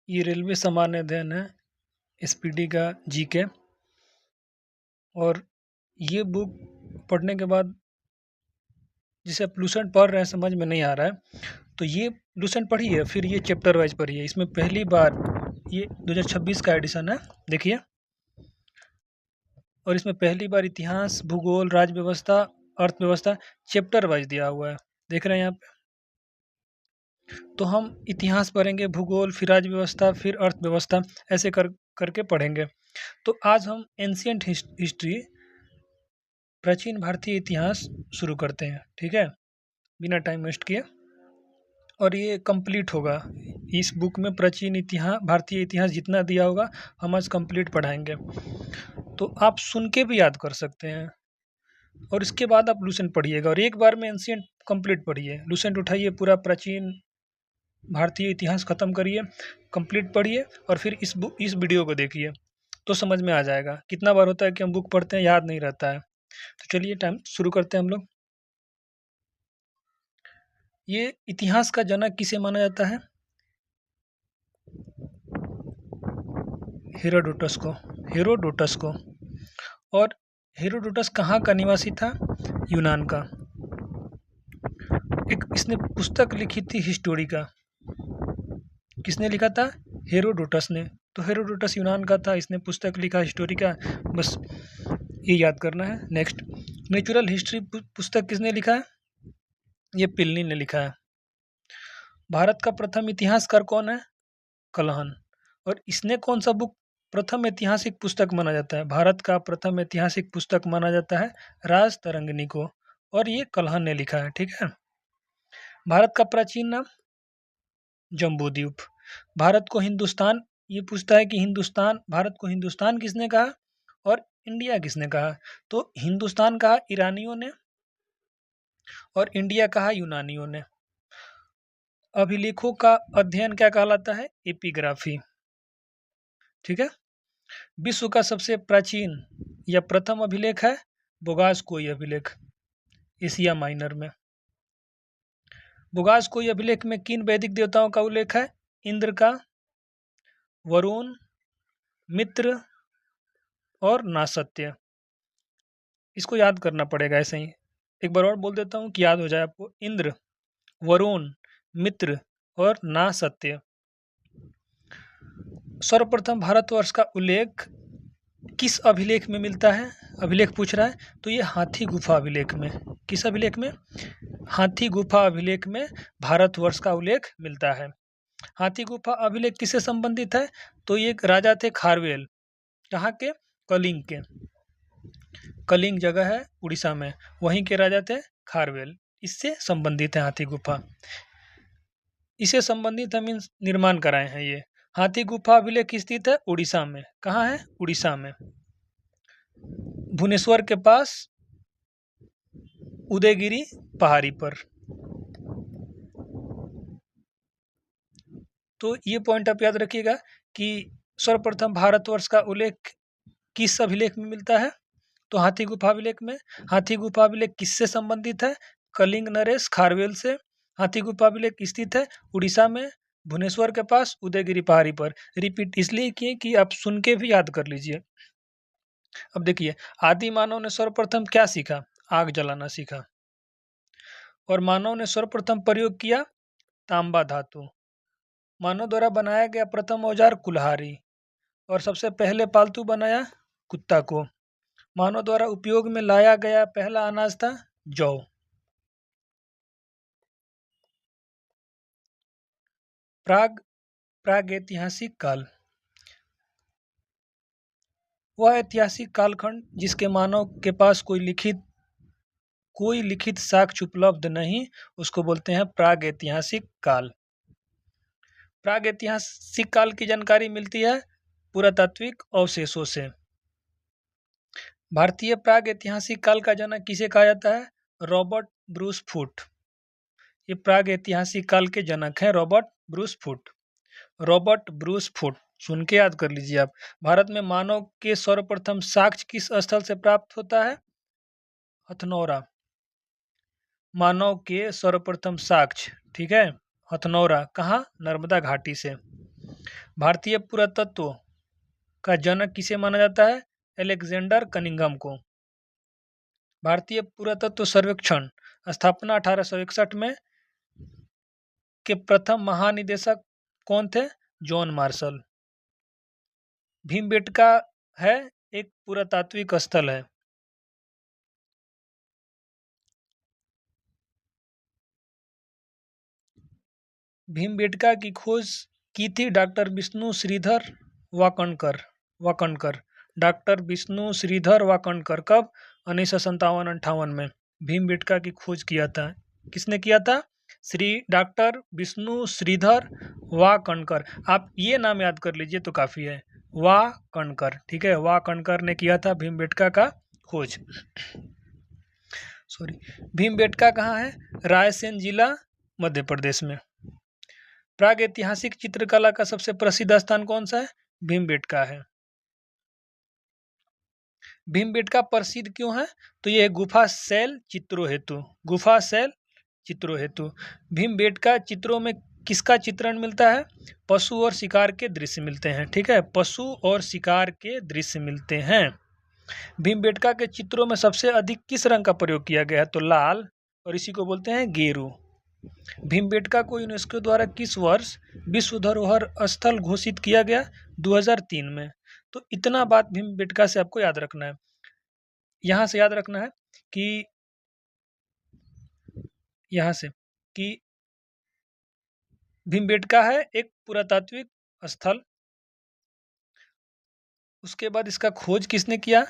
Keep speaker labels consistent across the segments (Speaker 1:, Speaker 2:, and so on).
Speaker 1: ये रेलवे सामान्य अध्ययन है, एसपीडी का जीके। और ये बुक पढ़ने के बाद जिसे आप लूसेंट पढ़ रहे हैं समझ में नहीं आ रहा है तो ये लूसेंट पढ़िए, फिर ये चैप्टर वाइज पढ़िए। इसमें पहली बार ये 2026 का एडिशन है, देखिए। और इसमें पहली बार इतिहास, भूगोल, राज्य व्यवस्था, अर्थव्यवस्था चैप्टर वाइज दिया हुआ है, देख रहे हैं यहाँ पे। तो हम इतिहास पढ़ेंगे, भूगोल, फिर राज्य व्यवस्था, फिर अर्थव्यवस्था, ऐसे करके पढ़ेंगे। तो आज हम एंशियंट हिस्ट्री, प्राचीन भारतीय इतिहास शुरू करते हैं, ठीक है, बिना टाइम वेस्ट किए। और ये कंप्लीट होगा इस बुक में, प्राचीन इतिहास, भारतीय इतिहास जितना दिया होगा हम आज कंप्लीट पढ़ाएंगे। तो आप सुन के भी याद कर सकते हैं और इसके बाद आप लूसेंट पढ़िएगा और एक बार में एंशियंट कंप्लीट पढ़िए। लूसेंट उठाइए, पूरा प्राचीन भारतीय इतिहास खत्म करिए, कंप्लीट पढ़िए और फिर इस वीडियो को देखिए तो समझ में आ जाएगा। कितना बार होता है कि हम बुक पढ़ते हैं याद नहीं रहता है। तो चलिए टाइम शुरू करते हैं हम लोग। ये इतिहास का जनक किसे माना जाता है? हेरोडोटस को। और हेरोडोटस कहाँ का निवासी था? यूनान का। एक इसने पुस्तक लिखी थी हिस्टोरी का। किसने लिखा था? हेरोडोटस ने। तो हेरोडोटस यूनान का था, इसने पुस्तक लिखा हिस्टोरी का, बस ये याद करना है। नेक्स्ट, नेचुरल हिस्ट्री पुस्तक किसने लिखा है? ये प्लिनी ने लिखा है। भारत का प्रथम इतिहासकार कौन है? कलहन। और इसने कौन सा बुक प्रथम ऐतिहासिक पुस्तक माना जाता है? भारत का प्रथम ऐतिहासिक पुस्तक माना जाता है राजतरंगिणी को, और ये कलहन ने लिखा है, ठीक है। भारत का प्राचीन नाम? जम्बूद्वीप। भारत को हिंदुस्तान, ये पूछता है कि भारत को हिंदुस्तान किसने कहा और इंडिया किसने कहा? तो हिंदुस्तान कहा ईरानियों ने और इंडिया कहा यूनानियों ने। अभिलेखों का अध्ययन क्या कहलाता है? एपिग्राफी, ठीक है। विश्व का सबसे प्राचीन या प्रथम अभिलेख है बोगासकोई अभिलेख, एशिया माइनर में। बोगासकोई अभिलेख में किन वैदिक देवताओं का उल्लेख है? इंद्र का, वरुण, मित्र और नासत्य। इसको याद करना पड़ेगा ऐसे ही। एक बार और बोल देता हूँ कि याद हो जाए आपको। इंद्र, वरुण, मित्र और नासत्य। सर्वप्रथम भारतवर्ष का उल्लेख किस अभिलेख में मिलता है? अभिलेख पूछ रहा है तो ये हाथी गुफा अभिलेख में। किस अभिलेख में? हाथी गुफा अभिलेख में भारतवर्ष का उल्लेख मिलता है। हाथी गुफा अभिलेख किससे संबंधित है? तो ये एक राजा थे खारवेल। कहाँ के? कलिंग के। कलिंग जगह है उड़ीसा में, वहीं के राजा थे खारवेल। इससे संबंधित है हाथी गुफा। इससे संबंधित हम निर्माण कराए हैं ये। हाथी गुफा अभिलेख स्थित है उड़ीसा में। कहाँ है? उड़ीसा में, भुवनेश्वर के पास उदयगिरी पहाड़ी पर। तो ये पॉइंट आप याद रखिएगा कि सर्वप्रथम भारतवर्ष का उल्लेख किस अभिलेख में मिलता है? तो हाथी गुफा अभिलेख में। हाथी गुफा अभिलेख किससे संबंधित है? कलिंग नरेश खारवेल से। हाथी गुफा अभिलेख स्थित है उड़ीसा में, भुवनेश्वर के पास उदयगिरी पहाड़ी पर। रिपीट इसलिए किए कि आप सुन के भी याद कर लीजिए। अब देखिए, आदि मानव ने सर्वप्रथम क्या सीखा? आग जलाना सीखा। और मानव ने सर्वप्रथम प्रयोग किया तांबा धातु। मानव द्वारा बनाया गया प्रथम औजार कुल्हाड़ी। और सबसे पहले पालतू बनाया कुत्ता को। मानव द्वारा उपयोग में लाया गया पहला अनाज था जौ। प्रागैतिहासिक काल, वह ऐतिहासिक कालखंड जिसके मानव के पास कोई लिखित साक्ष्य उपलब्ध नहीं, उसको बोलते हैं प्रागैतिहासिक काल। प्रागैतिहासिक काल की जानकारी मिलती है पुरातात्विक अवशेषों से। भारतीय प्रागैतिहासिक काल का जनक किसे कहा जाता है? Robert Bruce Foote. ये प्रागैतिहासिक काल के जनक हैं Robert Bruce Foote. Robert Bruce Foote सुन के याद कर लीजिए आप। भारत में मानव के सर्वप्रथम साक्ष्य किस स्थल से प्राप्त होता है? हथनौरा। मानव के सर्वप्रथम साक्ष्य, ठीक है, हथनौरा। कहाँ? नर्मदा घाटी से। भारतीय पुरातत्व का जनक किसे माना जाता है? अलेक्जेंडर कनिंघम को। भारतीय पुरातत्व सर्वेक्षण स्थापना 1861 में के प्रथम महानिदेशक कौन थे? John Marshall. भीमबेटका है एक पुरातात्विक स्थल है। भीमबेटका की खोज की थी डॉक्टर विष्णु श्रीधर वाकणकर। डॉक्टर विष्णु श्रीधर वाकणकर कब? 1957-58 में भीमबेटका की खोज किया था। किसने किया था? डॉक्टर विष्णु श्रीधर वाकणकर। आप ये नाम याद कर लीजिए तो काफ़ी है, वाकणकर। ठीक है, वाकणकर ने किया था भीमबेटका का खोज। भीमबेटका कहाँ है? रायसेन जिला, मध्य प्रदेश में। प्रागैतिहासिक चित्रकला का सबसे प्रसिद्ध स्थान कौन सा है? भीमबेटका है। भीमबेटका प्रसिद्ध क्यों है? तो यह गुफा शैल चित्रों हेतु। भीमबेटका चित्रों में किसका चित्रण मिलता है? पशु और शिकार के दृश्य मिलते हैं। ठीक है, पशु और शिकार के दृश्य मिलते हैं। भीमबेटका के चित्रों में सबसे अधिक किस रंग का प्रयोग किया गया है? तो लाल, और इसी को बोलते हैं गेरू। भीमबेटका को यूनेस्को द्वारा किस वर्ष विश्व धरोहर स्थल घोषित किया गया? 2003 में। तो इतना बात भीमबेटका से आपको याद रखना है। यहाँ से याद रखना है कि भीमबेटका है एक पुरातात्विक स्थल। उसके बाद इसका खोज किसने किया?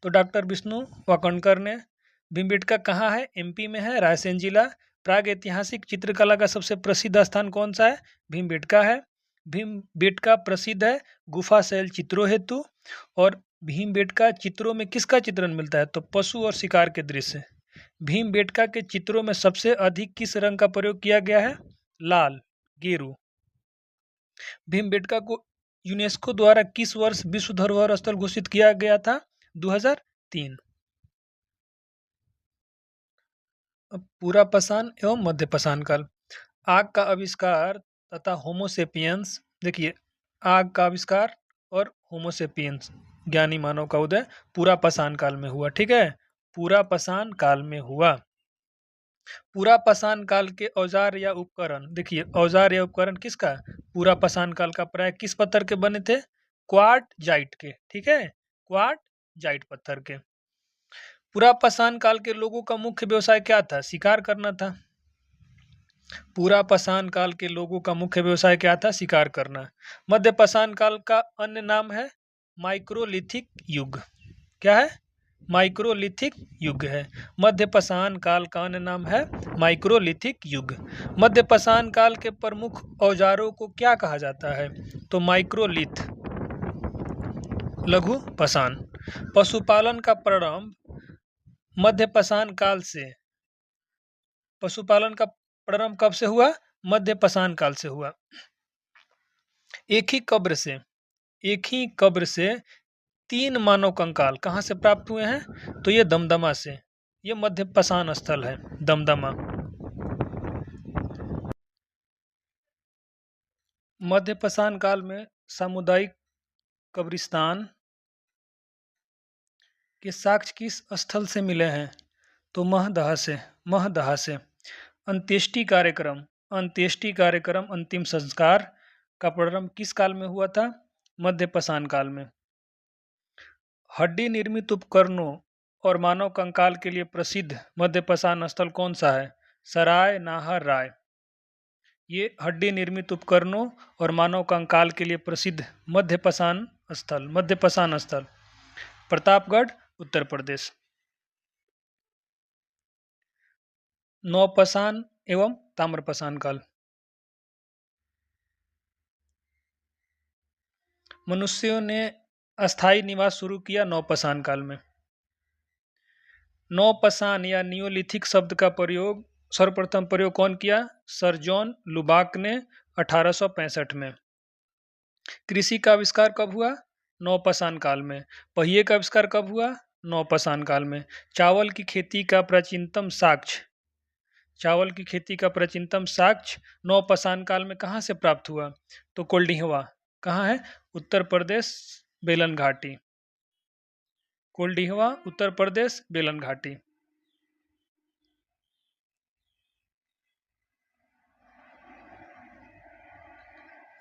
Speaker 1: तो डॉक्टर विष्णु वाकणकर ने। भीमबेटका कहाँ है? एमपी में है, रायसेन जिला। प्रागैतिहासिक चित्रकला का सबसे प्रसिद्ध स्थान कौन सा है? भीमबेटका है। भीमबेटका प्रसिद्ध है गुफा शैल चित्रों हेतु। और भीमबेटका चित्रों में किसका चित्रण मिलता है? तो पशु और शिकार के दृश्य। भीमबेटका के चित्रों में सबसे अधिक किस रंग का प्रयोग किया गया है? लाल, गेरू। भीमबेटका को यूनेस्को द्वारा किस वर्ष विश्व धरोहर स्थल घोषित किया गया था? 2003। पुरापाषाण एवं मध्यपाषाण काल। आग का आविष्कार तथा होमोसेपियंस, देखिए आग का आविष्कार और होमोसेपियंस ज्ञानी मानव का उदय पुरापाषाण काल में हुआ। ठीक है, पुरापाषाण काल में हुआ। पुरापाषाण काल के औजार या उपकरण, देखिए औजार या उपकरण किसका? पुरापाषाण काल का। प्राय किस पत्थर के बने थे? क्वार्टजाइट के। ठीक है, क्वार्टजाइट पत्थर के। पुरापाषाण काल के लोगों का मुख्य व्यवसाय क्या था? शिकार करना था। पुरापाषाण काल के लोगों का मुख्य व्यवसाय क्या था? शिकार करना। मध्यपाषाण काल का अन्य नाम है माइक्रोलिथिक युग। क्या है? माइक्रोलिथिक युग है। मध्यपाषाण काल का अन्य नाम है माइक्रोलिथिक युग। मध्यपाषाण काल के प्रमुख औजारों को क्या कहा जाता है? तो माइक्रोलिथ, लघु पाषाण। पशुपालन का प्रारंभ मध्यपाषाण काल से। पशुपालन का प्रारंभ कब से हुआ? मध्यपाषाण काल से हुआ। एक ही कब्र से 3 मानव कंकाल कहाँ से प्राप्त हुए हैं? तो ये दमदमा से। ये मध्यपाषाण स्थल है, दमदमा। मध्यपाषाण काल में सामुदायिक कब्रिस्तान के साक्ष्य किस स्थल से मिले हैं? तो महदहा से। अंत्येष्टि कार्यक्रम, अंतिम संस्कार का प्रारंभ किस काल में हुआ था? मध्यपाषाण काल में। हड्डी निर्मित उपकरणों और मानव कंकाल के लिए प्रसिद्ध मध्यपाषाण स्थल कौन सा है? सराय नाहर राय। ये हड्डी निर्मित उपकरणों और मानव कंकाल के लिए प्रसिद्ध मध्यपाषाण स्थल प्रतापगढ़, उत्तर प्रदेश। नवपाषाण एवं ताम्रपाषाण काल। मनुष्यों ने अस्थायी निवास शुरू किया नवपाषाण काल में। नवपाषाण या नियोलिथिक शब्द का सर्वप्रथम प्रयोग कौन किया? सर जॉन लुबाक ने 1865 में। कृषि का आविष्कार कब हुआ? नवपाषाण काल में। पहिए का आविष्कार कब हुआ? नवपाषाण काल में। चावल की खेती का प्राचीनतम साक्ष्य नवपाषाण काल में कहाँ से प्राप्त हुआ? तो कोल्डिहवा, कहाँ है? उत्तर प्रदेश, बेलन घाटी। कोल्डिहवा, उत्तर प्रदेश, बेलन घाटी।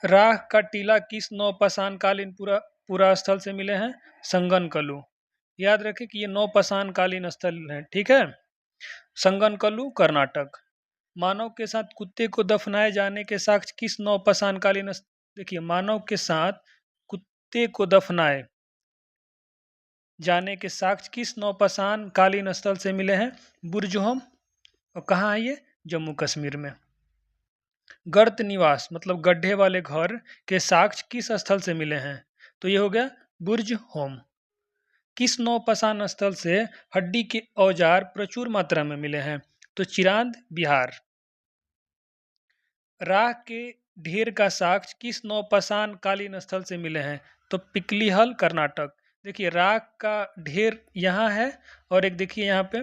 Speaker 1: राख का टीला किस नौपाषाण कालीन पूरा स्थल से मिले हैं? संगनकलु। याद रखें कि ये नौपाषाण कालीन स्थल है, ठीक है। संगनकलु, कर्नाटक। मानव के साथ कुत्ते को दफनाए जाने के साक्ष्य किस नौपाषाण कालीन, देखिए, मानव के साथ कुत्ते को दफनाए जाने के साक्ष्य किस नौपाषाण कालीन स्थल से मिले हैं? बुर्जहोम। और कहाँ है ये? जम्मू कश्मीर में। गर्त निवास मतलब गड्ढे वाले घर के साक्ष्य किस स्थल से मिले हैं? तो ये हो गया बुर्ज होम। किस नौपाषाण स्थल से हड्डी के औजार प्रचुर मात्रा में मिले हैं? तो चिरांद, बिहार। राख के ढेर का साक्ष्य किस नौपाषाण कालीन स्थल से मिले हैं? तो पिकलीहल, कर्नाटक। देखिए, राख का ढेर यहाँ है और एक देखिए यहाँ पे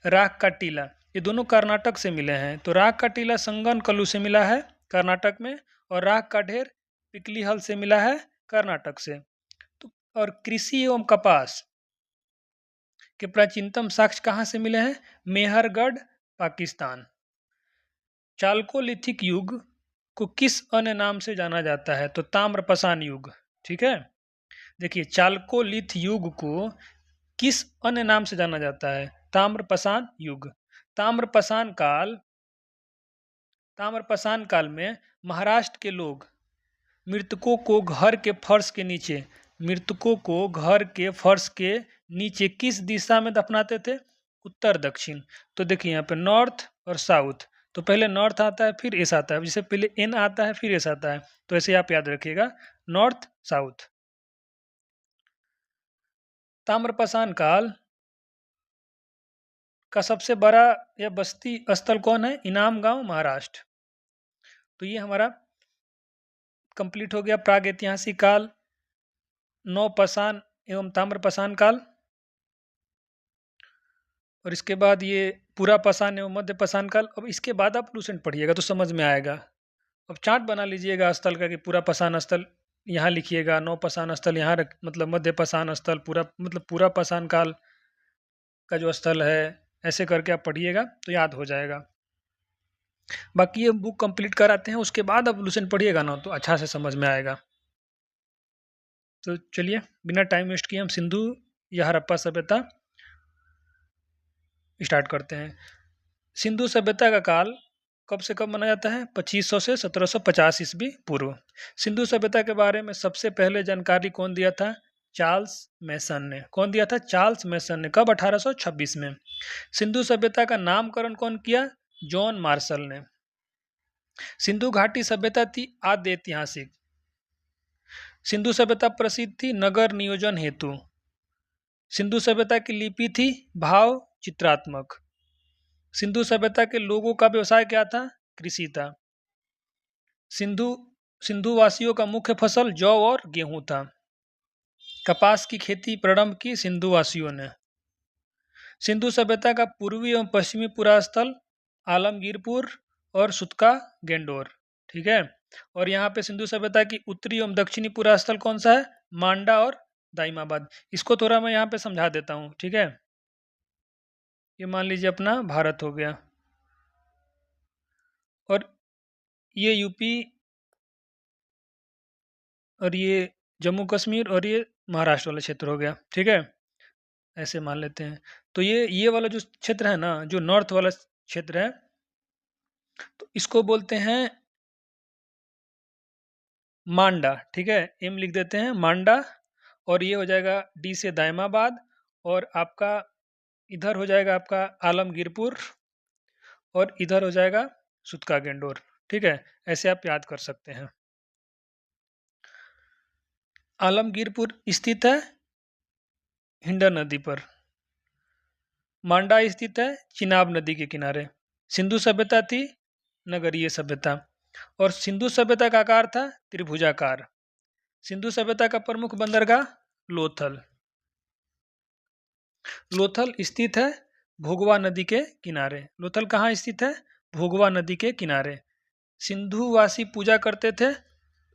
Speaker 1: राख का टीला, ये दोनों कर्नाटक से मिले हैं। तो राख का टीला संगनकलु से मिला है कर्नाटक में, और राख का ढेर पिकलीहल से मिला है कर्नाटक से। तो और कृषि एवं कपास के प्राचीनतम साक्ष्य कहाँ से मिले हैं? मेहरगढ़, पाकिस्तान। चालकोलिथिक युग को किस अन्य नाम से जाना जाता है? तो ताम्रपाषाण युग, ठीक है। देखिए, चालकोलिथ युग को किस अन्य नाम से जाना जाता है? ताम्रपाषाण युग। ताम्रपाषाण काल में महाराष्ट्र के लोग मृतकों को घर के फर्श के नीचे किस दिशा में दफनाते थे? उत्तर दक्षिण। तो देखिए यहाँ पे नॉर्थ और साउथ, तो पहले नॉर्थ आता है फिर एस आता है, जिससे पहले एन आता है फिर एस आता है, तो ऐसे आप याद रखिएगा, नॉर्थ साउथ। ताम्रपाषाण काल का सबसे बड़ा या बस्ती स्थल कौन है? इनाम गांव, महाराष्ट्र। तो ये हमारा कंप्लीट हो गया प्राग ऐतिहासिक काल, नौपाषाण एवं ताम्रपाषाण काल, और इसके बाद ये पूरा पाषाण एवं मध्य पाषाण काल। अब इसके बाद आप लूसेंट पढ़िएगा तो समझ में आएगा। अब चार्ट बना लीजिएगा स्थल का कि पूरा पाषाण स्थल यहाँ लिखिएगा, नौपाषाण स्थल यहाँ मतलब मध्य पाषाण स्थल, पूरा पाषाण काल का जो स्थल है, ऐसे करके आप पढ़िएगा तो याद हो जाएगा। बाकी ये बुक कंप्लीट कराते हैं, उसके बाद आप लूसेंट पढ़िएगा ना तो अच्छा से समझ में आएगा। तो चलिए बिना टाइम वेस्ट किए हम सिंधु या हड़प्पा सभ्यता स्टार्ट करते हैं। सिंधु सभ्यता का काल कब से कब माना जाता है? 2500 से 1750 ईस्वी पूर्व। सिंधु सभ्यता के बारे में सबसे पहले जानकारी कौन दिया था? चार्ल्स मैसन ने। कौन दिया था? चार्ल्स मैसन ने। कब? 1826 में। सिंधु सभ्यता का नामकरण कौन किया? जॉन मार्शल ने। सिंधु घाटी सभ्यता थी आद्य ऐतिहासिक। सिंधु सभ्यता प्रसिद्ध थी नगर नियोजन हेतु। सिंधु सभ्यता की लिपि थी भाव चित्रात्मक। सिंधु सभ्यता के लोगों का व्यवसाय क्या था? कृषि था। सिंधु वासियों का मुख्य फसल जौ और गेहूं था। कपास की खेती प्रारंभ की सिंधु वासियों ने। सिंधु सभ्यता का पूर्वी एवं पश्चिमी पुरास्थल आलमगीरपुर और सुतका गेंडोर, ठीक है। और यहाँ पे सिंधु सभ्यता की उत्तरी एवं दक्षिणी पुरास्थल कौन सा है? मांडा और दाइमाबाद। इसको थोड़ा मैं यहाँ पे समझा देता हूँ, ठीक है। ये मान लीजिए अपना भारत हो गया, और ये यूपी, और ये जम्मू कश्मीर, और ये महाराष्ट्र वाला क्षेत्र हो गया, ठीक है। ऐसे मान लेते हैं। तो ये वाला जो क्षेत्र है ना, जो नॉर्थ वाला क्षेत्र है, तो इसको बोलते हैं मांडा, ठीक है। एम लिख देते हैं मांडा, और ये हो जाएगा डी से दाइमाबाद, और आपका इधर हो जाएगा आपका आलमगीरपुर, और इधर हो जाएगा सुतका गेंडोर, ठीक है। ऐसे आप याद कर सकते हैं। आलमगीरपुर स्थित है हिंडन नदी पर। मांडा स्थित है चिनाब नदी के किनारे। सिंधु सभ्यता थी नगरीय सभ्यता, और सिंधु सभ्यता का आकार था त्रिभुजाकार। सिंधु सभ्यता का प्रमुख बंदरगाह लोथल। लोथल स्थित है भोगवा नदी के किनारे। लोथल कहाँ स्थित है? भोगवा नदी के किनारे। सिंधुवासी पूजा करते थे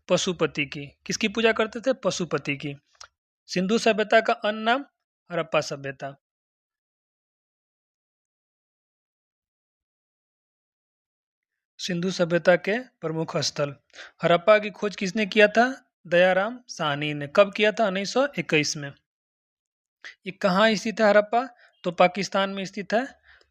Speaker 1: पशुपति की। किसकी पूजा करते थे? पशुपति की। सिंधु सभ्यता का अन्य नाम? हड़प्पा सभ्यता। सिंधु सभ्यता के प्रमुख स्थल। हड़प्पा की खोज किसने किया था? दयाराम साहनी ने। कब किया था? 1921 में। ये कहाँ स्थित है हड़प्पा? तो पाकिस्तान में स्थित है।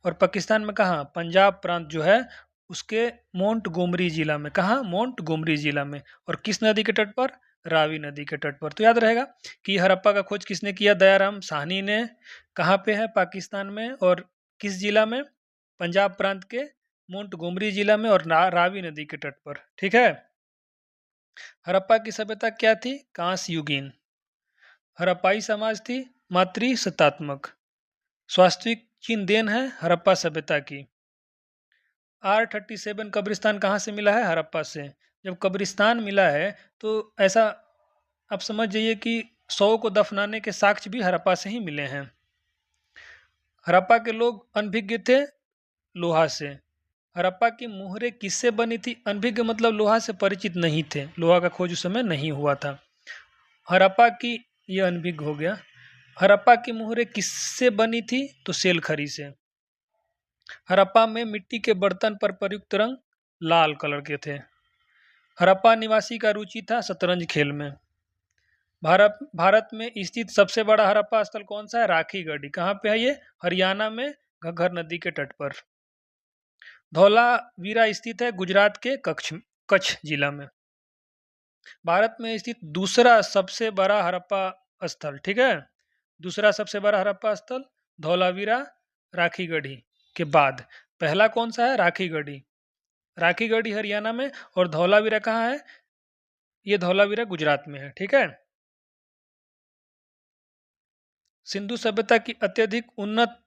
Speaker 1: और पाकिस्तान में कहाँ? पंजाब प्रांत जो है उसके मोंटगोमरी जिला में। कहाँ? मोंटगोमरी जिला में। और किस नदी के तट पर? रावी नदी के तट पर। तो याद रहेगा कि हड़प्पा का खोज किसने किया? दयाराम साहनी ने। कहाँ पे है? पाकिस्तान में। और किस जिला में? पंजाब प्रांत के मोंटगोमरी जिला में और रावी नदी के तट पर। ठीक है। हड़प्पा की सभ्यता क्या थी? कांस्य युगीन। हड़प्पाई समाज थी मातृ सत्तात्मक। स्वास्थ्यिक चिन्ह देन है हड़प्पा सभ्यता की। R37 कब्रिस्तान कहाँ से मिला है? हड़प्पा से। जब कब्रिस्तान मिला है तो ऐसा आप समझ जाइए कि 100 को दफनाने के साक्ष्य भी हड़प्पा से ही मिले हैं। हड़प्पा के लोग अनभिज्ञ थे लोहा से। हड़प्पा की मुहरें किससे बनी थी? अनभिज्ञ मतलब लोहा से परिचित नहीं थे, लोहा का खोज उस समय नहीं हुआ था। हड़प्पा की, ये अनभिज्ञ हो गया। हड़प्पा की मुहरें किससे बनी थी? तो सेलखरी से। हड़प्पा में मिट्टी के बर्तन पर प्रयुक्त रंग लाल कलर के थे। हड़प्पा निवासी का रुचि था शतरंज खेल में। भारत में स्थित सबसे बड़ा हड़प्पा स्थल कौन सा है? राखीगढ़ी। कहाँ पे है ये? हरियाणा में घग्गर नदी के तट पर। धौलावीरा स्थित है गुजरात के कच्छ जिला में। भारत में स्थित दूसरा सबसे बड़ा हड़प्पा स्थल। ठीक है। दूसरा सबसे बड़ा हड़प्पा स्थल धौलावीरा राखीगढ़ी के बाद। पहला कौन सा है? राखीगढ़ी। राखीगढ़ी हरियाणा में और धौलावीरा कहाँ है? ये धौलावीरा गुजरात में है। ठीक है। सिंधु सभ्यता की अत्यधिक उन्नत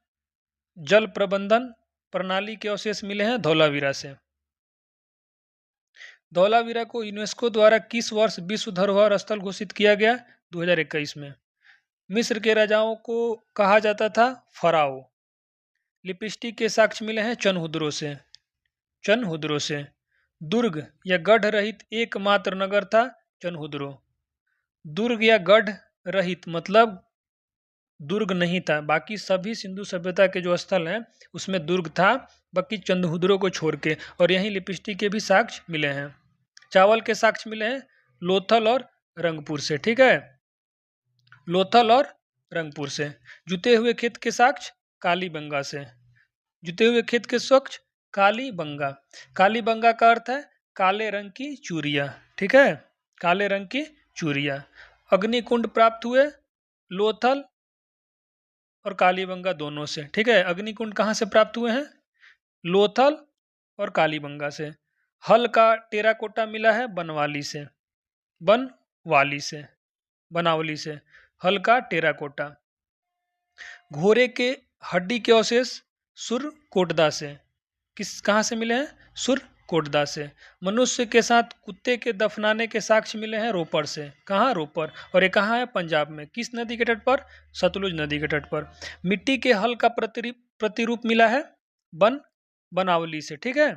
Speaker 1: जल प्रबंधन प्रणाली के अवशेष मिले हैं धौलावीरा से। धौलावीरा को यूनेस्को द्वारा किस वर्ष विश्व धरोहर स्थल घोषित किया गया? 2021 में। मिस्र के राजाओं को कहा जाता था फराओ। लिपस्टिक के साक्ष्य मिले हैं चनहुद्रो से। चनहुद्रो से। दुर्ग या गढ़ रहित एकमात्र नगर था चनहुद्रो। दुर्ग या गढ़ रहित मतलब दुर्ग नहीं था। बाकी सभी सिंधु सभ्यता के जो स्थल हैं उसमें दुर्ग था, बाकी चंदहुद्रो को छोड़ के। और यहीं लिपस्टिक के भी साक्ष्य मिले हैं। चावल के साक्ष्य मिले हैं लोथल और रंगपुर से। ठीक है। लोथल और रंगपुर से। जुते हुए खेत के साक्ष्य कालीबंगा से। जुते हुए खेत के साक्ष्य कालीबंगा। कालीबंगा का अर्थ है काले रंग की चूड़ियाँ। ठीक है। काले रंग की चूड़ियाँ। अग्निकुंड प्राप्त हुए लोथल और कालीबंगा दोनों से। ठीक है। अग्निकुंड कहाँ से प्राप्त हुए हैं? लोथल और कालीबंगा से। हल का टेराकोटा मिला है बनवाली से। बनवाली से, बनावली से। हल का टेराकोटा। घोड़े के हड्डी के अवशेष सुरकोटदा से। कहाँ से मिले हैं? सुरकोटदा से। मनुष्य के साथ कुत्ते के दफनाने के साक्ष्य मिले हैं रोपड़ से। कहाँ? रोपड़। और ये कहाँ है? पंजाब में। किस नदी के तट पर? सतलुज नदी के तट पर। मिट्टी के हल का प्रतिरूप मिला है बनावली से। ठीक है।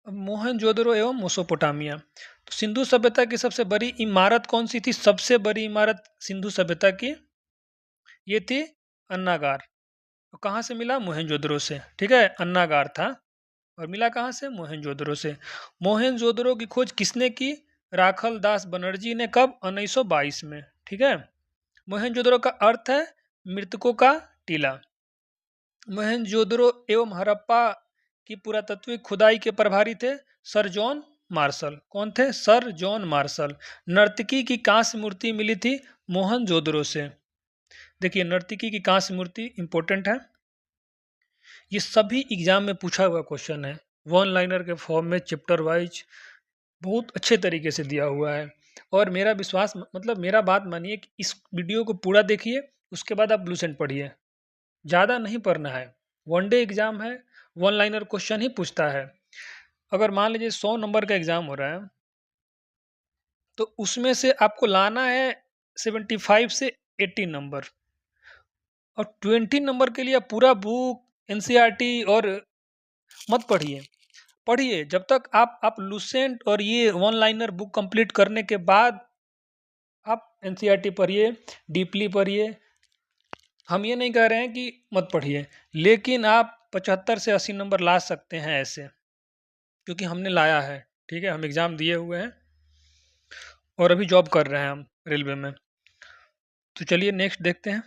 Speaker 1: मोहनजोदड़ो एवं मेसोपोटामिया। तो सिंधु सभ्यता की सबसे बड़ी इमारत कौन सी थी? सबसे बड़ी इमारत सिंधु सभ्यता की ये थी अन्नागार। तो कहाँ से मिला? मोहनजोदड़ो से। ठीक है। अन्नागार था और मिला कहाँ से? मोहनजोदड़ो से। मोहनजोदड़ो की खोज किसने की? राखल दास बनर्जी ने। कब? 1922 में। ठीक है। मोहनजोदड़ो का अर्थ है मृतकों का टीला। मोहनजोदड़ो एवं हड़प्पा की पुरातत्विक खुदाई के प्रभारी थे सर जॉन मार्शल। कौन थे? Sir John Marshall. नर्तकी की कांस्य मूर्ति मिली थी मोहनजोदड़ो से। देखिए नर्तकी की कांस्य मूर्ति इंपॉर्टेंट है। ये सभी एग्जाम में पूछा हुआ क्वेश्चन है। वन लाइनर के फॉर्म में चैप्टर वाइज बहुत अच्छे तरीके से दिया हुआ है। और मेरा विश्वास मतलब मेरा बात मानिए कि इस वीडियो को पूरा देखिए, उसके बाद आप ब्लूसेंट पढ़िए। ज़्यादा नहीं पढ़ना है। वनडे एग्जाम है, वन लाइनर क्वेश्चन ही पूछता है। अगर मान लीजिए 100 नंबर का एग्जाम हो रहा है तो उसमें से आपको लाना है 75 से 80 नंबर। और 20 नंबर के लिए पूरा बुक एनसीईआरटी और मत पढ़िए। पढ़िए, जब तक आप लुसेंट और ये वन लाइनर बुक कंप्लीट करने के बाद आप एनसीईआरटी पढ़िए, डीपली पढ़िए। हम ये नहीं कह रहे हैं कि मत पढ़िए, लेकिन आप 75 से 80 नंबर ला सकते हैं ऐसे, क्योंकि हमने लाया है। ठीक है, हम एग्ज़ाम दिए हुए हैं और अभी जॉब कर रहे हैं हम रेलवे में। तो चलिए नेक्स्ट देखते हैं।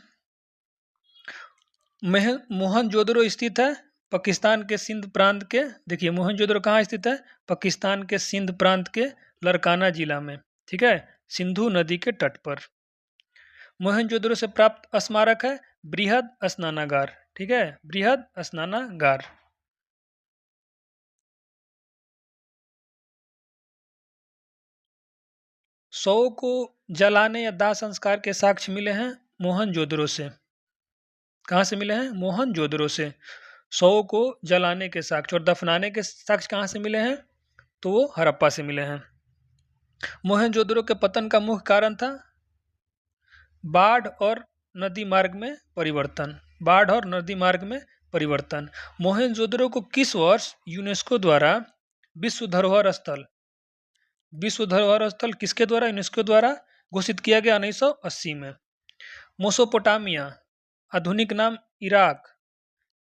Speaker 1: मोहनजोदड़ो स्थित है पाकिस्तान के सिंध प्रांत के, देखिए मोहनजोदड़ो कहाँ स्थित है? पाकिस्तान के सिंध प्रांत के लरकाना जिला में, ठीक है, सिंधु नदी के तट पर। मोहनजोदड़ो से प्राप्त स्मारक है बृहद स्नानागार, ठीक है, बृहद स्नानागार। शव को जलाने या दाह संस्कार के साक्ष्य मिले हैं मोहनजोदड़ो से। कहाँ से मिले हैं? मोहनजोदड़ो से। शव को जलाने के साक्ष्य और दफनाने के साक्ष्य कहाँ से मिले हैं? तो वो हड़प्पा से मिले हैं। मोहनजोदड़ो के पतन का मुख्य कारण था बाढ़ और नदी मार्ग में परिवर्तन। बाढ़ और नदी मार्ग में परिवर्तन। मोहनजोदड़ो को किस वर्ष यूनेस्को द्वारा विश्व धरोहर स्थल किसके द्वारा? यूनेस्को द्वारा घोषित किया गया 1980 में। मोसोपोटामिया आधुनिक नाम इराक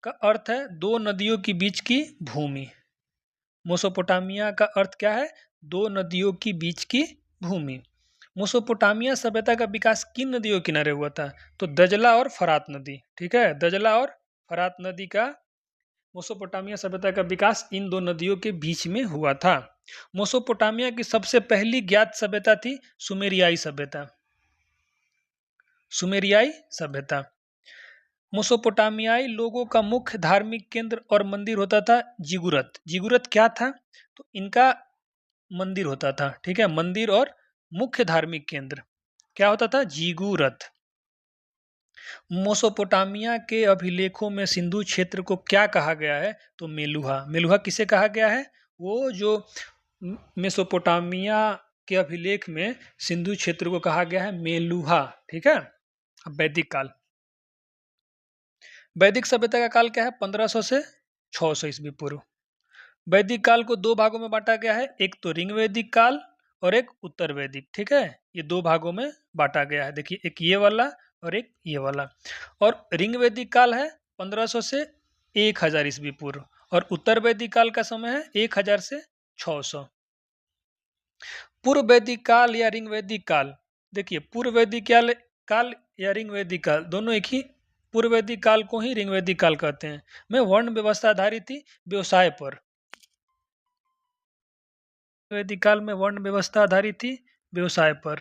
Speaker 1: का अर्थ है दो नदियों के बीच की भूमि। मोसोपोटामिया का अर्थ क्या है? दो नदियों के बीच की भूमि। मोसोपोटामिया सभ्यता का विकास किन नदियों के किनारे हुआ था? तो दजला और फरात नदी, ठीक है, दजला और फरात नदी का मोसोपोटामिया सभ्यता का विकास इन दो नदियों के बीच में हुआ था। मोसोपोटामिया की सबसे पहली ज्ञात सभ्यता थी सुमेरियाई सभ्यता। सुमेरियाई सभ्यता। मोसोपोटामियाई लोगों का मुख्य धार्मिक केंद्र और मंदिर होता था जिगुरत। जिगुरत क्या था? तो इनका मंदिर होता था, ठीक है, मंदिर और मुख्य धार्मिक केंद्र क्या होता था? जिगुरत। मोसोपोटामिया के अभिलेखों में सिंधु क्षेत्र को क्या कहा गया है? तो मेलुहा। मेलुहा किसे कहा गया है? वो जो मेसोपोटामिया के अभिलेख में सिंधु क्षेत्र को कहा गया है मेलुहा, ठीक है। अब वैदिक काल। वैदिक सभ्यता का काल क्या है? 1500 से 600 ईस्वी पूर्व। वैदिक काल को दो भागों में बांटा गया है, एक तो ऋग वैदिक काल और एक उत्तर वैदिक, ठीक है, ये दो भागों में बांटा गया है। देखिए, एक ये वाला और एक ये वाला। और ऋग वैदिक काल है 1500 से 1000 ईस्वी पूर्व और उत्तर वैदिक काल का समय है 1000 से 600। पूर्व वैदिक काल या ऋग वैदिक काल, देखिए पूर्व वैदिक काल या ऋग वैदिक काल दोनों एक ही, पूर्व वैदिक काल को ही ऋग वैदिक काल कहते हैं। में वर्ण व्यवस्था आधारित थी व्यवसाय पर। वैदिक काल में वर्ण व्यवस्था आधारित थी व्यवसाय पर।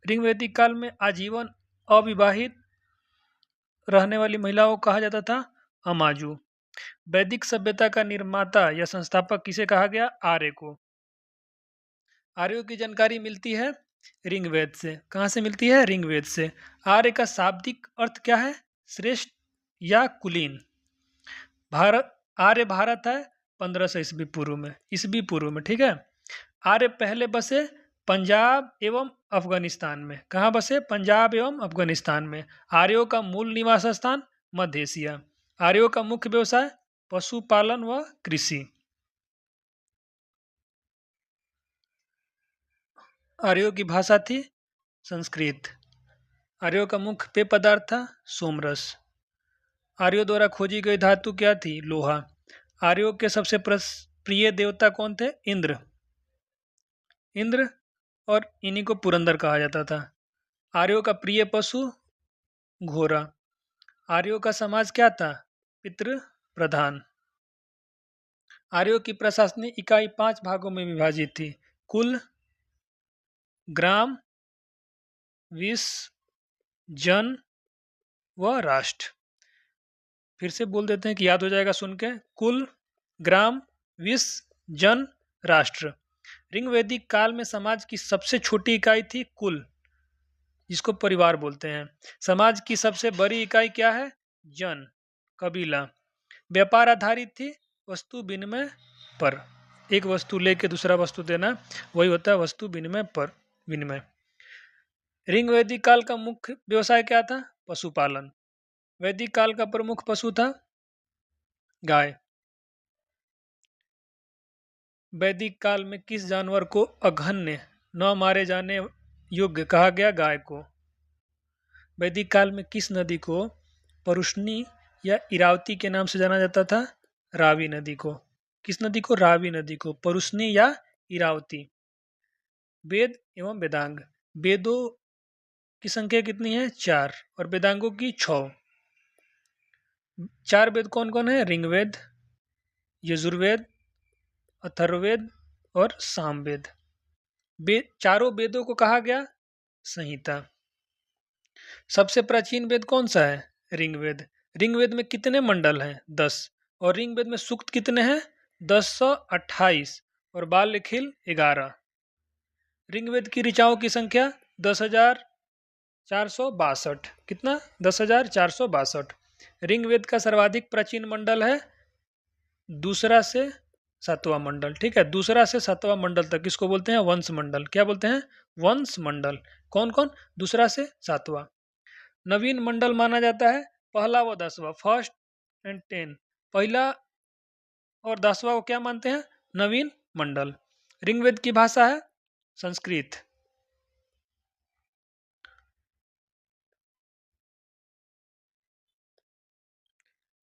Speaker 1: ऋग वैदिक काल में आजीवन अविवाहित रहने वाली महिलाओं को कहा जाता था अमाजु। वैदिक सभ्यता का निर्माता या संस्थापक किसे कहा गया? आर्य को। आर्यों की जानकारी मिलती है ऋग्वेद से। कहाँ से मिलती है? ऋग्वेद से। आर्य का शाब्दिक अर्थ क्या है? श्रेष्ठ या कुलीन। आर्य भारत है 1500 ईस्वी पूर्व में, ठीक है। आर्य पहले बसे पंजाब एवं अफगानिस्तान में। कहाँ बसे? पंजाब एवं अफगानिस्तान में। आर्यों का मूल निवास स्थान मध्य एशिया। आर्यों का मुख्य व्यवसाय पशुपालन व कृषि। आर्यों की भाषा थी संस्कृत। आर्यों का मुख्य पेय पदार्थ था सोमरस। आर्यों द्वारा खोजी गई धातु क्या थी? लोहा। आर्यों के सबसे प्रिय देवता कौन थे? इंद्र। इंद्र और इन्हीं को पुरंदर कहा जाता था। आर्यों का प्रिय पशु घोड़ा। आर्यों का समाज क्या था? पितृ प्रधान। आर्यों की प्रशासनिक इकाई 5 भागों में विभाजित थी: कुल, ग्राम, विश्व, जन व राष्ट्र। फिर से बोल देते हैं कि याद हो जाएगा सुन के। कुल, ग्राम, विश्व, जन, राष्ट्र। ऋग वैदिक काल में समाज की सबसे छोटी इकाई थी कुल, जिसको परिवार बोलते हैं। समाज की सबसे बड़ी इकाई क्या है? जन, कबीला। व्यापार आधारित थी वस्तु विनिमय पर। एक वस्तु लेके दूसरा वस्तु देना, वही होता है वस्तु विनिमय पर विनिमय। ऋग वैदिक काल का मुख्य व्यवसाय क्या था? पशुपालन। वैदिक काल का प्रमुख पशु था गाय। वैदिक काल में किस जानवर को अघन्य न मारे जाने योग्य कहा गया? गाय को। वैदिक काल में किस नदी को परुष्णी या इरावती के नाम से जाना जाता था? रावी नदी को। किस नदी को? रावी नदी को। परुष्णी या इरावती। वेद एवं वेदांग। वेदों की संख्या कितनी है? 4 और वेदांगों की 6। 4 वेद कौन कौन है? ऋग्वेद, यजुर्वेद, अथर्ववेद और सामवेद। चारों वेदों को कहा गया संहिता। सबसे प्राचीन वेद कौन सा है? ऋग्वेद। ऋग्वेद में कितने मंडल हैं? 10। और ऋग्वेद में सूक्त कितने हैं? 1028 और बाल्यखिल 11। ऋग्वेद की ऋचाओं की संख्या 10,462। कितना? 10,462। ऋग्वेद का सर्वाधिक प्राचीन मंडल है दूसरा से 7वां मंडल। ठीक है, दूसरा से 7वां मंडल तक इसको बोलते हैं वंश मंडल। क्या बोलते हैं? वंश मंडल। कौन कौन? दूसरा से 7वां। नवीन मंडल माना जाता है पहला व 10वां, फर्स्ट एंड 10। पहला और 10वां को क्या मानते हैं? नवीन मंडल। ऋग्वेद की भाषा है संस्कृत।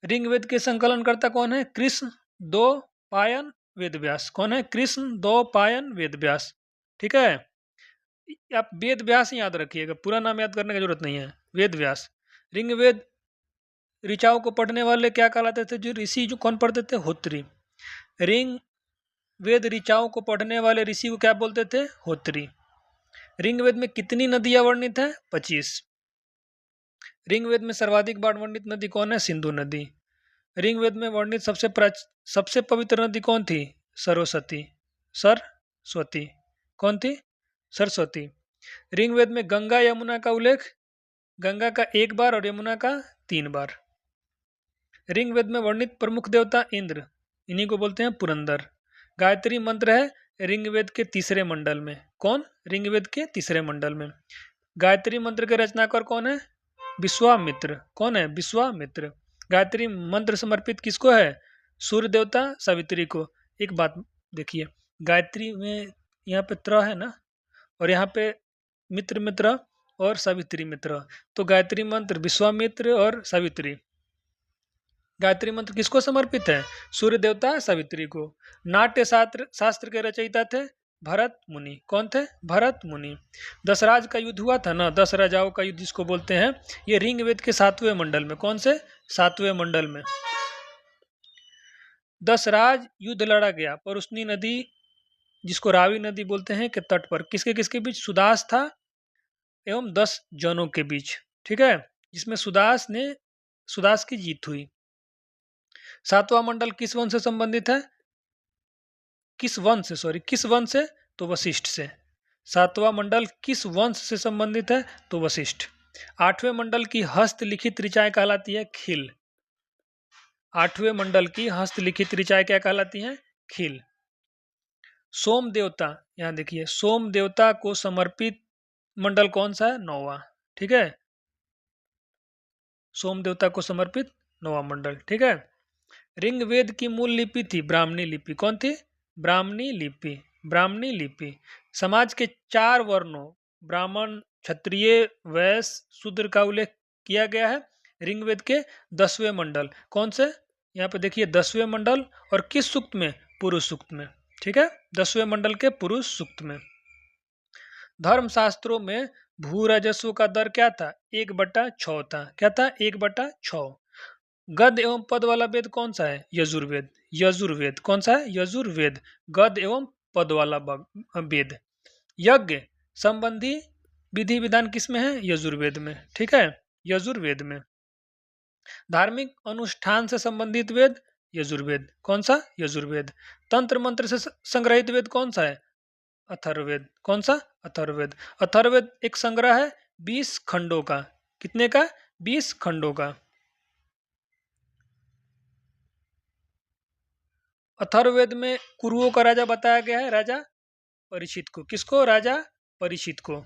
Speaker 1: ऋग्वेद के संकलनकर्ता कौन है? कृष्ण दो पायन वेदव्यास। कौन है? कृष्ण दो पायन वेदव्यास। ठीक है, आप वेद व्यास याद रखिएगा, पूरा नाम याद करने की जरूरत नहीं है। वेद व्यास। ऋग्वेद ऋचाओं को पढ़ने वाले क्या कहलाते थे? जो ऋषि जो कौन पढ़ते थे? होत्री। ऋग वेद ऋचाओं को पढ़ने वाले ऋषि को क्या बोलते थे? होत्री। ऋग्वेद में कितनी नदियां वर्णित है? 25। ऋग्वेद में सर्वाधिक बार वर्णित नदी कौन है? सिंधु नदी। ऋग्वेद में वर्णित सबसे पवित्र नदी कौन थी? सरस्वती। सरस्वती। कौन थी? सरस्वती। ऋग्वेद में गंगा यमुना का उल्लेख, गंगा का 1 बार और यमुना का 3 बार। ऋग्वेद में वर्णित प्रमुख देवता इंद्र, इन्हीं को बोलते हैं पुरंदर। गायत्री मंत्र है ऋग्वेद के तीसरे मंडल में। कौन? ऋग्वेद के तीसरे मंडल में। गायत्री मंत्र के रचनाकार कौन है? विश्वामित्र। कौन है? विश्वामित्र। गायत्री मंत्र समर्पित किसको है? सूर्य देवता सावित्री को। एक बात देखिए, गायत्री में यहाँ पे त्र है ना, और यहाँ पे मित्र मित्र और सावित्री मित्र, तो गायत्री मंत्र विश्वामित्र और सावित्री। गायत्री मंत्र किसको समर्पित है? सूर्य देवता सावित्री को। नाट्य शास्त्र के रचयिता थे भरत मुनि। कौन थे? भरत मुनि। दशराज का युद्ध हुआ था ना, 10 राजाओं का युद्ध जिसको बोलते हैं, ये ऋग्वेद के 7वें मंडल में। कौन से? 7वें मंडल में 10 राज युद्ध लड़ा गया परुष्णी नदी, जिसको रावी नदी बोलते हैं, के तट पर। किसके किसके बीच? सुदास था एवं 10 जनों के बीच। ठीक है, जिसमें सुदास की जीत हुई। 7वां मंडल किस वंश से संबंधित है? किस वंश से? तो वशिष्ठ से। 7वां मंडल किस वंश से संबंधित है? तो वशिष्ठ। 8वें मंडल की हस्तलिखित ऋचाएं कहलाती है खिल। 8वें मंडल की हस्तलिखित ऋचाएं क्या कहलाती हैं? खिल। सोम देवता, यहां देखिए, सोम देवता को समर्पित मंडल कौन सा है? 9वां। ठीक है, सोम देवता को समर्पित 9वां मंडल। ठीक है, ऋग्वेद की मूल लिपि थी ब्राह्मणी लिपि। कौन थी? ब्राह्मणी लिपि। ब्राह्मणी लिपि। समाज के 4 वर्णों ब्राह्मण, क्षत्रिय, वैश्य, शूद्र का उल्लेख किया गया है ऋग्वेद के 10वें मंडल। कौन से? यहाँ पे देखिए 10वें मंडल, और किस सूक्त में? पुरुष सूक्त में। ठीक है, 10वें मंडल के पुरुष सूक्त में। धर्मशास्त्रों में भू राजस्व का दर क्या था? 1/6 था। क्या था? 1/6। गद एवं पद वाला वेद कौन सा है? यजुर्वेद। यजुर्वेद। कौन सा है? यजुर्वेद। गद एवं पद वाला वेद। यज्ञ संबंधी विधि विधान किस में है? यजुर्वेद में। ठीक है, यजुर्वेद में। धार्मिक अनुष्ठान से संबंधित वेद? यजुर्वेद। कौन सा? यजुर्वेद। तंत्र मंत्र से संग्रहित वेद कौन सा है? अथर्ववेद। कौन सा? अथर्ववेद। अथर्ववेद एक संग्रह है 20 खंडों का। कितने का? 20 खंडों का। अथर्ववेद में कुरुओं का राजा बताया गया है, राजा परीक्षित को। किसको? राजा परीक्षित को।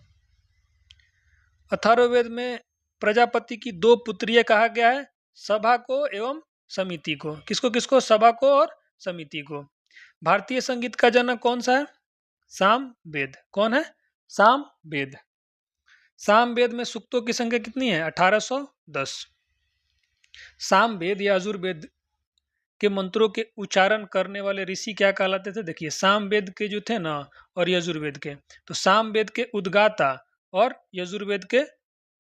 Speaker 1: अथर्ववेद में प्रजापति की 2 पुत्रियां कहा गया है, सभा को एवं समिति को। किसको किसको? सभा को और समिति को। भारतीय संगीत का जनक कौन सा है? सामवेद। कौन है? सामवेद। सामवेद में सूक्तों की संख्या कितनी है? 1810। सामवेद या यजुर्वेद के मंत्रों के उच्चारण करने वाले ऋषि क्या कहलाते थे? देखिए, सामवेद के जो थे ना और यजुर्वेद के, तो सामवेद के उद्गाता और यजुर्वेद के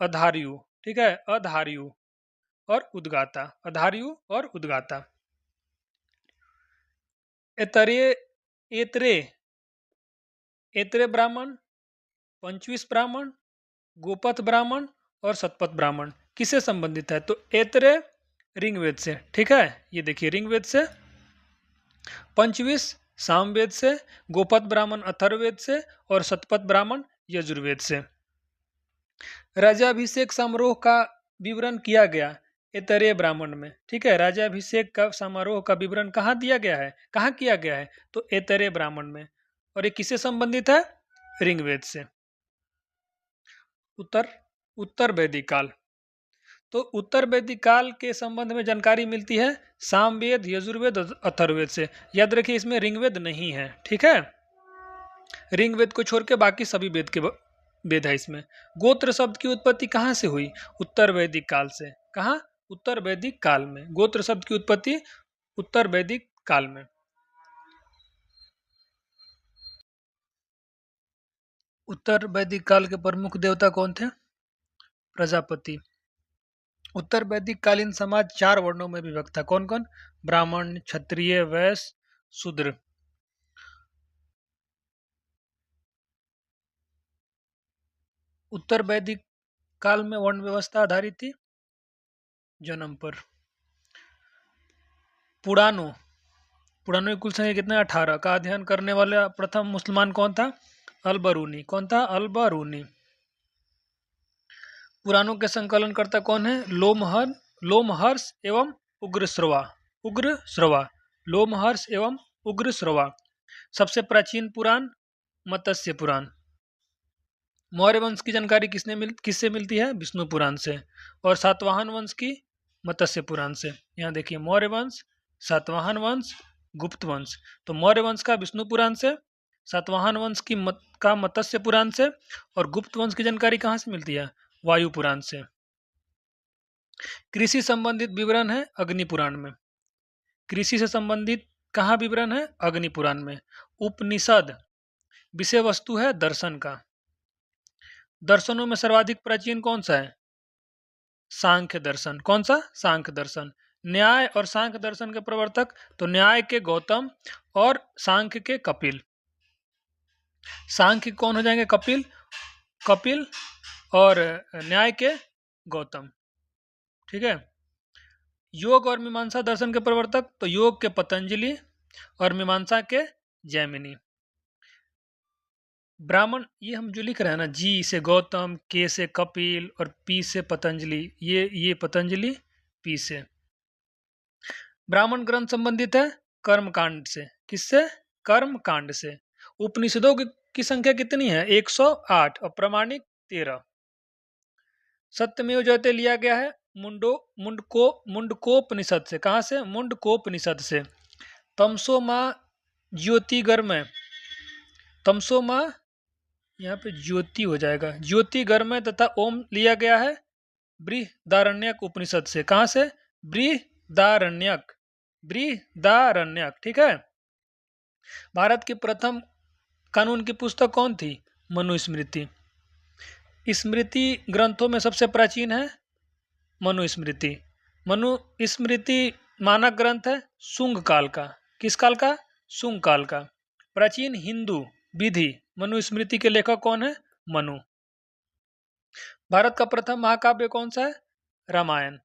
Speaker 1: अधार्यु। ठीक है, अधार्यु और उद्गाता, अधार्यु और उद्गाता। एतरे एतरे एतरे ब्राह्मण, पंचविश ब्राह्मण, गोपथ ब्राह्मण और शतपथ ब्राह्मण किससे संबंधित है? तो एतरे ऋग्वेद से। ठीक है, ये देखिए ऋग्वेद से, पंचविश सामवेद से, गोपथ ब्राह्मण अथर्ववेद से और शतपथ ब्राह्मण यजुर्वेद से। राजाभिषेक समारोह का विवरण किया गया एतरेय ब्राह्मण में। ठीक है, राजाभिषेक का समारोह का विवरण कहाँ दिया गया है, कहाँ किया गया है? तो एतरेय ब्राह्मण में। और ये किससे संबंधित है? ऋग्वेद से। उत्तर वैदिक काल। तो उत्तर वैदिक काल के संबंध में जानकारी मिलती है सामवेद, यजुर्वेद और अथर्ववेद से। याद रखिए, इसमें ऋग्वेद नहीं है। ठीक है, ऋग्वेद को छोड़ के बाकी सभी वेद है इसमें। गोत्र शब्द की उत्पत्ति कहाँ से हुई? उत्तर वैदिक काल से। कहाँ? उत्तर वैदिक काल में। गोत्र शब्द की उत्पत्ति उत्तर वैदिक काल में। उत्तर वैदिक काल के प्रमुख देवता कौन थे? प्रजापति। उत्तर वैदिक कालीन समाज 4 वर्णों में विभक्त था। कौन कौन? ब्राह्मण, क्षत्रिय, वैश्य, शूद्र। उत्तर वैदिक काल में वर्ण व्यवस्था आधारित थी जन्म पर। पुराणों की कुल संख्या कितना? 18 का अध्ययन करने वाला प्रथम मुसलमान कौन था? अल-बरूनी। कौन था? अल-बरूनी। पुराणों के संकलनकर्ता कौन है? लोमहर्ष एवं उग्रश्रवा। लोमहर्ष एवं उग्रश्रवा। सबसे प्राचीन पुराण मत्स्य पुराण। मौर्य वंश की जानकारी किससे मिलती है? विष्णु पुराण से। और सातवाहन वंश की मत्स्य पुराण से। यहाँ देखिए, मौर्य वंश, सातवाहन वंश, गुप्त वंश। तो मौर्य वंश का विष्णु पुराण से, सातवाहन वंश का मत्स्य पुराण से, और गुप्त वंश की जानकारी कहाँ से मिलती है? वायु पुराण से। कृषि संबंधित विवरण है अग्नि पुराण में। कृषि से संबंधित कहाँ विवरण है? अग्नि पुराण में। उपनिषद विषय वस्तु है दर्शन का। दर्शनों में सर्वाधिक प्राचीन कौन सा है? सांख्य दर्शन। कौन सा? सांख्य दर्शन। न्याय और सांख्य दर्शन के प्रवर्तक, तो न्याय के गौतम और सांख्य के कपिल। सांख्य कौन हो जाएंगे? कपिल और न्याय के गौतम। ठीक है। योग और मीमांसा दर्शन के प्रवर्तक, तो योग के पतंजलि और मीमांसा के जैमिनी। ब्राह्मण, ये हम जो लिख रहे हैं ना, जी से गौतम, के से कपिल और पी से पतंजलि, ये पतंजलि, पी से। ब्राह्मण ग्रंथ संबंधित है कर्मकांड से। किससे? कर्मकांड से। उपनिषदों की संख्या कितनी है? 108 और प्रमाणिक 13। सत्यमेव जयते लिया गया है मुंडकोपनिषद से। कहाँ से? मुंडकोपनिषद से। तमसो माँ ज्योतिर्गमय, तमसो माँ, यहाँ पे ज्योति हो जाएगा, ज्योतिर्गमय तथा ओम लिया गया है बृहदारण्यक उपनिषद से। कहाँ से? बृहदारण्यक। ठीक है। भारत की प्रथम कानून की पुस्तक कौन थी? मनुस्मृति। स्मृति ग्रंथों में सबसे प्राचीन है मनुस्मृति। मनुस्मृति मानक ग्रंथ है शुंग काल का। किस काल का? शुंग काल का। प्राचीन हिंदू विधि मनुस्मृति के लेखक कौन है? मनु। भारत का प्रथम महाकाव्य कौन सा है? रामायण।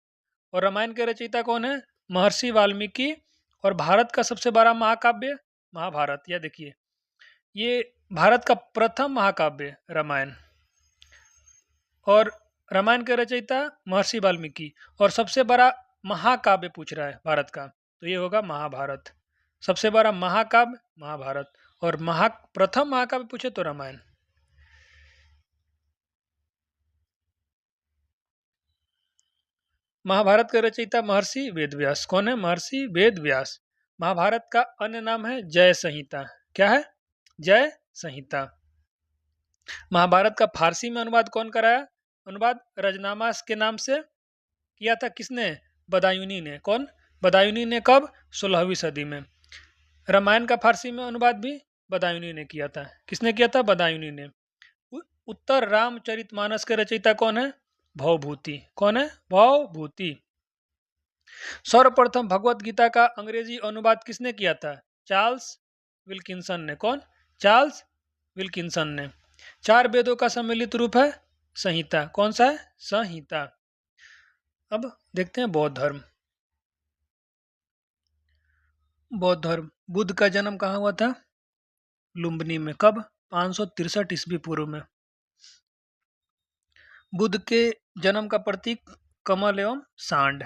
Speaker 1: और रामायण के रचयिता कौन है? महर्षि वाल्मीकि। और भारत का सबसे बड़ा महाकाव्य महाभारत। यह देखिए, ये भारत का प्रथम महाकाव्य रामायण। और रामायण के रचयिता महर्षि वाल्मीकि। और सबसे बड़ा महाकाव्य पूछ रहा है भारत का, तो ये होगा महाभारत। सबसे बड़ा महाकाव्य महाभारत, और प्रथम महाकाव्य पूछे तो रामायण। महाभारत के रचयिता महर्षि वेदव्यास। कौन है? महर्षि वेदव्यास। महाभारत का अन्य नाम है जय संहिता। क्या है? जय संहिता। महाभारत का फारसी में अनुवाद कौन कराया? अनुवाद रजनामा के नाम से किया था किसने? बदायूनी ने। कौन? बदायूनी ने। कब? 16वीं सदी में। रामायण का फारसी में अनुवाद भी बदायूनी ने किया था। किसने किया था? बदायूनी ने। उत्तर रामचरितमानस के रचयिता कौन है? भवभूति। कौन है? भवभूति। सर्वप्रथम भगवत गीता का अंग्रेजी अनुवाद किसने किया था? चार्ल्स विल्किंसन ने। कौन? चार्ल्स विल्किंसन ने। 4 वेदों का सम्मिलित रूप है संहिता। कौन सा है? संहिता। अब देखते हैं बौद्ध धर्म। बौद्ध धर्म। बुद्ध का जन्म कहाँ हुआ था? लुम्बिनी में। कब? 563 ईस्वी पूर्व में। बुद्ध के जन्म का प्रतीक कमल एवं सांड।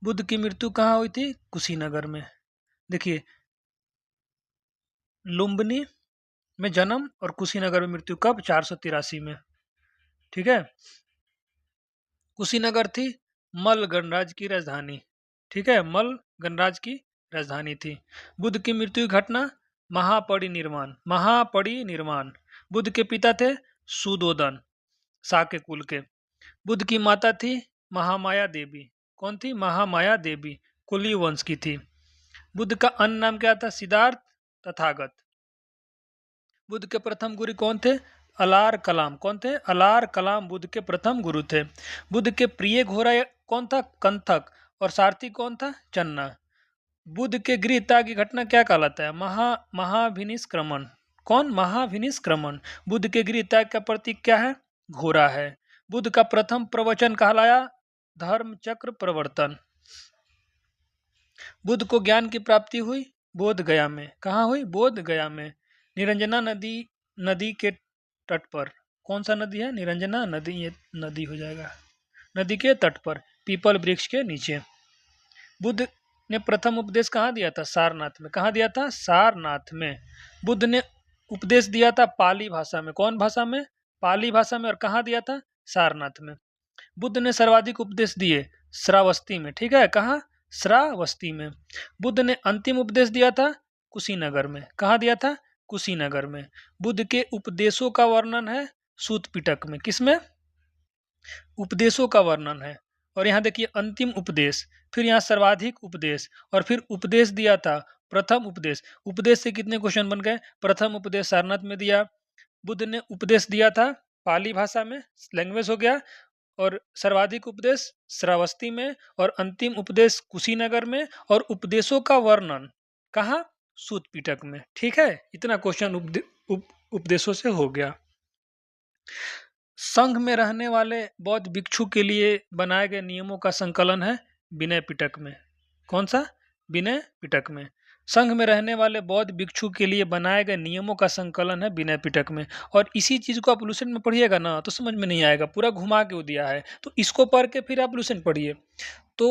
Speaker 1: बुद्ध की मृत्यु कहाँ हुई थी? कुशीनगर में। देखिए, लुम्बिनी में जन्म और कुशीनगर में मृत्यु। कब? 483 में। ठीक है। कुशीनगर थी मल गणराज्य की राजधानी। ठीक है, मल गणराज्य की राजधानी थी। बुद्ध की मृत्यु की घटना महापरिनिर्वाण। महापरिनिर्वाण। बुद्ध के पिता थे सुदोदन, साके कुल के। बुद्ध की माता थी महामाया देवी। कौन थी? महामाया देवी, कुली वंश की थी। बुद्ध का अन्य नाम क्या था? सिद्धार्थ तथागत। बुद्ध के प्रथम गुरु कौन थे? अलार कलाम। कौन थे? अलार कलाम बुद्ध के प्रथम गुरु थे। बुद्ध के प्रिय घोड़ा कौन था? कंथक। और सारथी कौन था? चन्ना। बुद्ध के गृह त्याग की घटना क्या कहलाता है? महाभिनिष्क्रमण। कौन? महाभिनिष्क्रमण। बुद्ध के गृह त्याग का प्रतीक क्या है? घोड़ा है। बुद्ध का प्रथम प्रवचन कहलाया धर्म चक्र प्रवर्तन। बुद्ध को ज्ञान की प्राप्ति हुई बोध गया में। कहाँ हुई? बोध गया में। निरंजना नदी के तट पर। कौन सा नदी है? निरंजना नदी। ये नदी हो जाएगा। नदी के तट पर पीपल वृक्ष के नीचे। बुद्ध ने प्रथम उपदेश कहाँ दिया था? सारनाथ में। कहाँ दिया था? सारनाथ में। बुद्ध ने उपदेश दिया था पाली भाषा में। कौन भाषा में? पाली भाषा में। और कहाँ दिया था? सारनाथ में। बुद्ध ने सर्वाधिक उपदेश दिए श्रावस्ती में। ठीक है, कहाँ? श्रावस्ती में। बुद्ध ने अंतिम उपदेश दिया था कुशीनगर में। कहाँ दिया था? कुशीनगर में। बुद्ध के उपदेशों का वर्णन है सूत पिटक में। किसमें? उपदेशों का वर्णन है। और यहाँ देखिए अंतिम उपदेश, फिर यहाँ सर्वाधिक उपदेश, और फिर उपदेश दिया था प्रथम उपदेश। उपदेश से कितने क्वेश्चन बन गए? प्रथम उपदेश सारनाथ में दिया, बुद्ध ने उपदेश दिया था पाली भाषा में, लैंग्वेज हो गया, और सर्वाधिक उपदेश श्रावस्ती में, और अंतिम उपदेश कुशीनगर में, और उपदेशों का वर्णन कहाँ? सूत पिटक में। ठीक है, इतना क्वेश्चन उपदेशों से हो गया। संघ में रहने वाले बौद्ध भिक्षु के लिए बनाए गए नियमों का संकलन है विनय पिटक में। कौन सा? विनय पिटक में। संघ में रहने वाले बौद्ध भिक्षु के लिए बनाए गए नियमों का संकलन है विनय पिटक में। और इसी चीज को आप लुसेंट में पढ़िएगा ना तो समझ में नहीं आएगा, पूरा घुमा के दिया है, तो इसको पढ़ के फिर आप लुसेंट पढ़िए तो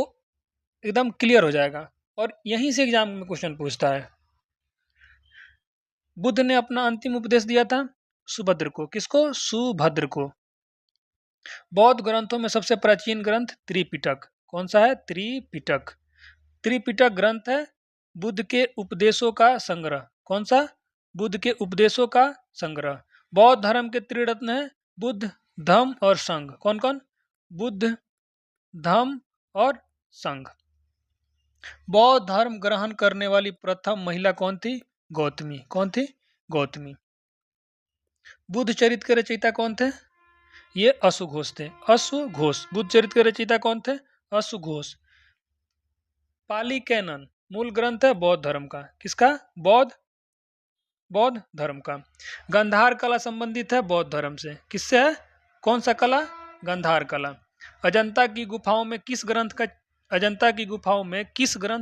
Speaker 1: एकदम क्लियर हो जाएगा। और यहीं से एग्जाम में क्वेश्चन पूछता है। बुद्ध ने अपना अंतिम उपदेश दिया था सुभद्र को। किसको? सुभद्र को। बौद्ध ग्रंथों में सबसे प्राचीन ग्रंथ त्रिपिटक। कौन सा है? त्रिपिटक। त्रिपिटक ग्रंथ है बुद्ध के उपदेशों का संग्रह। कौन सा? बुद्ध के उपदेशों का संग्रह। बौद्ध धर्म के त्रिरत्न है बुद्ध, धम्म और संघ। कौन कौन? बुद्ध, धम्म और संघ। बौद्ध धर्म ग्रहण करने वाली प्रथम महिला कौन थी? गौतमी। कौन थी? गौतमी। बुद्ध चरित्र के रचयिता कौन थे? ये अश्वघोष थे। अश्वघोष। बुद्ध चरित्र के रचयिता कौन थे? अश्वघोष। पाली कैनन मूल ग्रंथ है बौद्ध धर्म का। किसका? बौद्ध धर्म का। गंधार कला संबंधित है बौद्ध धर्म से। किससे है? कौन सा कला? गंधार कला। अजंता की गुफाओं में किस ग्रंथ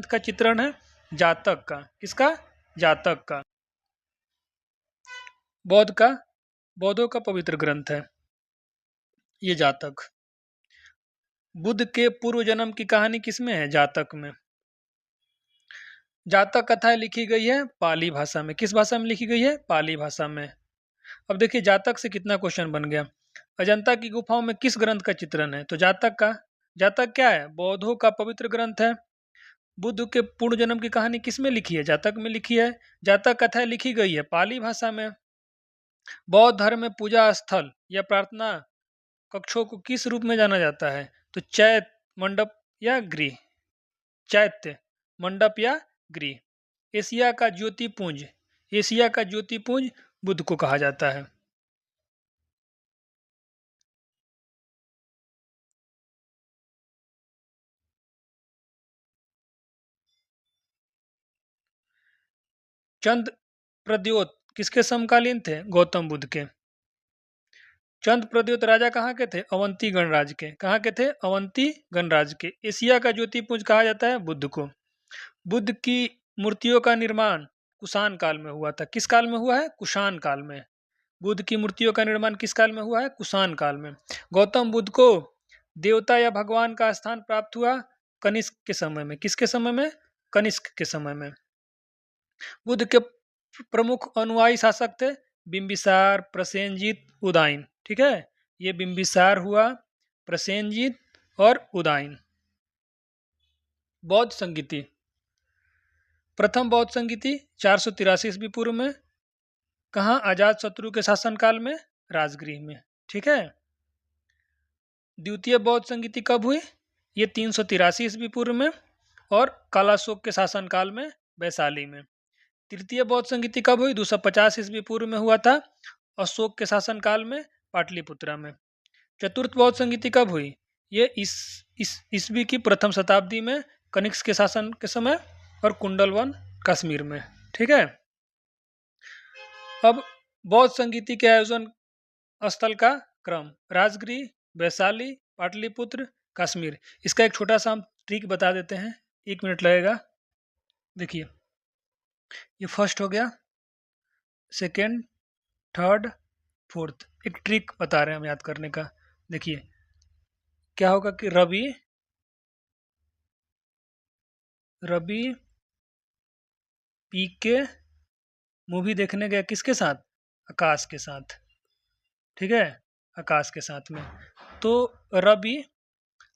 Speaker 1: का चित्रण है? जातक का। किसका? जातक का। बौद्धों का पवित्र ग्रंथ है ये जातक। बुद्ध के पूर्व जन्म की कहानी किसमें है? जातक में। जातक कथाएं लिखी गई है पाली भाषा में। किस भाषा में लिखी गई है? पाली भाषा में। अब देखिए जातक से कितना क्वेश्चन बन गया। अजंता की गुफाओं में किस ग्रंथ का चित्रण है? तो जातक का। जातक क्या है? बौद्धों का पवित्र ग्रंथ है। बुद्ध के पूर्ण जन्म की कहानी किसमें लिखी है? जातक में लिखी है। जातक कथाएं लिखी गई है पाली भाषा में। बौद्ध धर्म में पूजा स्थल या प्रार्थना कक्षों को किस रूप में जाना जाता है? तो चैत्य मंडप या गृह। चैत्य मंडप या गृह। एशिया का ज्योतिपुंज, एशिया का ज्योतिपुंज बुद्ध को कहा जाता है। चंद प्रद्योत किसके समकालीन थे? गौतम बुद्ध के। चंद प्रद्योत राजा कहाँ के थे? अवंती गणराज के। कहाँ के थे? अवंती गणराज के। एशिया का ज्योतिपुंज कहा जाता है बुद्ध को। बुद्ध की मूर्तियों का निर्माण कुषाण काल में हुआ था। किस काल में हुआ है? कुषाण काल में। बुद्ध की मूर्तियों का निर्माण किस काल में हुआ है? कुषाण काल में। गौतम बुद्ध को देवता या भगवान का स्थान प्राप्त हुआ कनिष्क के समय में। किसके समय में? कनिष्क के समय में। बुद्ध के प्रमुख अनुयायी शासक थे बिंबिसार, प्रसेनजीत, उदयन। ठीक है, ये बिंबिसार हुआ, प्रसेनजीत और उदयन। बौद्ध संगीति, प्रथम बौद्ध संगीति 483 ईस्वी पूर्व में। कहाँ? अजात शत्रु के शासनकाल में, राजगृह में। ठीक है। द्वितीय बौद्ध संगीति कब हुई? ये 383 ईस्वी पूर्व में और कालाशोक के शासनकाल में, वैशाली में। तृतीय बौद्ध संगीति कब हुई? 250 ईस्वी पूर्व में हुआ था, अशोक के शासनकाल में, पाटलिपुत्रा में। चतुर्थ बौद्ध संगीति कब हुई? ये इस ईस्वी की प्रथम शताब्दी में, कनिष्क के शासन के समय और कुंडलवन कश्मीर में। ठीक है। अब बौद्ध संगीति के आयोजन स्थल का क्रम: राजगृह, वैशाली, पाटलिपुत्र, कश्मीर। इसका एक छोटा सा हम ट्रिक बता देते हैं, 1 मिनट लगेगा। देखिए, ये फर्स्ट हो गया, सेकेंड, थर्ड, फोर्थ। एक ट्रिक बता रहे हैं हम याद करने का। देखिए क्या होगा कि रवि पीके मूवी देखने गया किसके साथ? आकाश के साथ। ठीक है, आकाश के साथ में। तो रवि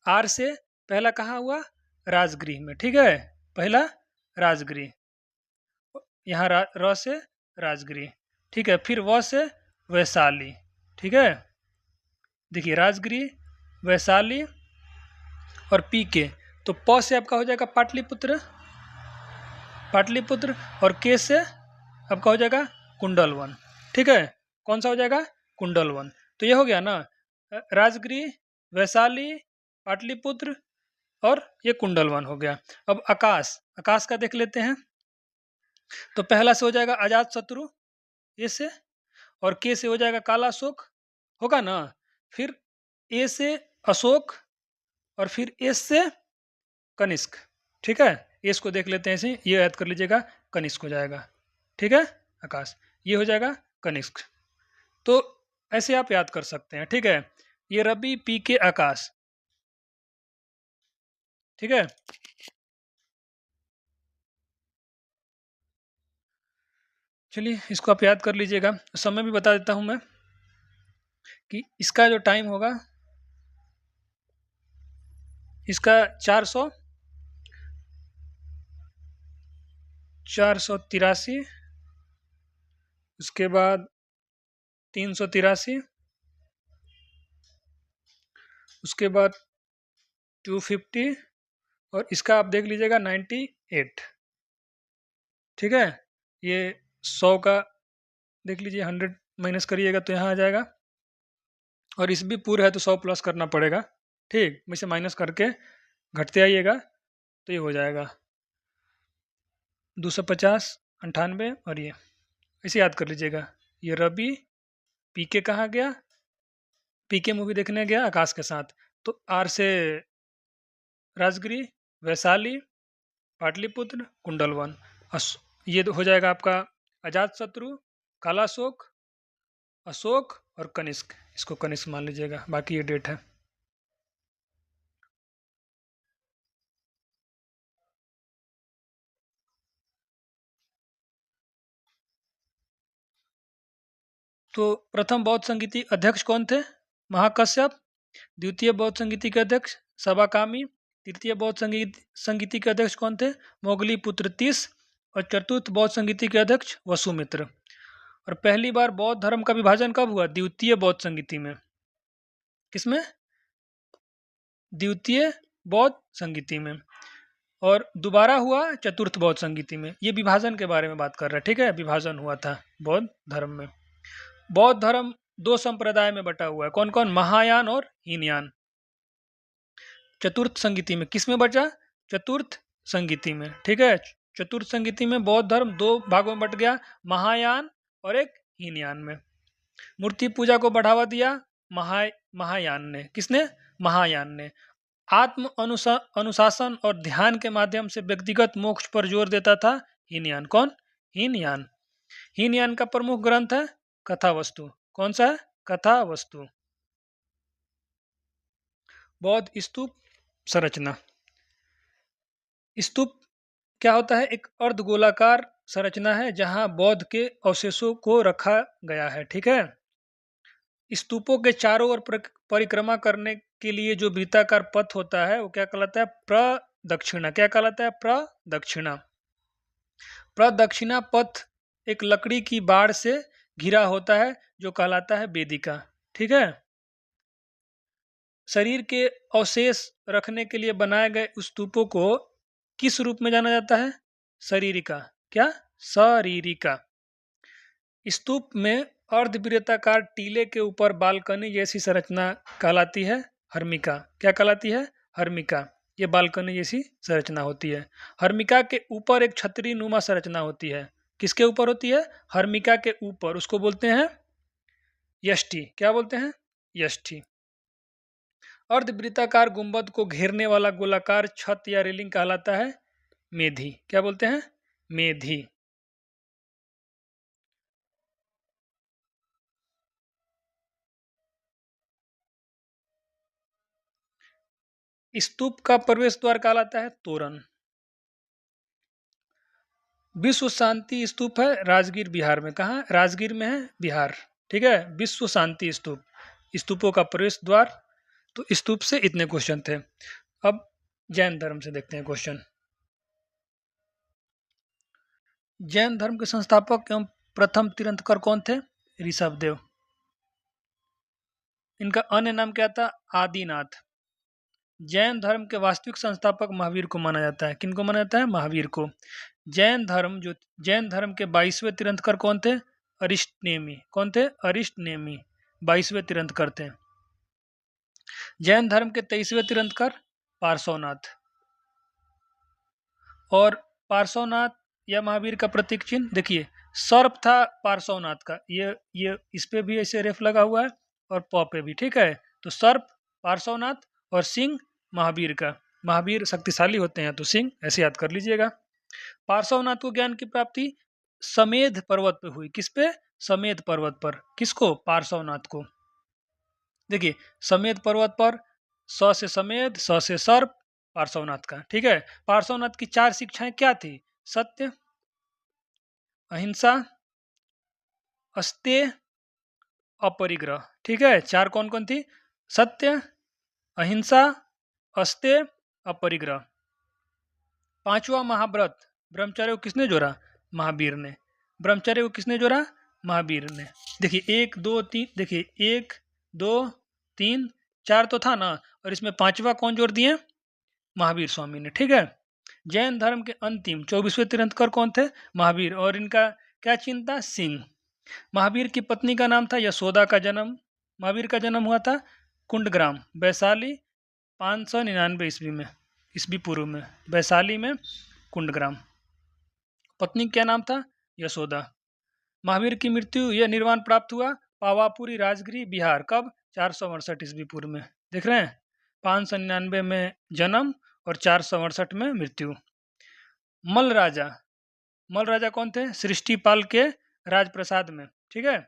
Speaker 1: आर से पहला कहाँ हुआ? राजगृह में। ठीक है, पहला राजगृह, यहाँ र से राजगृह। ठीक है, फिर व से वैशाली। ठीक है, देखिए राजगृह, वैशाली और पी के। तो प से आपका हो जाएगा पाटलिपुत्र, पाटलिपुत्र, और के से आपका हो जाएगा कुंडलवन। ठीक है, कौन सा हो जाएगा? कुंडलवन। तो ये हो गया ना, राजगृह, वैशाली, पाटलिपुत्र और ये कुंडलवन हो गया। अब आकाश, आकाश का देख लेते हैं। तो पहला से हो जाएगा अजात शत्रु, ए से, और के से हो जाएगा कालाशोक, होगा ना। फिर ए से अशोक और फिर एस से कनिष्क। ठीक है, एस को देख लेते हैं ऐसे, ये याद कर लीजिएगा, कनिष्क हो जाएगा। ठीक है, आकाश ये हो जाएगा कनिष्क। तो ऐसे आप याद कर सकते हैं। ठीक है, ये रवि, पी के, आकाश। ठीक है, चलिए इसको आप याद कर लीजिएगा। समय भी बता देता हूं मैं कि इसका जो टाइम होगा, इसका 483, उसके बाद 383, उसके बाद 250 और इसका आप देख लीजिएगा 98। ठीक है, ये 100 का देख लीजिए, 100 माइनस करिएगा तो यहाँ आ जाएगा, और इस भी पूरा है तो 100 प्लस करना पड़ेगा। ठीक, वैसे माइनस करके घटते आइएगा तो ये हो जाएगा 250, 98 और ये ऐसे याद कर लीजिएगा। ये रवि, पीके कहाँ गया? पीके मूवी देखने गया आकाश के साथ। तो आर से राजगिरी, वैशाली, पाटलिपुत्र, कुंडलवन। ये हो जाएगा आपका अजात शत्रु, कालाशोक, अशोक और कनिष्क। इसको कनिष्क मान लीजिएगा, बाकी ये डेट है। तो प्रथम बौद्ध संगीति अध्यक्ष कौन थे? महाकश्यप। द्वितीय बौद्ध संगीति के अध्यक्ष सबाकामी। तृतीय बौद्ध संगीति के अध्यक्ष कौन थे? मोगली-पुत्र तीस। और चतुर्थ बौद्ध संगीति के अध्यक्ष वसुमित्र। और पहली बार बौद्ध धर्म का विभाजन कब हुआ? द्वितीय बौद्ध संगीति में। किसमें? द्वितीय बौद्ध संगीति में। और दोबारा हुआ चतुर्थ बौद्ध संगीति में। ये विभाजन के बारे में बात कर रहा है, ठीक है। विभाजन हुआ था बौद्ध धर्म में। बौद्ध धर्म दो संप्रदाय में बटा हुआ है। कौन कौन? महायान और हीनयान। चतुर्थ संगीति में किस में बचा? चतुर्थ संगीति में, ठीक है। चतुर्थ संगीति में बौद्ध धर्म दो भागों में बट गया, महायान और एक हीनयान में। मूर्ति पूजा को बढ़ावा दिया महायान ने। किसने? महायान ने। आत्म अनुशासन और ध्यान के माध्यम से व्यक्तिगत मोक्ष पर जोर देता था हीनयान। कौन? हीनयान। हीनयान का प्रमुख ग्रंथ है कथावस्तु। कौन सा है? कथावस्तु। बौद्ध स्तूप संरचना। स्तूप क्या होता है? एक अर्धगोलाकार संरचना है जहां बौद्ध के अवशेषों को रखा गया है, ठीक है। स्तूपों के चारों ओर परिक्रमा करने के लिए जो वृत्ताकार पथ होता है वो क्या कहलाता है? प्रदक्षिणा। क्या कहलाता है? प्रदक्षिणा। प्रदक्षिणा पथ एक लकड़ी की बाड़ से घिरा होता है जो कहलाता है वेदिका, ठीक है। शरीर के अवशेष रखने के लिए बनाए गए स्तूपों को किस रूप में जाना जाता है? शरीरिका। क्या? शरीरिका। स्तूप में अर्धवृत्ताकार टीले के ऊपर बालकनी जैसी संरचना कहलाती है हर्मिका। क्या कहलाती है? हर्मिका। ये बालकनी जैसी संरचना होती है। हर्मिका के ऊपर एक छतरी नुमा संरचना होती है। किसके ऊपर होती है? हर्मिका के ऊपर। उसको बोलते हैं यष्टि। क्या बोलते हैं? यष्टि। अर्धवृत्ताकार गुंबद को घेरने वाला गोलाकार छत या रेलिंग कहलाता है मेधी। क्या बोलते हैं? मेधी। स्तूप का प्रवेश द्वार कहलाता है तोरण। विश्व शांति स्तूप है राजगीर बिहार में। कहाँ? राजगीर में है, बिहार, ठीक है। विश्व शांति स्तूप। स्तूपों का प्रवेश द्वार। तो स्तूप से इतने क्वेश्चन थे। अब जैन धर्म से देखते हैं क्वेश्चन। जैन धर्म के संस्थापक एवं प्रथम तीर्थंकर कौन थे? ऋषभदेव। इनका अन्य नाम क्या था? आदिनाथ। जैन धर्म के वास्तविक संस्थापक महावीर को माना जाता है। किनको माना जाता है? महावीर को। जैन धर्म के 22वें तीर्थंकर कौन थे? अरिष्टनेमी। कौन थे? अरिष्टनेमी 22वें तीर्थंकर थे। जैन धर्म के 23वें तीर्थंकर पार्श्वनाथ। और पार्श्वनाथ या महावीर का प्रतीक चिन्ह देखिए, सर्प था पार्श्वनाथ का। ये इस पे भी ऐसे रेफ लगा हुआ है और प पे भी, ठीक है। तो सर्प पार्श्वनाथ और सिंह महावीर का। महावीर शक्तिशाली होते हैं तो सिंह ऐसे याद कर लीजिएगा। पार्श्वनाथ को ज्ञान की प्राप्ति समेध पर्वत पे हुई। किस पे? समेध पर्वत पर। किसको? पार्श्वनाथ को। देखिए, समेध पर्वत पर स से समेध, स से सर्प, पार्श्वनाथ का, ठीक है। पार्श्वनाथ की 4 शिक्षाएं क्या थी? सत्य, अहिंसा, अस्तेय, अपरिग्रह, ठीक है। 4 कौन कौन थी? सत्य, अहिंसा, अस्तेय, अपरिग्रह। 5वां महाव्रत ब्रह्मचर्य को किसने जोड़ा? महावीर ने। ब्रह्मचर्य को किसने जोड़ा? महावीर ने। देखिए 1 2 3, देखिए 1 2 3 4 तो था ना, और इसमें 5वां कौन जोड़ दिए? महावीर स्वामी ने, ठीक है। जैन धर्म के अंतिम 24वें तीर्थंकर कौन थे? महावीर। और इनका क्या चिन्ह था? सिंह। महावीर की पत्नी का नाम था यशोदा। का जन्म, महावीर का जन्म हुआ था कुंडग्राम, वैशाली 599 ईस्वी में, ईस्वी पूर्व में, वैशाली में कुंडग्राम। पत्नी क्या नाम था? यशोदा। महावीर की मृत्यु या निर्वाण प्राप्त हुआ पावापुरी राजगिरी बिहार। कब? 468 ईस्वी पूर्व में। देख रहे हैं, 599 में जन्म और 468 में मृत्यु। मल राजा कौन थे? सृष्टिपाल के राजप्रसाद में, ठीक है।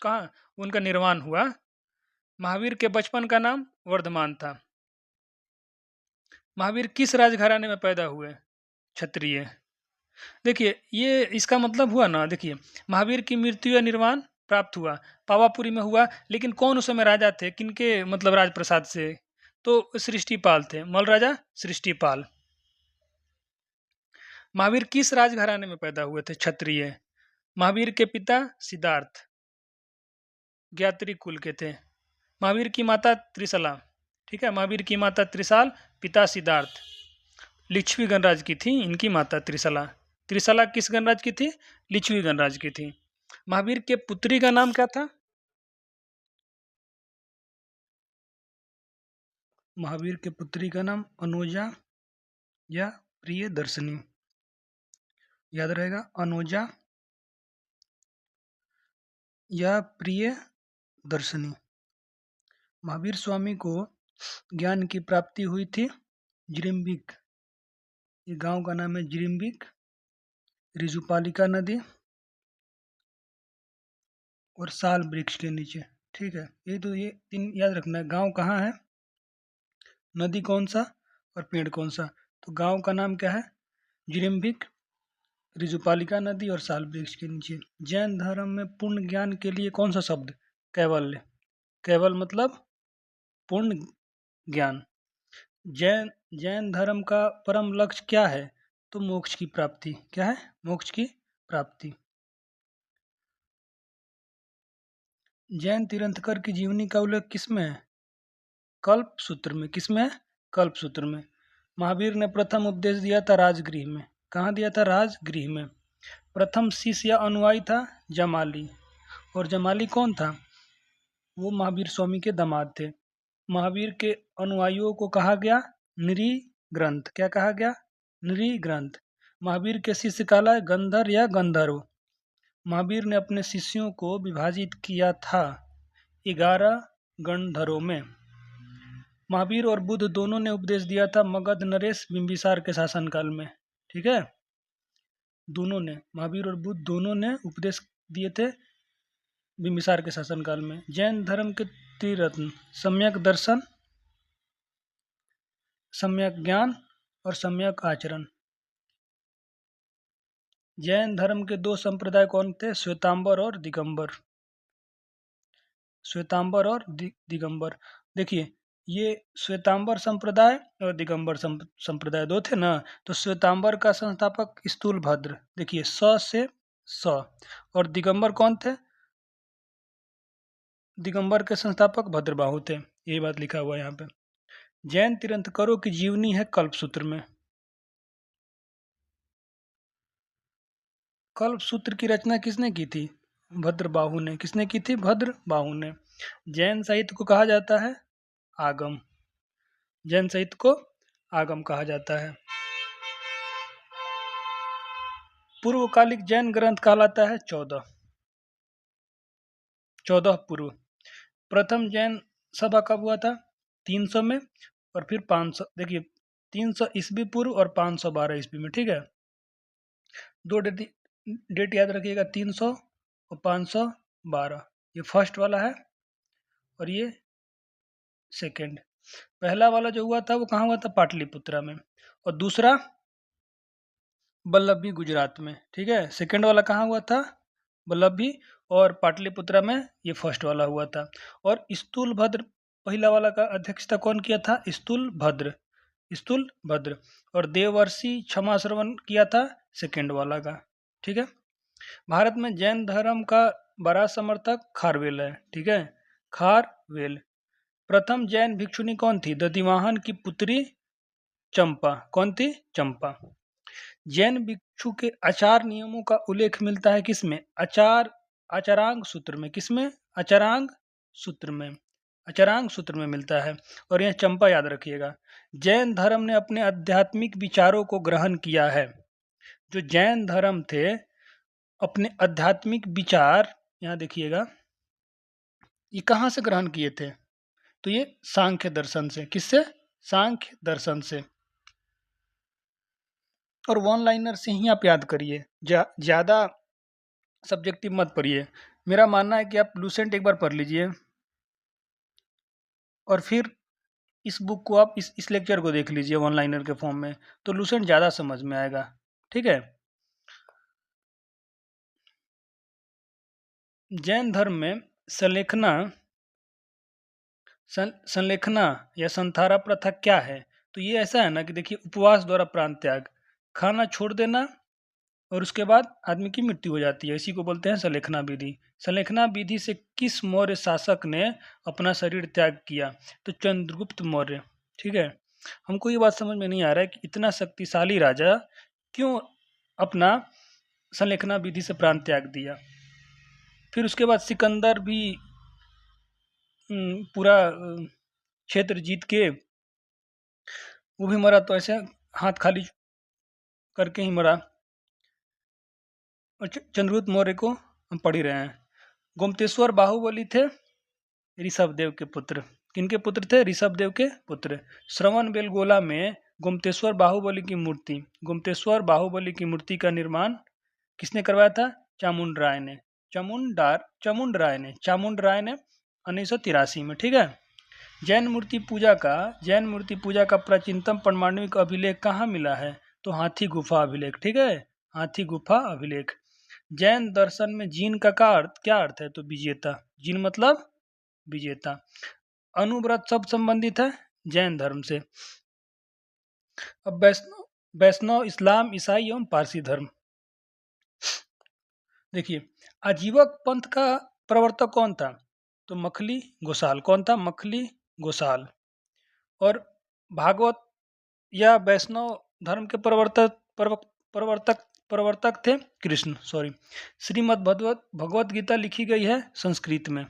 Speaker 1: कहाँ उनका निर्वाण हुआ? महावीर के बचपन का नाम वर्धमान था। महावीर किस राजघराने में पैदा हुए? क्षत्रिय। देखिए ये इसका मतलब हुआ ना, देखिए महावीर की मृत्यु या निर्वाण प्राप्त हुआ पावापुरी में हुआ, लेकिन कौन उस समय राजा थे? किनके मतलब राजप्रसाद से? तो सृष्टिपाल थे, मल्ल राजा सृष्टिपाल। महावीर किस राजघराने में पैदा हुए थे? क्षत्रिय। महावीर के पिता सिद्धार्थ ज्ञात्री कुल के थे। महावीर की माता त्रिशला, ठीक है, महावीर की माता त्रिशाल, पिता सिद्धार्थ, लिच्छवी गणराज की थी इनकी माता त्रिशला। त्रिशला किस गणराज की थी? लिच्छवी गणराज की थी। महावीर के पुत्री का नाम क्या था? महावीर के पुत्री का नाम अनुजा या प्रियदर्शनी, याद रहेगा, अनुजा या प्रियदर्शनी। महावीर स्वामी को ज्ञान की प्राप्ति हुई थी जिरिम्बिक, ये गांव का नाम है जिरिम्बिक, रिजुपालिका नदी और साल वृक्ष के नीचे, ठीक है। ये तो ये तीन याद रखना है। गांव कहाँ है, नदी कौन सा और पेड़ कौन सा। तो गांव का नाम क्या है? जिरिम्बिक, रिजुपालिका नदी और साल वृक्ष के नीचे। जैन धर्म में पूर्ण ज्ञान के लिए कौन सा शब्द? कैवल्य। कैवल मतलब पूर्ण ज्ञान। जैन धर्म का परम लक्ष्य क्या है? तो मोक्ष की प्राप्ति। क्या है? मोक्ष की प्राप्ति। जैन तीर्थंकर की जीवनी का उल्लेख किसमें है? कल्प सूत्र में। किसमें है? कल्प सूत्र में। महावीर ने प्रथम उपदेश दिया था राजगृह में। कहाँ दिया था? राजगृह में। प्रथम शिष्य या अनुयायी था जमाली, और जमाली कौन था? वो महावीर स्वामी के दामाद थे। महावीर के अनुयायियों को कहा गया नृग्रंथ। क्या कहा गया? नृग्रंथ। महावीर के शिष्य कहलाए गंधर या गंधर्व। महावीर ने अपने शिष्यों को विभाजित किया था 11 गणधरों में। महावीर और बुद्ध दोनों ने उपदेश दिया था मगध नरेश बिंबिसार के शासनकाल में, ठीक है। दोनों ने, महावीर और बुद्ध दोनों ने उपदेश दिए थे बिंबिसार के शासनकाल में। जैन धर्म के त्रिरत्न सम्यक दर्शन, सम्यक ज्ञान और सम्यक आचरण। जैन धर्म के दो संप्रदाय कौन थे? श्वेतांबर और दिगंबर। श्वेतांबर और दिगंबर। देखिए, ये श्वेतांबर संप्रदाय और दिगंबर संप्रदाय दो थे ना। तो श्वेतांबर का संस्थापक स्थूलभद्र, देखिए स से स। और दिगंबर कौन थे? दिगंबर के संस्थापक भद्रबाहु थे। यही बात लिखा हुआ है यहाँ पे। जैन तीर्थंकरों की जीवनी है कल्पसूत्र में। कल्पसूत्र की रचना किसने की थी? भद्रबाहु ने। किसने की थी? भद्रबाहु ने। जैन साहित्य को कहा जाता है आगम। जैन साहित्य को आगम कहा जाता है। पूर्वकालिक जैन ग्रंथ कहलाता है 14 पूर्व। प्रथम जैन सभा कब हुआ था? 300 में, और फिर 500। देखिए 300 ईस्वी पूर्व और 512 ईस्वी में, ठीक है। दो डेट याद रखिएगा, 300 और 512। ये फर्स्ट वाला है और ये सेकंड। पहला वाला जो हुआ था वो कहाँ हुआ था? पाटलिपुत्रा में। और दूसरा बल्लभी गुजरात में, ठीक है। सेकंड वाला कहाँ हुआ था? बल्लभी और पाटलिपुत्रा में। ये फर्स्ट वाला हुआ था। और स्थूलभद्र पहला वाला का अध्यक्षता कौन किया था? स्थूलभद्र। स्थूलभद्र। और देवर्षि क्षमाश्रवण किया था सेकंड वाला का, ठीक है। भारत में जैन धर्म का बड़ा समर्थक खारवेल है, ठीक है। खारवेल। प्रथम जैन भिक्षुणी कौन थी? दधिवाहन की पुत्री चंपा। कौन थी? चंपा। जैन भिक्षु के आचार नियमों का उल्लेख मिलता है किसमें? आचारांग सूत्र में। किसमें? आचारांग सूत्र में। आचारांग सूत्र में मिलता है। और यह चंपा याद रखिएगा। जैन धर्म ने अपने आध्यात्मिक विचारों को ग्रहण किया है। जो जैन धर्म थे, अपने आध्यात्मिक विचार, यहाँ देखिएगा, ये कहाँ से ग्रहण किए थे? तो ये सांख्य दर्शन से। किससे? सांख्य दर्शन से। और वन लाइनर से ही आप याद करिए, ज़्यादा सब्जेक्टिव मत पढ़िए। मेरा मानना है कि आप लूसेंट एक बार पढ़ लीजिए और फिर इस बुक को आप इस लेक्चर को देख लीजिए वन लाइनर के फॉर्म में, तो लूसेंट ज़्यादा समझ में आएगा, ठीक है। जैन धर्म में सलेखना संलेखना या संथारा प्रथा क्या है? तो ये ऐसा है ना कि देखिए, उपवास द्वारा प्राण त्याग, खाना छोड़ देना और उसके बाद आदमी की मृत्यु हो जाती है, इसी को बोलते हैं संलेखना विधि। संलेखना विधि से किस मौर्य शासक ने अपना शरीर त्याग किया? तो चंद्रगुप्त मौर्य। ठीक है, हमको ये बात समझ में नहीं आ रहा है कि इतना शक्तिशाली राजा क्यों अपना संलेखना विधि से प्राण त्याग दिया। फिर उसके बाद सिकंदर भी पूरा क्षेत्र जीत के वो भी मरा, तो ऐसे हाथ खाली करके ही मरा। और चंद्रगुप्त मौर्य को हम पढ़ ही रहे हैं। गोमतेश्वर बाहुबली थे ऋषभदेव के पुत्र। किनके पुत्र थे? ऋषभदेव के पुत्र। श्रवण बेलगोला में गोमतेश्वर बाहुबली की मूर्ति, गोमतेश्वर बाहुबली की मूर्ति का निर्माण किसने करवाया था? चामुंड राय ने। चामुंड राय ने 1983 में। ठीक है। जैन मूर्ति पूजा का प्राचीनतम प्रमाणिक अभिलेख कहाँ मिला है? तो हाथी गुफा अभिलेख। ठीक है, हाथी गुफा अभिलेख। जैन दर्शन में जीन का क्या अर्थ है? तो विजेता। जीन मतलब विजेता। अनुव्रत शब्द संबंधित है जैन धर्म से। अब वैष्णव, इस्लाम, ईसाई एवं पारसी धर्म। देखिए, आजीवक पंथ का प्रवर्तक कौन था? तो मखली गोसाल। कौन था? मखली गोसाल। और भागवत या वैष्णव धर्म के प्रवर्तक थे कृष्ण। श्रीमद् भगवत गीता लिखी गई है संस्कृत में।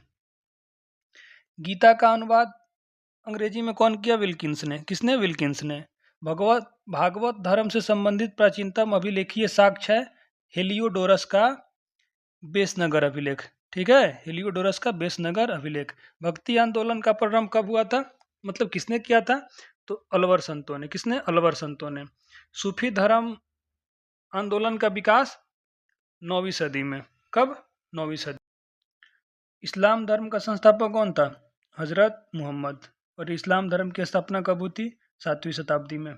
Speaker 1: गीता का अनुवाद अंग्रेजी में कौन किया? विल्किंस ने। किसने? विल्किंस ने। भागवत धर्म से संबंधित प्राचीनतम अभिलेखीय साक्ष्य है हेलियोडोरस का बेसनगर अभिलेख। ठीक है, हेलियोडोरस का बेसनगर अभिलेख। भक्ति आंदोलन का प्रारंभ कब हुआ था? मतलब किसने किया था? तो अलवर संतों ने। किसने? अलवर संतों ने। सूफी धर्म आंदोलन का विकास 9वीं सदी में। कब? 9वीं सदी। इस्लाम धर्म का संस्थापक कौन था? हजरत मोहम्मद। और इस्लाम धर्म की स्थापना कब हुई थी? 7वीं शताब्दी में।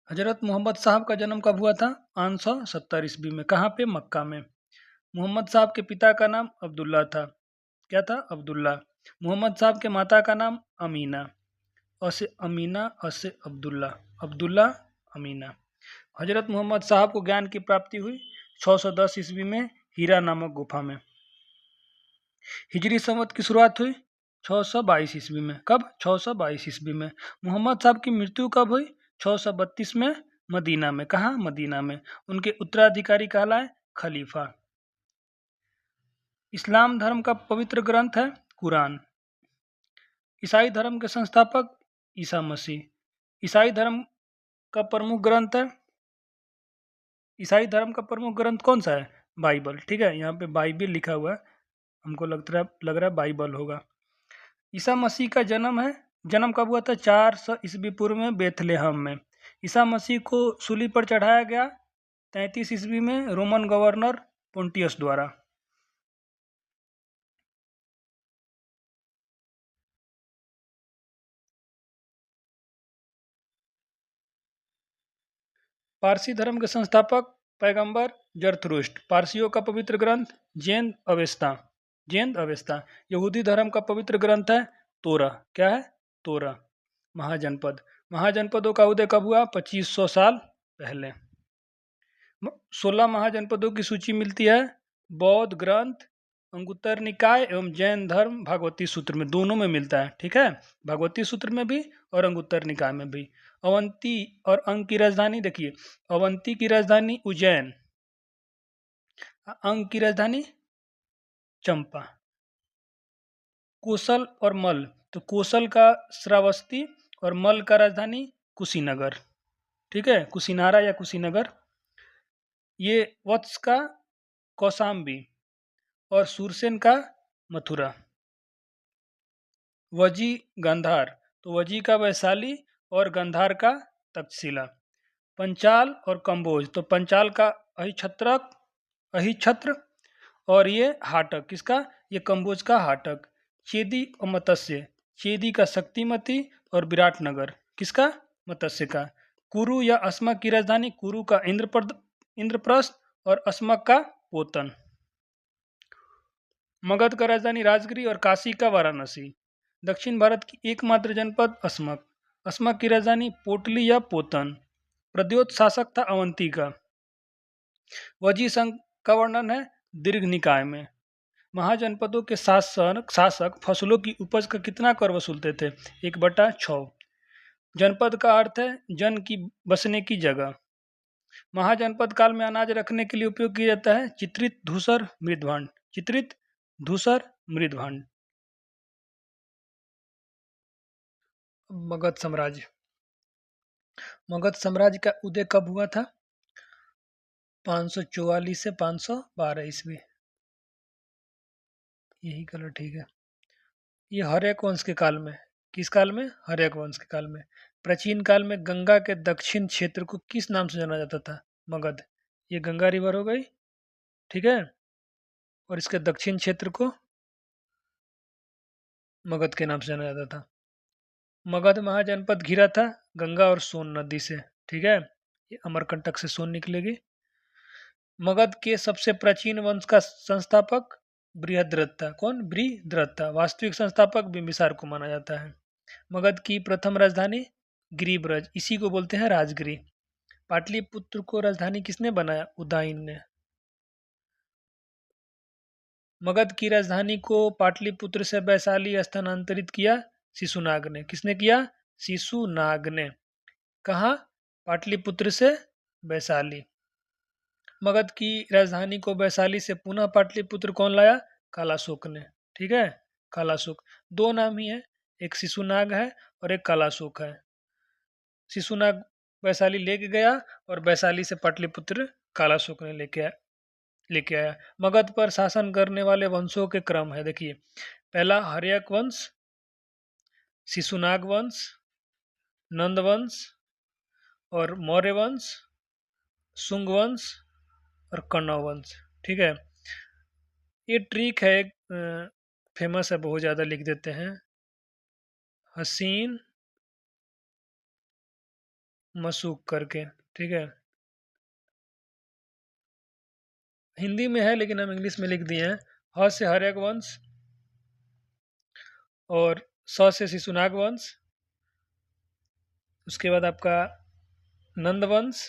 Speaker 1: हजरत मोहम्मद साहब का जन्म कब हुआ था? 570 ईस्वी में। कहाँ पे? मक्का में। मोहम्मद साहब के पिता का नाम अब्दुल्ला था। क्या था? अब्दुल्ला। मोहम्मद साहब के माता का नाम अमीना। असे अमीना, असे अब्दुल्ला, अब्दुल्ला अमीना। हजरत मोहम्मद साहब को ज्ञान की प्राप्ति हुई 610 ईस्वी में हीरा नामक गुफा में। हिजरी संवत की शुरुआत हुई 622 ईस्वी में। कब? 622 ईस्वी में। मोहम्मद साहब की मृत्यु कब हुई? 632 में मदीना में। कहाँ? मदीना में। उनके उत्तराधिकारी कहलाए खलीफा। इस्लाम धर्म का पवित्र ग्रंथ है कुरान। ईसाई धर्म के संस्थापक ईसा मसीह। ईसाई धर्म का प्रमुख ग्रंथ है, ईसाई धर्म का प्रमुख ग्रंथ कौन सा है? बाइबल। ठीक है, यहाँ पे बाइबिल लिखा हुआ है, हमको लग रहा है बाइबल होगा। ईसा मसीह का जन्म कब हुआ था? 400 ईस्वी पूर्व में बेथलेहम में। ईसा मसीह को सूली पर चढ़ाया गया 33 ईस्वी में रोमन गवर्नर पोंटियस द्वारा। पारसी धर्म के संस्थापक पैगंबर जरथुरुस्ट। पारसियों का पवित्र ग्रंथ जैन अवेस्ता। यहूदी धर्म का पवित्र ग्रंथ है तोरा। क्या है? तोरा। महाजनपदों का उदय कब हुआ? 2500 साल पहले। 16 महाजनपदों की सूची मिलती है बौद्ध ग्रंथ, अंगुत्तर निकाय एवं जैन धर्म भागवती सूत्र में, दोनों में मिलता है। ठीक है, भागवती सूत्र में भी और अंगुत्तर निकाय में भी। अवंती और अंग की राजधानी देखिए, अवंती की राजधानी उज्जैन, अंग की राजधानी चंपा। कोसल और मल, तो कोसल का श्रावस्ती और मल का राजधानी कुशीनगर। ठीक है, कुशीनारा या कुशीनगर। ये वत्स का कौशाम्बी और सूरसेन का मथुरा। वजी गांधार, तो वजी का वैशाली और गांधार का तक्षशिला। पंचाल और कंबोज, तो पंचाल का अहिछत्र और ये हाटक। किसका? ये कंबोज का हाटक। चेदी और मत्स्य, चेदी का शक्तिमती और विराटनगर। किसका? मत्स्य का। कुरु या अस्मक की राजधानी, कुरु का इंद्रप्रस्थ और अस्मक का पोतन। मगध का राजधानी राजगिरी और काशी का वाराणसी। दक्षिण भारत की एकमात्र जनपद अस्मक। अस्मक की राजधानी पोटली या पोतन। प्रद्योत शासक था अवंती का। वजी संघ का वर्णन है दीर्घ निकाय में। महाजनपदों के शासक फसलों की उपज का कितना कर वसूलते थे? 1/6। जनपद का अर्थ है जन की बसने की जगह। महाजनपद काल में अनाज रखने के लिए उपयोग किया जाता है चित्रित धूसर मृदभांड। चित्रित धूसर मृदभांड। मगध साम्राज्य। मगध साम्राज्य का उदय कब हुआ था? 544 से 512 ईस्वी। यही कलर ठीक है। ये हर्यक वंश के काल में। किस काल में? हर्यक वंश के काल में। प्राचीन काल में गंगा के दक्षिण क्षेत्र को किस नाम से जाना जाता था? मगध। ये गंगा रिवर हो गई, ठीक है। और इसके दक्षिण क्षेत्र को मगध के नाम से जाना जाता था। मगध महाजनपद घिरा था गंगा और सोन नदी से, ठीक है। ये अमरकंटक से सोन निकलेगी। मगध के सबसे प्राचीन वंश का संस्थापक बृहद्रथ था। कौन? बृहद्रथ था। वास्तविक संस्थापक बिंबिसार को माना जाता है। मगध की प्रथम राजधानी गिरिब्रज, इसी को बोलते हैं राजगिरी। पाटलिपुत्र को राजधानी किसने बनाया? उदयन ने। मगध की राजधानी को पाटलिपुत्र से वैशाली स्थानांतरित किया शिशुनाग ने। किसने किया? शिशुनाग ने। कहा? पाटलिपुत्र से वैशाली। मगध की राजधानी को वैशाली से पुनः पाटलिपुत्र कौन लाया? कालाशोक ने, ठीक है। कालाशोक। दो नाम ही है, एक शिशुनाग है और एक कालाशोक है। शिशुनाग वैशाली लेके गया और वैशाली से पाटलिपुत्र कालाशोक ने लेके आया। मगध पर शासन करने वाले वंशों के क्रम है, देखिए। पहला हर्यक वंश, शिशुनाग वंश, नंद वंश और मौर्य वंश, शुंग वंश और कण्व वंश, ठीक है। ये ट्रिक है, फेमस है, बहुत ज़्यादा लिख देते हैं। हसीन मसूक करके, ठीक है। हिंदी में है लेकिन हम इंग्लिश में लिख दिए हैं। ह से हर्यक वंश और स से शिशुनाग वंश। उसके बाद आपका नंद वंश,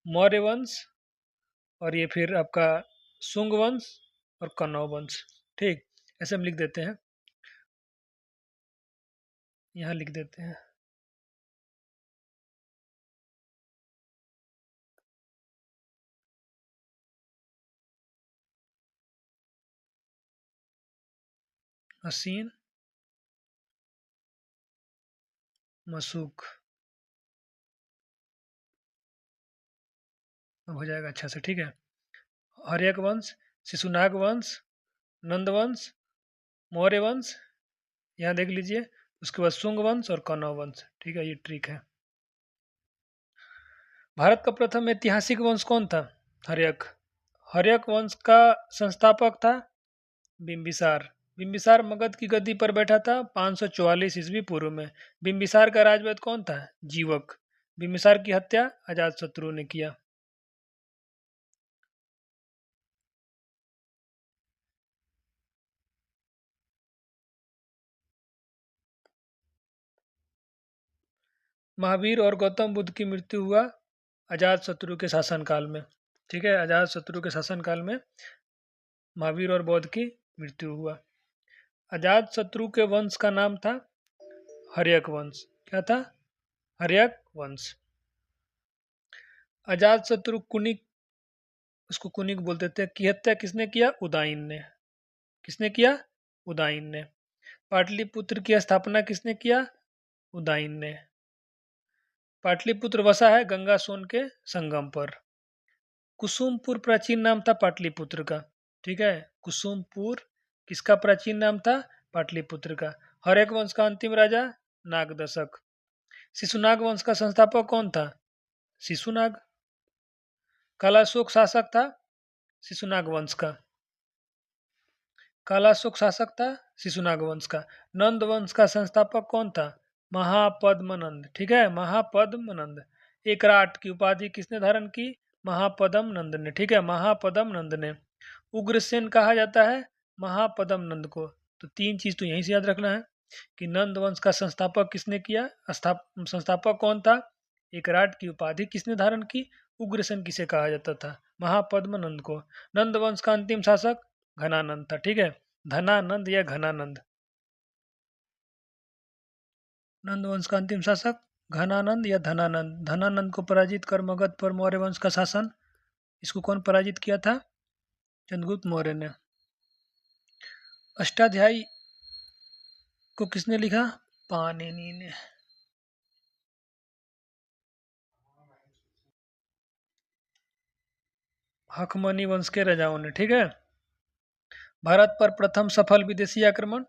Speaker 1: मौर्य वंश और ये फिर आपका शुंग वंश और कण्व वंश, ठीक। ऐसे हम लिख देते हैं, यहाँ लिख देते हैं। हसीन मसूक। अब हो जाएगा अच्छा से, ठीक है। हर्यक वंश, शिशुनाग वंश, नंद वंश, मौर्य वंश, यहाँ देख लीजिए। उसके बाद शुंग वंश और कण्व वंश, ठीक है। ये ट्रिक है। भारत का प्रथम ऐतिहासिक वंश कौन था? हर्यक। हर्यक वंश का संस्थापक था बिंबिसार। बिंबिसार मगध की गद्दी पर बैठा था 544 ईस्वी पूर्व में। बिंबिसार का राजवैद्य कौन था? जीवक। बिंबिसार की हत्या अजातशत्रु ने किया। महावीर और गौतम बुद्ध की मृत्यु हुआ अजातशत्रु के शासनकाल में, ठीक है। अजातशत्रु के शासनकाल में महावीर और बौद्ध की मृत्यु हुआ। अजातशत्रु के वंश का नाम था हर्यक वंश। क्या था? हर्यक वंश। अजातशत्रु कुनिक, उसको कुनिक बोलते थे, की हत्या किसने किया? उदयन ने। किसने किया? उदयन ने। पाटलिपुत्र की स्थापना किसने किया? उदयन ने। पाटलिपुत्र वसा है गंगा सोन के संगम पर। कुसुमपुर प्राचीन नाम था पाटलिपुत्र का, ठीक है। कुसुमपुर किसका प्राचीन नाम था? पाटलिपुत्र का। हर्यक वंश का अंतिम राजा नागदशक। शिशुनाग वंश का संस्थापक कौन था? शिशुनाग। कालाशोक शासक था शिशुनाग वंश का। कालाशोक शासक था शिशुनाग वंश का। नंद वंश का संस्थापक कौन था? महापद्मनंद, ठीक है। महापद्मनंद। एकराट की उपाधि किसने धारण की? महापद्म नंद ने, ठीक है। महापद्म नंद ने। उग्रसेन कहा जाता है महापद्म नंद को। तो 3 चीज़ तो यहीं से याद रखना है कि नंद वंश का संस्थापक किसने किया, संस्थापक कौन था, एक राट की उपाधि किसने धारण की, उग्रसेन किसे कहा जाता था, महापद्म नंद को। नंद वंश का अंतिम शासक घनानंद था। ठीक है, धनानंद या घनानंद। नंद वंश का अंतिम शासक घनानंद या धनानंद। धनानंद को पराजित कर मगध पर मौर्य वंश का शासन, इसको कौन पराजित किया था, चंद्रगुप्त मौर्य ने। अष्टाध्यायी को किसने लिखा, पाणिनि ने। हकमनी वंश के राजाओं ने। ठीक है, भारत पर प्रथम सफल विदेशी आक्रमण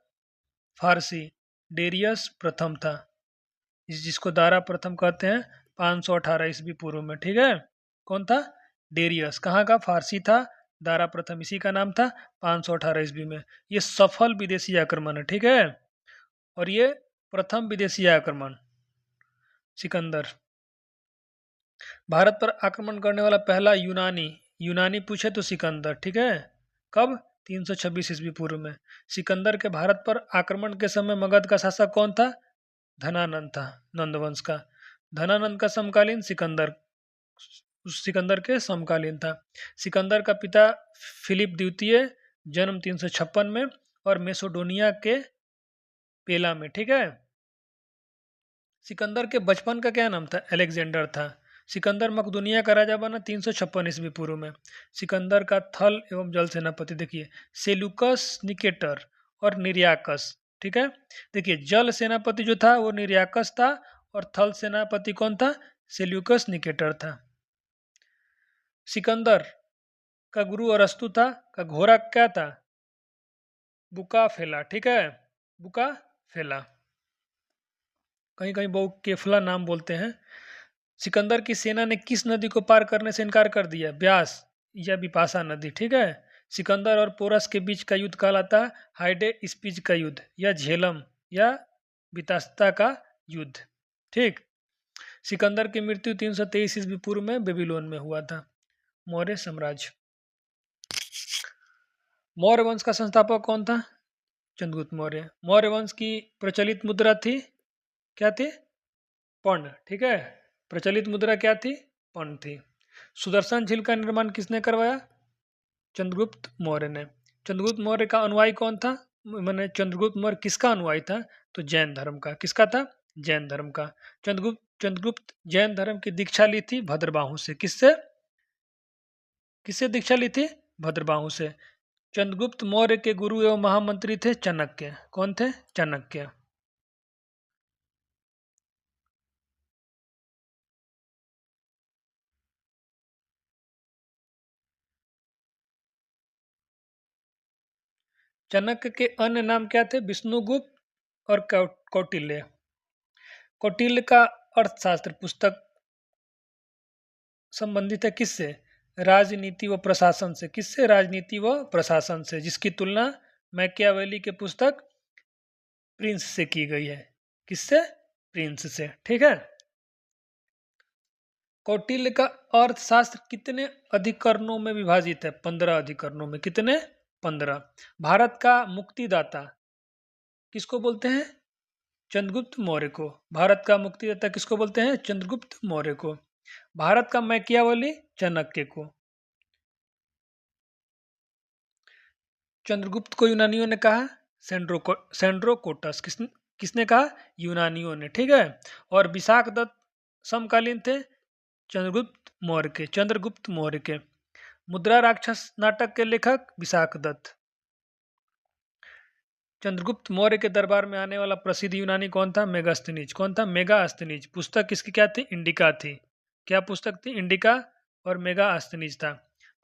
Speaker 1: फारसी डेरियस प्रथम था, जिसको दारा प्रथम कहते हैं, 518 ईस्वी पूर्व में। ठीक है, कौन था, डेरियस। कहाँ का, फारसी था, दारा प्रथम इसी का नाम था, 518 ईस्वी में। ये सफल विदेशी आक्रमण है। ठीक है, और ये प्रथम विदेशी आक्रमण सिकंदर। भारत पर आक्रमण करने वाला पहला यूनानी पूछे तो सिकंदर। ठीक है, कब, 326 ईस्वी पूर्व में। सिकंदर के भारत पर आक्रमण के समय मगध का शासक कौन था, धनानंद था, नंदवंश का। धनानंद का समकालीन सिकंदर के समकालीन था। सिकंदर का पिता फिलिप द्वितीय, जन्म 356 में, और मेसोडोनिया के पेला में। ठीक है, सिकंदर के बचपन का क्या नाम था, अलेक्जेंडर था। सिकंदर मकदूनिया का राजा बना 356 ईस्वी पूर्व में। सिकंदर का थल एवं जल सेनापति देखिए, सेल्यूकस, निकेटर और निर्याकस। ठीक है, देखिए जल सेनापति जो था वो निर्याकस था, और थल सेनापति कौन था, सेल्यूकस निकेटर था। सिकंदर का गुरु अरस्तु था, का घोड़ा क्या था, बुकाफेला। ठीक है, बुकाफेला, कहीं कहीं बहु केफला नाम बोलते हैं। सिकंदर की सेना ने किस नदी को पार करने से इनकार कर दिया, ब्यास या विपाशा नदी। ठीक है, सिकंदर और पोरस के बीच का युद्ध कहलाता है हाइडे स्पीज का युद्ध, या झेलम या बितास्ता का युद्ध। ठीक, सिकंदर की मृत्यु 323 ईस्वी पूर्व में बेबीलोन में हुआ था। मौर्य साम्राज्य। मौर्य वंश का संस्थापक कौन था, चंद्रगुप्त मौर्य। मौर्य वंश की प्रचलित मुद्रा थी, क्या थी, पर्ण। ठीक है, प्रचलित मुद्रा क्या थी, पर्ण थी। सुदर्शन झील का निर्माण किसने करवाया, चंद्रगुप्त मौर्य ने। चंद्रगुप्त मौर्य का अनुयायी कौन था, मैंने चंद्रगुप्त मौर्य किसका अनुयायी था, तो जैन धर्म का। किसका था, जैन धर्म का। चंद्रगुप्त जैन धर्म की दीक्षा ली थी भद्रबाहु से। किससे, किससे दीक्षा ली थी, भद्रबाहु से। चंद्रगुप्त मौर्य के गुरु एवं महामंत्री थे चाणक्य। कौन थे, चाणक्य। चाणक्य के अन्य नाम क्या थे, विष्णुगुप्त और कौटिल्य। कौटिल्य का अर्थशास्त्र पुस्तक संबंधित है किससे, राजनीति व प्रशासन से। किससे, राजनीति व प्रशासन से, जिसकी तुलना मैकियावेली के पुस्तक प्रिंस से की गई है। किससे, प्रिंस से। ठीक है, कौटिल्य का अर्थशास्त्र कितने अधिकरणों में विभाजित है, 15 अधिकरणों में। कितने, 15। भारत का मुक्तिदाता किसको बोलते हैं, चंद्रगुप्त मौर्य को। भारत का मुक्तिदाता किसको बोलते हैं, चंद्रगुप्त मौर्य को। भारत का मैकियावेली चाणक्य को। चंद्रगुप्त को यूनानियों ने कहा सेंड्रोकोटस। किसने कहा, यूनानियों ने। ठीक है, और विशाख दत्त समकालीन थे चंद्रगुप्त मौर्य के। मुद्रा राक्षस नाटक के लेखक विशाख दत्त। चंद्रगुप्त मौर्य के दरबार में आने वाला प्रसिद्ध यूनानी कौन था, मेगास्थनीज। कौन था, मेगास्थनीज। पुस्तक किसकी क्या थी, इंडिका थी। क्या पुस्तक थी, इंडिका और मेगास्थनीज था।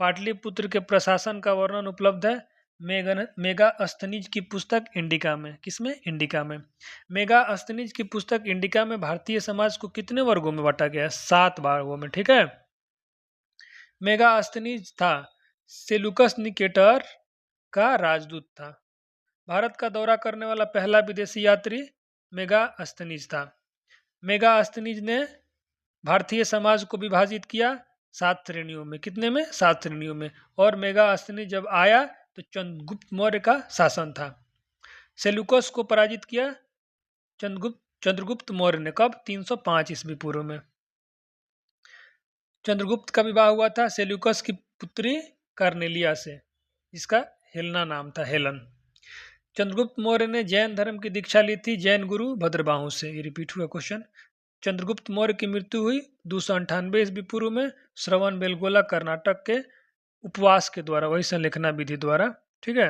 Speaker 1: पाटलिपुत्र के प्रशासन का वर्णन उपलब्ध है मेगास्थनीज की पुस्तक इंडिका में। किसमें, इंडिका में। मेगास्थनीज की पुस्तक इंडिका में भारतीय समाज को कितने वर्गों में बांटा गया है, 7 वर्गों में। ठीक है, मेगास्थनीज था सेलुकस निकेटर का राजदूत था। भारत का दौरा करने वाला पहला विदेशी यात्री मेगास्थनीज था। मेगास्थनीज ने भारतीय समाज को विभाजित किया 7 श्रेणियों में। कितने में, 7 श्रेणियों में। और मेगास्थनीज जब आया तो चंद्रगुप्त मौर्य का शासन था। सेल्यूकस को पराजित किया चंद्रगुप्त मौर्य ने। कब? 305 ईस्वी पूर्व में। चंद्रगुप्त का विवाह हुआ था सेल्यूकस की पुत्री कार्नेलिया से, जिसका हेलना नाम था, हेलन। चंद्रगुप्त मौर्य ने जैन धर्म की दीक्षा ली थी जैन गुरु भद्रबाहु से। ये रिपीट हुआ क्वेश्चन। चंद्रगुप्त मौर्य की मृत्यु हुई 298 ईस्वी पूर्व में श्रवण बेलगोला कर्नाटक के उपवास के द्वारा, वही संलेखना विधि द्वारा। ठीक है।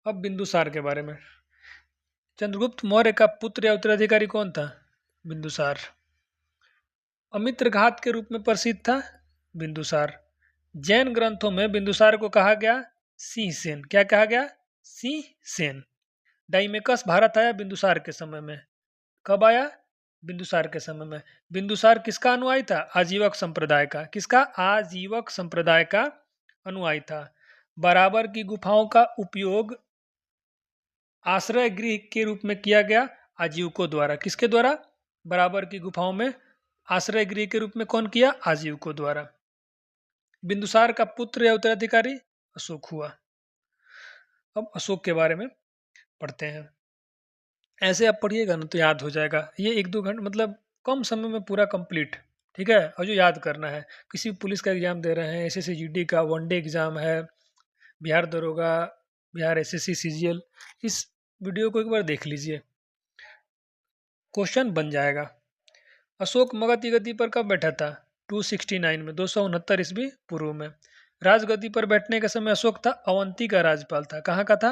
Speaker 1: अब बिंदुसार के बारे में। चंद्रगुप्त मौर्य का पुत्र या उत्तराधिकारी कौन था? बिंदुसार। अमित्र घात के रूप में प्रसिद्ध था बिंदुसार। जैन ग्रंथों में बिंदुसार को कहा गया सिंह सेन। क्या कहा गया? सिंह सेन। डाइमेकस भारत आया बिंदुसार के समय में। कब आया? बिंदुसार के समय में। बिंदुसार किसका अनुयायी था? आजीवक संप्रदाय का। किसका? आजीवक संप्रदाय का अनुयायी था। बराबर की गुफाओं का उपयोग आश्रय गृह के रूप में किया गया आजीवकों द्वारा। किसके द्वारा? बराबर की गुफाओं में आश्रय गृह के रूप में कौन किया? आजीवकों द्वारा। बिंदुसार का पुत्र या उत्तराधिकारी अशोक हुआ। अब अशोक के बारे में पढ़ते हैं। ऐसे आप पढ़िएगा ना तो याद हो जाएगा। ये 1-2 घंटे मतलब कम समय में पूरा कंप्लीट। ठीक है। और जो याद करना है, किसी पुलिस का एग्जाम दे रहे हैं, एसएससी जीडी का वनडे एग्जाम है, बिहार दरोगा, बिहार एसएससी सीजीएल, इस वीडियो को एक बार देख लीजिए, क्वेश्चन बन जाएगा। अशोक मगध की गद्दी पर कब बैठा था? 269 में, 269 ईस्वी पूर्व में। राजगद्दी पर बैठने के समय अशोक था अवंती का राज्यपाल था। कहाँ का था?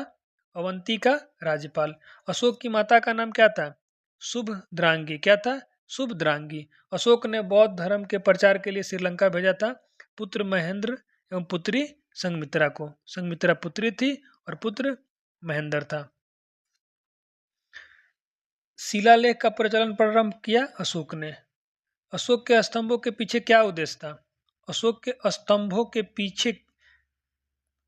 Speaker 1: अवंती का राज्यपाल। अशोक की माता का नाम क्या था? शुभद्रांगी। क्या था? शुभद्रांगी। अशोक ने बौद्ध धर्म के प्रचार के लिए श्रीलंका भेजा था पुत्र महेंद्र एवं पुत्री संघमित्रा को। संघमित्रा पुत्री थी और पुत्र महेंद्र था। शिलालेख का प्रचलन प्रारंभ किया अशोक ने। अशोक के स्तंभों के पीछे क्या उद्देश्य था? अशोक के स्तंभों के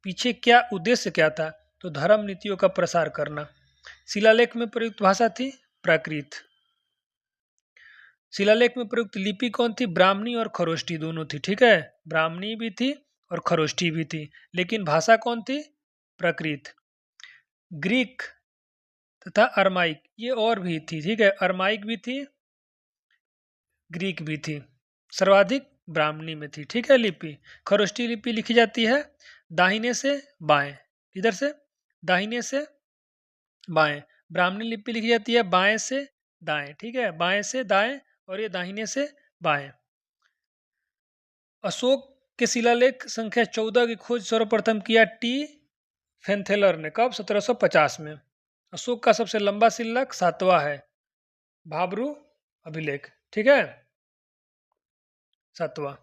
Speaker 1: पीछे क्या उद्देश्य क्या था? तो धर्म नीतियों का प्रसार करना। शिलालेख में प्रयुक्त भाषा थी प्राकृत। शिलालेख में प्रयुक्त लिपि कौन थी? ब्राह्मणी और खरोष्टी दोनों थी। ठीक है। ब्राह्मणी भी थी और खरोष्टी भी थी, लेकिन भाषा कौन थी? प्राकृत। ग्रीक तथा अरमाइक ये और भी थी। ठीक है। अरमाइक भी थी, ग्रीक भी थी, सर्वाधिक ब्राह्मणी में थी। ठीक है। लिपि खरोष्टी लिपि लिखी जाती है दाहिने से बाएं। किधर से? दाहिने से बाएं। ब्राह्मणी लिपि लिखी जाती है बाएं से दाएं। ठीक है। बाएं से दाएं और ये दाहिने से बाएं। अशोक के शिलालेख संख्या 14 की खोज सर्वप्रथम किया टी फेंथेलर ने। कब? 1750 में। अशोक का सबसे लंबा शिलालेख 7वां है, भाब्रू अभिलेख। ठीक है। 7वां।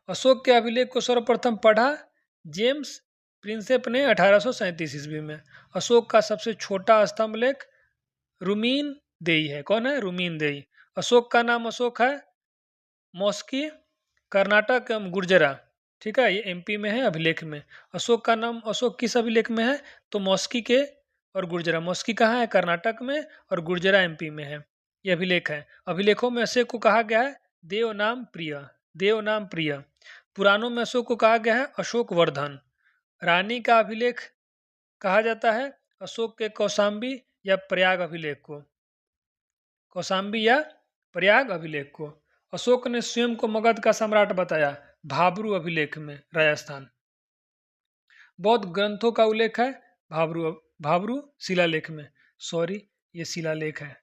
Speaker 1: अशोक के अभिलेख को सर्वप्रथम पढ़ा जेम्स प्रिंसेप ने 1837 ईस्वी में। अशोक का सबसे छोटा स्तंभ लेख रुमीन देई है। कौन है? रुमीन देई। अशोक का नाम अशोक है मौस्की, कर्नाटक एवं गुर्जरा। ठीक है। ये एमपी में है अभिलेख में। अशोक का नाम अशोक किस अभिलेख में है? तो मौस्की के और गुर्जरा। मौस्की कहाँ है? कर्नाटक में, और गुर्जरा एमपी में है। ये अभिलेख है। अभिलेखों में अशोक को कहा गया है देव नाम प्रिय। देव नाम प्रिय। पुराणों में अशोक को कहा गया है अशोक वर्धन। रानी का अभिलेख कहा जाता है अशोक के कौशाम्बी या प्रयाग अभिलेख को। कौशाम्बी या प्रयाग अभिलेख को। अशोक ने स्वयं को मगध का सम्राट बताया भाब्रू अभिलेख में, राजस्थान। बौद्ध ग्रंथों का उल्लेख है भाब्रू शिलालेख में। सॉरी, ये शिलालेख है।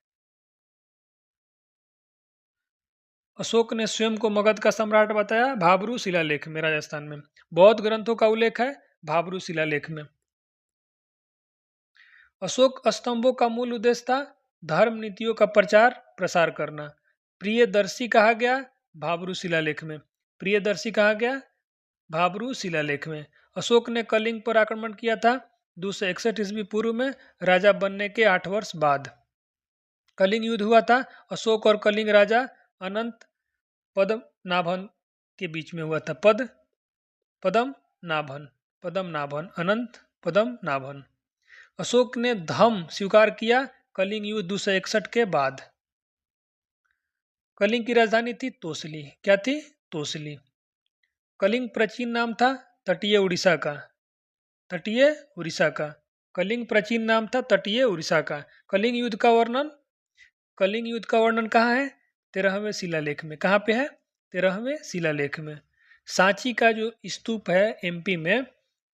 Speaker 1: अशोक ने स्वयं को मगध का सम्राट बताया भाब्रू शिलालेख में, राजस्थान में। बौद्ध ग्रंथों का उल्लेख है भाब्रू शिलालेख में। अशोक स्तंभों का मूल उद्देश्य था धर्म नीतियों का प्रचार प्रसार करना। प्रियदर्शी कहा गया भाब्रू शिलालेख में। प्रियदर्शी कहा गया भाब्रू शिलालेख में। अशोक ने कलिंग पर आक्रमण किया था 261 ईस्वी पूर्व में, राजा बनने के 8 वर्ष बाद। कलिंग युद्ध हुआ था अशोक और कलिंग राजा अनंत पद्मनाभन के बीच में हुआ था। पद्मनाभन अनंत पद्मनाभन। अशोक ने धम्म स्वीकार किया कलिंग युद्ध 261 के बाद। कलिंग की राजधानी थी तोसली। क्या थी? तोसली। कलिंग प्राचीन नाम था तटीय उड़ीसा का। तटीय उड़ीसा का। कलिंग प्राचीन नाम था तटीय उड़ीसा का। कलिंग युद्ध का वर्णन, कलिंग युद्ध का वर्णन कहाँ है? 13वें शिलालेख में। कहाँ पे है? 13वें शिलालेख में। सांची का जो स्तूप है एमपी में,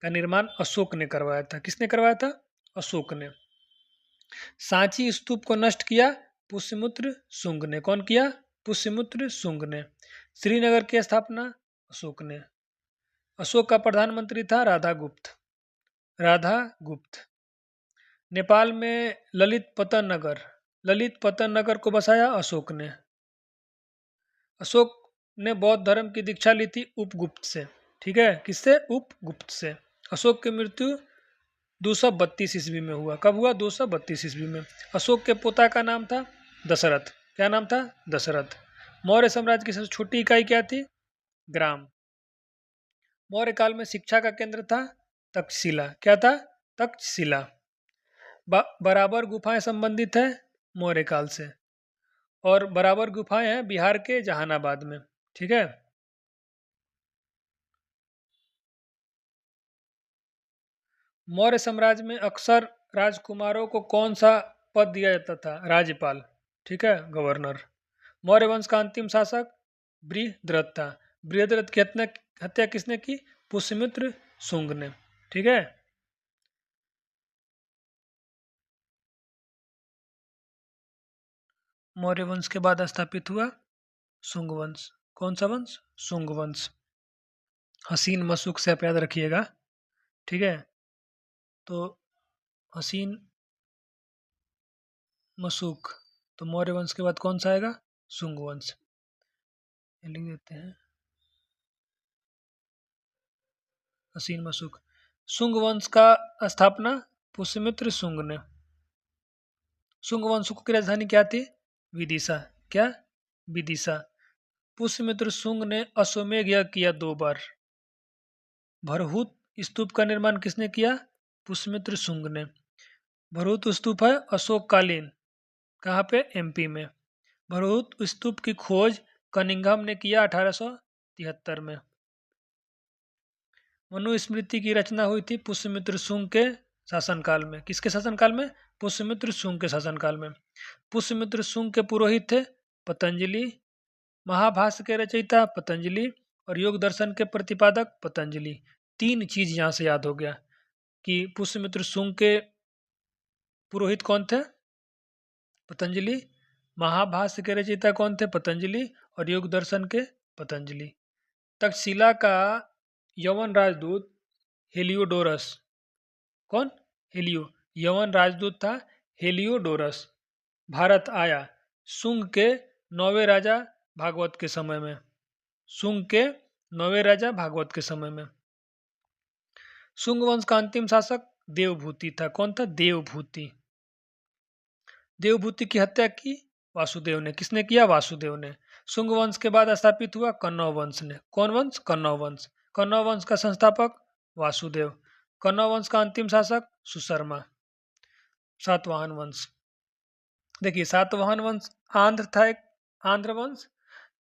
Speaker 1: का निर्माण अशोक ने करवाया था। किसने करवाया था? अशोक ने। सांची स्तूप को नष्ट किया पुष्यमित्र शुंग ने। कौन किया? पुष्यमित्र शुंग ने। श्रीनगर की स्थापना अशोक ने। अशोक का प्रधानमंत्री था राधागुप्त। राधागुप्त। नेपाल में ललित पतन नगर, ललित पतन नगर को बसाया अशोक ने। अशोक ने बौद्ध धर्म की दीक्षा ली थी उपगुप्त से। ठीक है, किससे? उपगुप्त से। अशोक की मृत्यु 232 ईस्वी में हुआ। कब हुआ? 232 ईस्वी में। अशोक के पोता का नाम था दशरथ। क्या नाम था? दशरथ। मौर्य साम्राज्य की सबसे छोटी इकाई क्या थी? ग्राम। मौर्य काल में शिक्षा का केंद्र था तक्षशिला। क्या था? तक्षशिला। बराबर गुफाएं संबंधित है मौर्य काल से, और बराबर गुफाएं हैं बिहार के जहानाबाद में। ठीक है। मौर्य साम्राज्य में अक्सर राजकुमारों को कौन सा पद दिया जाता था? राज्यपाल। ठीक है, गवर्नर। मौर्य वंश का अंतिम शासक बृहद्रथ था। बृहद्रथ की हत्या किसने की? पुष्यमित्र शुंग ने। ठीक है। मौर्य वंश के बाद स्थापित हुआ शुंग वंश। कौन सा वंश? शुंग वंश। हसीन मशूक से आप याद रखिएगा। ठीक है, तो हसीन मशूक, तो मौर्य वंश के बाद कौन सा आएगा? शुंग वंश। लिख देते हैं हसीन मशूक। शुंग वंश का स्थापना पुष्यमित्र शुंग ने। शुंग वंश की राजधानी क्या थी? विदिशा। क्या? विदिशा। पुष्यमित्र शुंग ने अश्वमेध यज्ञ किया 2 बार। भरहुत स्तूप का निर्माण किसने किया? पुष्यमित्र शुंग ने। भरहुत स्तूप है अशोककालीन। कहाँ पे? एमपी में। भरहुत स्तूप की खोज कनिंघम ने किया 1873 में। मनुस्मृति की रचना हुई थी पुष्यमित्र शुंग के शासनकाल में। किसके शासनकाल में? पुष्यमित्र शुंग के शासनकाल में। पुष्यमित्र शुंग के पुरोहित थे पतंजलि। महाभाष्य के रचयिता पतंजलि, और योग दर्शन के प्रतिपादक पतंजलि। 3 चीज यहाँ से याद हो गया कि पुष्यमित्र शुंग के पुरोहित कौन थे? पतंजलि। महाभाष्य के रचयिता कौन थे? पतंजलि। और योग दर्शन के पतंजलि। तक्षशिला का यवन राजदूत हेलियोडोरस। कौन? हेलियो। यवन राजदूत था हेलियोडोरस। भारत आया शुंग के 9वें राजा भागवत के समय में। शुंग के 9वें राजा भागवत के समय में। शुंग वंश का अंतिम शासक देवभूति था। कौन था? देवभूति। देवभूति की हत्या की वासुदेव ने। किसने किया? वासुदेव ने। शुंग वंश के बाद स्थापित हुआ कन्नौ वंश ने। कौन वंश? कन्नौ वंश। कन्नौ वंश का संस्थापक वासुदेव। कन्नौ वंश का अंतिम शासक सुशर्मा। सातवाहन वंश। देखिए, सातवाहन वंश आंध्र था, एक आंध्र वंश।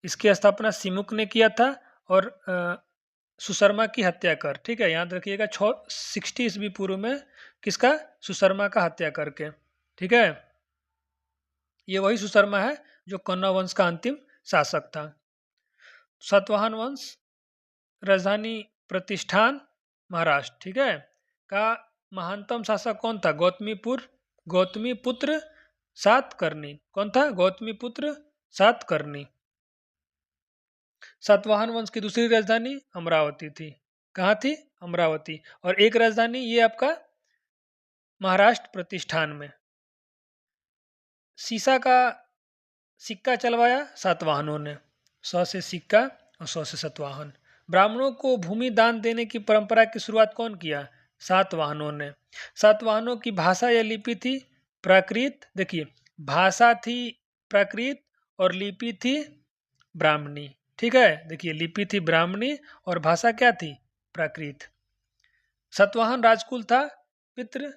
Speaker 1: इसकी स्थापना सिमुक ने किया था, और सुशर्मा की हत्या कर। ठीक है, याद रखिएगा 60 ईस्वी पूर्व में। किसका? सुशर्मा का हत्या करके। ठीक है, ये वही सुशर्मा है जो कन्नौ वंश का अंतिम शासक था। सातवाहन वंश, राजधानी प्रतिष्ठान, महाराष्ट्र। ठीक है, का महानतम शासक कौन था? गौतमीपुत्र सातकर्णी। कौन था? गौतमीपुत्र सातकर्णी। सातवाहन वंश की दूसरी राजधानी अमरावती थी। कहाँ थी? अमरावती। और एक राजधानी ये आपका महाराष्ट्र प्रतिष्ठान में। सीसा का सिक्का चलवाया सातवाहनों ने। 100 से सिक्का और 100 से सातवाहन। ब्राह्मणों को भूमि दान देने की परंपरा की शुरुआत कौन किया? सातवाहनों ने। सातवाहनों की भाषा या लिपि थी प्राकृत। देखिए, भाषा थी प्राकृत और लिपि थी ब्राह्मणी। ठीक है, देखिए, लिपि थी ब्राह्मणी और भाषा क्या थी? प्राकृत। सातवाहन राजकुल था पितृ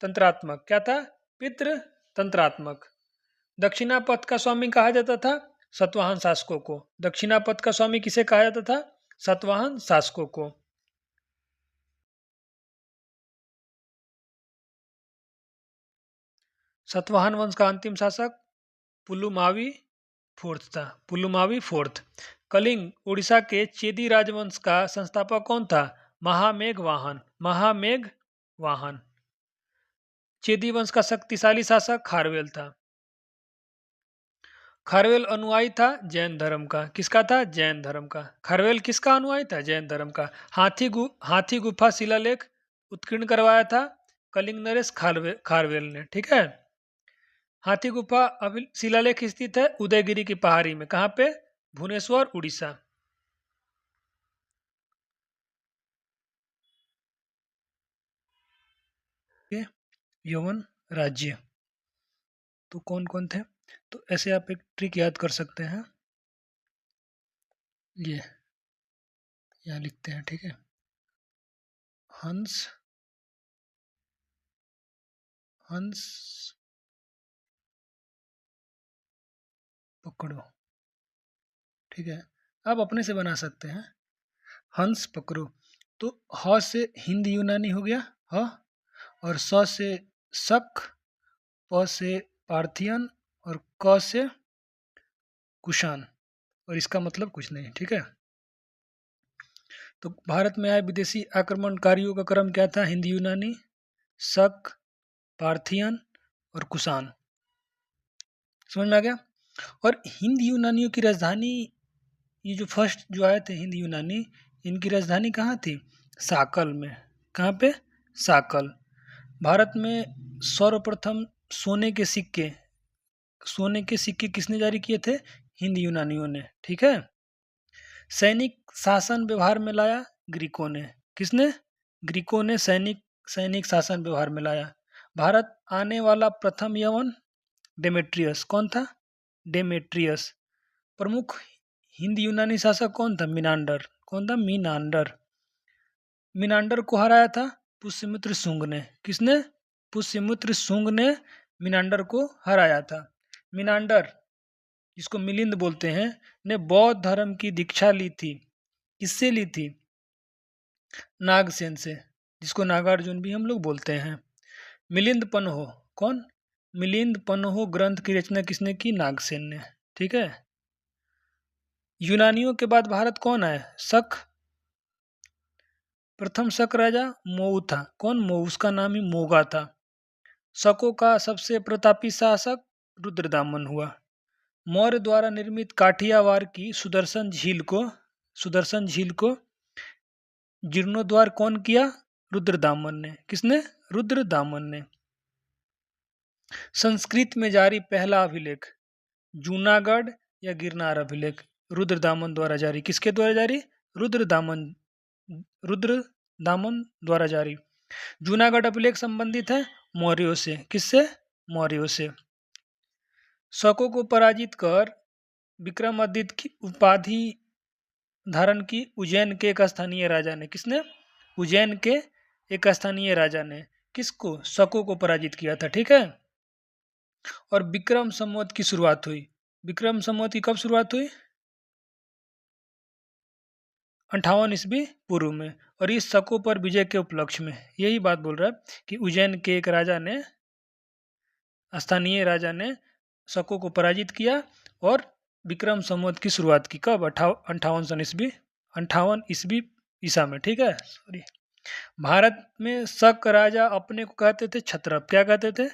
Speaker 1: तंत्रात्मक। क्या था? पितृ तंत्रात्मक। दक्षिणापथ का स्वामी कहा जाता था सातवाहन शासकों को। दक्षिणापथ का स्वामी किसे कहा जाता था? सातवाहन शासकों को। सतवाहन वंश का अंतिम शासक पुलुमावी फोर्थ था, पुलुमावी फोर्थ। कलिंग उड़ीसा के चेदी राजवंश का संस्थापक कौन था? महामेघवाहन, महामेघवाहन। चेदी वंश का शक्तिशाली शासक खारवेल था। खारवेल अनुयायी था जैन धर्म का। किसका था? जैन धर्म का। खारवेल किसका अनुयायी था? जैन धर्म का। हाथी गुफा शिलालेख उत्कीर्ण करवाया था कलिंग नरेश खारवेल ने। ठीक है। हाथी गुफा शिलालेख स्थित है उदयगिरी की पहाड़ी में। कहाँ पे? भुवनेश्वर, उड़ीसा। यवन राज्य तो कौन कौन थे? तो ऐसे आप एक ट्रिक याद कर सकते हैं। ये यहाँ लिखते हैं। ठीक है। हंस हंस पकड़ो। ठीक है। आप अपने से बना सकते हैं। हंस पकड़ो। तो ह से हिंद यूनानी हो गया ह, और स से शक, प से पार्थियन, और क से कुषाण, और इसका मतलब कुछ नहीं। ठीक है। तो भारत में आए विदेशी आक्रमणकारियों का क्रम क्या था? हिंद यूनानी, शक, पार्थियन और कुषाण। समझ में आ गया? और हिंद यूनानियों की राजधानी, ये जो फर्स्ट जो आए थे हिंद यूनानी, इनकी राजधानी कहाँ थी? साकल में। कहाँ पे? साकल। भारत में सर्वप्रथम सोने के सिक्के किसने जारी किए थे? हिंद यूनानियों ने। ठीक है। सैनिक शासन व्यवहार में लाया ग्रीकों ने। किसने? ग्रीकों ने सैनिक शासन व्यवहार में लाया। भारत आने वाला प्रथम यवन डेमेट्रियस। कौन था? डेमेट्रियस। प्रमुख हिंद यूनानी शासक कौन था? मिनांडर। कौन था? मिनांडर। मिनांडर को हराया था पुष्यमित्र शुंग ने। किसने? पुष्यमित्र शुंग ने मिनांडर को हराया था। मिनांडर, जिसको मिलिंद बोलते हैं, ने बौद्ध धर्म की दीक्षा ली थी। किससे ली थी? नागसेन से, जिसको नागार्जुन भी हम लोग बोलते हैं। मिलिंद पन्हो। कौन? मिलिंद पन्हो ग्रंथ की रचना किसने की? नागसेन ने। ठीक है। यूनानियों के बाद भारत कौन आए? शक। प्रथम शक राजा मोऊ था। कौन? मोऊ। उसका नाम ही मोगा था। शकों का सबसे प्रतापी शासक रुद्रदामन हुआ। मौर्य द्वारा निर्मित काठियावाड़ की सुदर्शन झील को जीर्णोद्धार कौन किया? रुद्रदामन ने। किसने? रुद्रदामन ने। संस्कृत में जारी पहला अभिलेख जूनागढ़ या गिरनार अभिलेख रुद्रदामन द्वारा जारी। किसके द्वारा जारी? रुद्रदामन द्वारा जारी। जूनागढ़ अभिलेख संबंधित है मौर्यों से। किससे? मौर्यों से। शकों को पराजित कर विक्रमादित्य की उपाधि धारण की उज्जैन के एक स्थानीय राजा ने। किसने? उज्जैन के एक स्थानीय राजा ने। किसको? शकों को पराजित किया था। ठीक है। और विक्रम संवत की शुरुआत हुई। विक्रम संवत की कब शुरुआत हुई? 58 ईस्वी पूर्व में। और इस शकों पर विजय के उपलक्ष्य में यही बात बोल रहा है कि उज्जैन के एक स्थानीय राजा ने शकों को पराजित किया और विक्रम संवत की शुरुआत की। कब? 58 ईस्वी ईसा में। ठीक है। सॉरी। भारत में शक राजा अपने को कहते थे क्षत्रप। क्या कहते थे?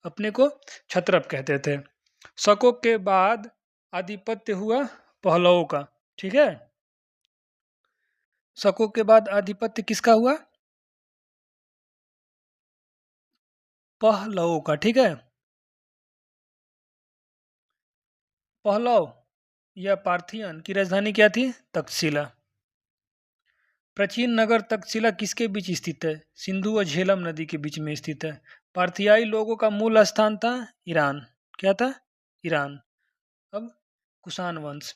Speaker 1: अपने को क्षत्रप कहते थे। शकों के बाद आधिपत्य हुआ पहलवों का। ठीक है। शकों के बाद आधिपत्य किसका हुआ? पहलवों का। ठीक है। पहलव या पार्थियन की राजधानी क्या थी? तक्षशिला। प्राचीन नगर तक्षशिला किसके बीच स्थित है? सिंधु और झेलम नदी के बीच में स्थित है। पार्थियाई लोगों का मूल स्थान था ईरान। क्या था? ईरान। अब कुषाण वंश।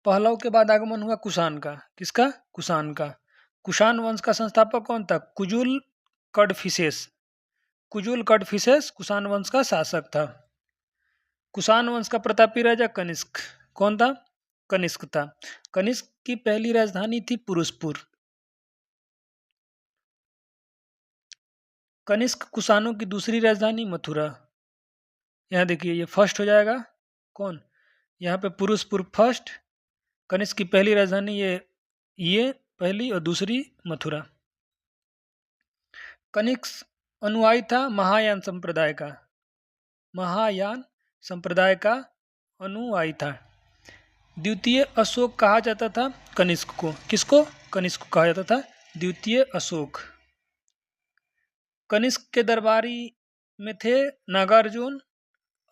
Speaker 1: पहलव के बाद आगमन हुआ कुषाण का। किसका? कुषाण का। कुषाण वंश का संस्थापक कौन था? कुजुल कडफिसेस। कुजुल कडफिसेस कुषाण वंश का शासक था। कुषाण वंश का प्रतापी राजा कनिष्क। कौन था? कनिष्क था। कनिष्क की पहली राजधानी थी पुरुषपुर। कनिष्क कुषाणों की दूसरी राजधानी मथुरा। यहाँ देखिए ये फर्स्ट हो जाएगा कौन, यहाँ पे पुरुषपुर फर्स्ट, कनिष्क की पहली राजधानी ये पहली और दूसरी मथुरा। कनिष्क अनुयायी था महायान संप्रदाय का, महायान संप्रदाय का अनुयायी था। द्वितीय अशोक कहा जाता था कनिष्क को, किसको, कनिष्क को कहा जाता था द्वितीय अशोक। कनिष्क के दरबारी में थे नागार्जुन,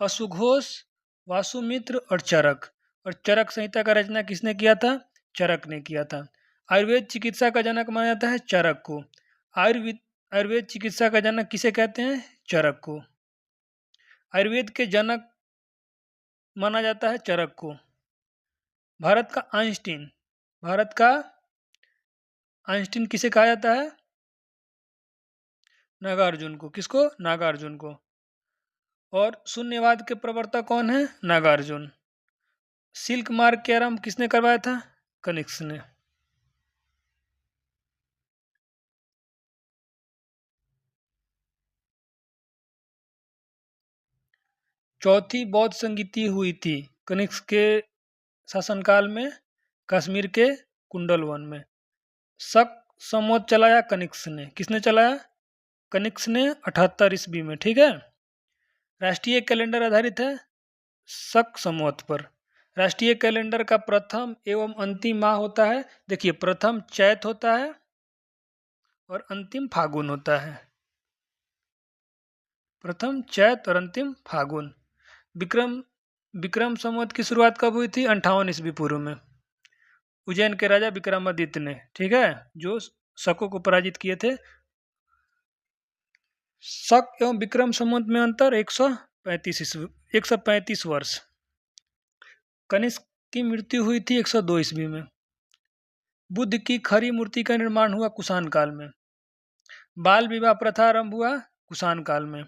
Speaker 1: अशुघोष, वासुमित्र और चरक। और चरक संहिता का रचना किसने किया था, चरक ने किया था। आयुर्वेद चिकित्सा का जनक माना जाता है चरक को। आयुर्वेद चिकित्सा का जनक किसे कहते हैं, चरक को। आयुर्वेद के जनक माना जाता है चरक को। भारत का आइंस्टीन, भारत का आइंस्टीन किसे कहा जाता है, नागार्जुन को। किसको, नागार्जुन को। और शून्यवाद के प्रवर्तक कौन है, नागार्जुन। सिल्क मार्ग के आरंभ किसने करवाया था, कनिष्क ने। चौथी बौद्ध संगीति हुई थी कनिष्क के शासनकाल में, कश्मीर के कुंडल वन में। शक संवत चलाया कनिष्क ने, किसने चलाया, कनिष्क ने 78 ईस्वी में, ठीक है। राष्ट्रीय कैलेंडर आधारित है शक संवत पर। राष्ट्रीय कैलेंडर का प्रथम एवं अंतिम माह होता है, देखिए प्रथम चैत होता है और अंतिम फागुन होता है। प्रथम चैत और अंतिम फागुन। विक्रम संवत की शुरुआत कब हुई थी, 58 ईस्वी पूर्व में, उज्जैन के राजा विक्रमादित्य ने, ठीक है, जो शकों को पराजित किए थे। शक एवं विक्रम संवत में अंतर 135 वर्ष। कनिष्क की मृत्यु हुई थी 102 ईस्वी में। बुद्ध की खरी मूर्ति का निर्माण हुआ कुषाण काल में। बाल विवाह प्रथा आरंभ हुआ कुषाण काल में।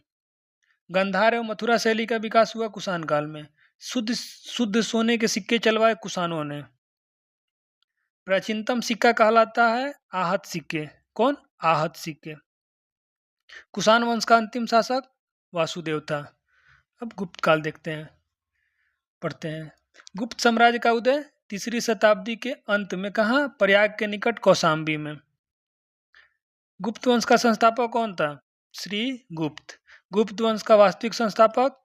Speaker 1: गंधार एवं मथुरा शैली का विकास हुआ कुषाण काल में। शुद्ध सोने के सिक्के चलवाए कुषाणों ने। प्राचीनतम सिक्का कहलाता है आहत सिक्के, कौन, आहत सिक्के। कुषाण वंश का अंतिम शासक वासुदेव था। अब गुप्त काल देखते हैं, पढ़ते हैं। गुप्त साम्राज्य का उदय 3री शताब्दी के अंत में, कहा, प्रयाग के निकट कौशाम्बी में। गुप्त वंश का संस्थापक कौन था, श्री गुप्त। गुप्त वंश का वास्तविक संस्थापक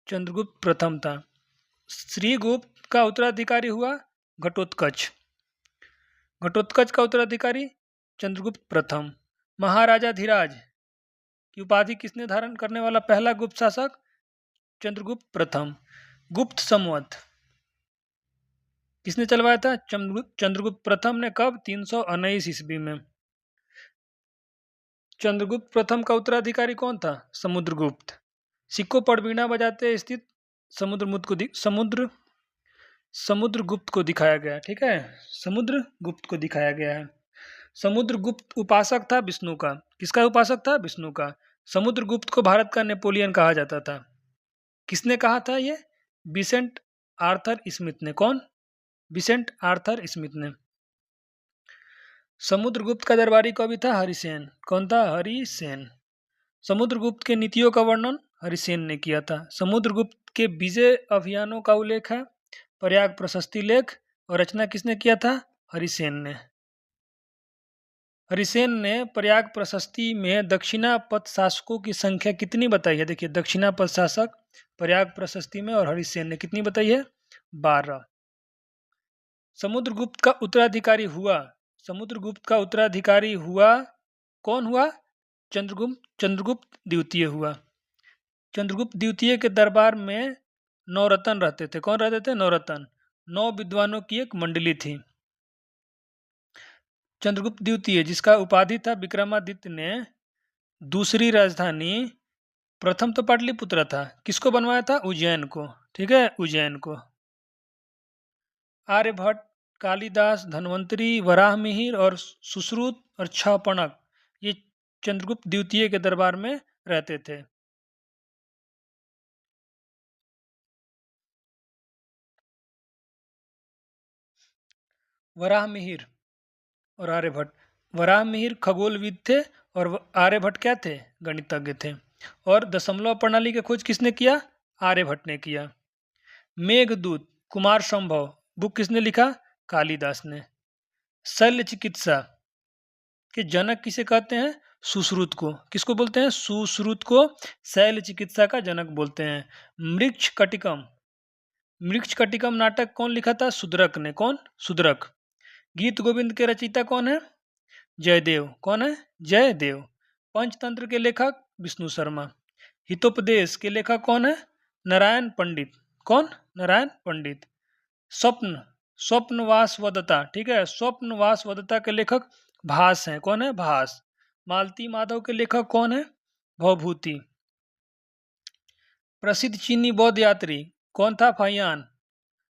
Speaker 1: चंद्रगुप्त प्रथम था। श्री गुप्त का उत्तराधिकारी हुआ घटोत्कच। घटोत्कच का उत्तराधिकारी चंद्रगुप्त प्रथम। महाराजा धीराज की उपाधि किसने धारण करने वाला पहला गुप्त शासक, चंद्रगुप्त प्रथम। गुप्त संवत किसने चलवाया था, चंद्रगुप्त प्रथम ने। कब, 319 ईस्वी में। चंद्रगुप्त प्रथम का उत्तराधिकारी कौन था, समुद्रगुप्त। सिक्कों पर वीणा बजाते स्थित समुद्रगुप्त को दिखाया गया, ठीक है, समुद्रगुप्त को दिखाया गया है। समुद्रगुप्त उपासक था विष्णु का, किसका उपासक था, विष्णु का। समुद्रगुप्त को भारत का नेपोलियन कहा जाता था। किसने कहा था ये, विसेंट आर्थर स्मिथ ने। कौन, विसेंट आर्थर स्मिथ ने। समुद्रगुप्त का दरबारी कवि था हरिसेन। कौन था, हरिसेन। समुद्रगुप्त के नीतियों का वर्णन हरिसेन ने किया था। समुद्रगुप्त के विजय अभियानों का उल्लेख है प्रयाग प्रशस्ति लेख, और रचना किसने किया था, हरिसेन ने। हरिसेन ने प्रयाग प्रशस्ति में दक्षिणापथ शासकों की संख्या कितनी बताई है, देखिए दक्षिणापथ शासक प्रयाग प्रशस्ति में, और हरिसेन ने कितनी बताई है, 12। समुद्रगुप्त का उत्तराधिकारी हुआ कौन हुआ, चंद्रगुप्त द्वितीय हुआ। चंद्रगुप्त द्वितीय के दरबार में 9 रत्न रहते थे। कौन रहते थे, 9 रत्न। 9 विद्वानों की एक मंडली थी। चंद्रगुप्त द्वितीय, जिसका उपाधि था विक्रमादित्य ने, दूसरी राजधानी, प्रथम तो पाटलिपुत्र था, किसको बनवाया था, उज्जैन को, ठीक है, उज्जैन को। आर्यभट्ट, कालिदास, धन्वंतरी, वराहमिहिर और सुश्रुत और छपणक, ये चंद्रगुप्त द्वितीय के दरबार में रहते थे। वराहमिहिर और आर्यभट्ट। वराहमिहिर खगोलविद थे और आर्यभट्ट क्या थे? गणितज्ञ थे। और दशमलव प्रणाली की खोज किसने किया? आर्यभट्ट ने किया। मेघदूत कुमार संभव बुक किसने लिखा? कालिदास ने। शल्य चिकित्सा के जनक किसे कहते हैं? सुश्रुत को। किसको बोलते हैं? सुश्रुत को शैल चिकित्सा का जनक बोलते हैं। मृक्ष कटिकम, मृक्ष कटिकम नाटक कौन लिखा था? शूद्रक ने। कौन? शूद्रक। गीत गोविंद के रचयिता कौन है? जयदेव। कौन है? जयदेव। पंचतंत्र के लेखक विष्णु शर्मा। हितोपदेश के लेखक कौन है? नारायण पंडित। कौन? नारायण पंडित। स्वप्न, स्वप्नवासवदत्ता, ठीक है, स्वप्नवासवदत्ता के लेखक भास हैं। कौन है? भास। मालती माधव के लेखक कौन है? भवभूति। प्रसिद्ध चीनी बौद्ध यात्री कौन था? फाहियान।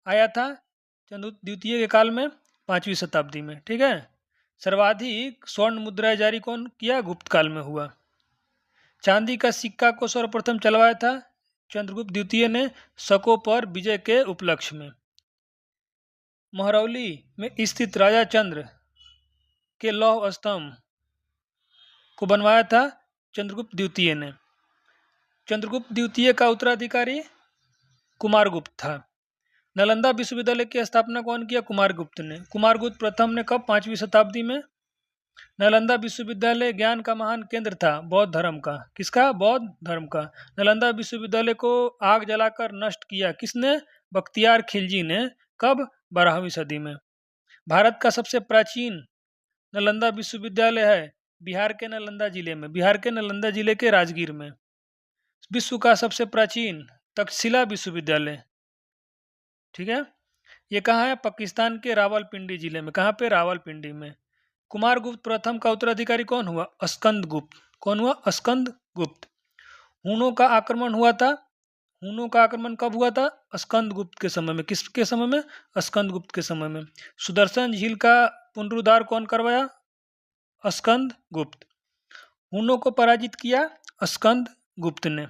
Speaker 1: आया था चंद्रगुप्त द्वितीय के काल में, 5वीं शताब्दी में, ठीक है। सर्वाधिक स्वर्ण मुद्राएं जारी कौन किया? गुप्त काल में हुआ। चांदी का सिक्का को सर्वप्रथम चलवाया था चंद्रगुप्त द्वितीय ने शकों पर विजय के उपलक्ष्य में। महरौली में स्थित राजा चंद्र के लौह स्तंभ को बनवाया था चंद्रगुप्त द्वितीय ने। चंद्रगुप्त द्वितीय का उत्तराधिकारी कुमारगुप्त था। नालंदा विश्वविद्यालय की स्थापना कौन किया? कुमारगुप्त ने। कुमारगुप्त प्रथम ने कब? 5वीं शताब्दी में। नालंदा विश्वविद्यालय ज्ञान का महान केंद्र था, बौद्ध धर्म का। किसका? बौद्ध धर्म का। नालंदा विश्वविद्यालय को आग जलाकर नष्ट किया किसने? बख्तियार खिलजी ने। कब? 12वीं सदी में। भारत का सबसे प्राचीन नालंदा विश्वविद्यालय है बिहार के नालंदा जिले में, बिहार के नालंदा जिले के राजगीर में। विश्व का सबसे प्राचीन तक्षशिला विश्वविद्यालय, ठीक है, ये कहाँ है? पाकिस्तान के रावलपिंडी जिले में। कहाँ पे? रावलपिंडी में। कुमारगुप्त प्रथम का उत्तराधिकारी कौन हुआ? स्कंदगुप्त। कौन हुआ? स्कंदगुप्त। हुनों का आक्रमण हुआ था। हुनों का आक्रमण कब हुआ था? स्कंदगुप्त के समय में। किसके समय में? स्कंदगुप्त के समय में। सुदर्शन झील का पुनरुद्धार कौन करवाया? स्कंदगुप्त। हुनों को पराजित किया स्कंदगुप्त ने।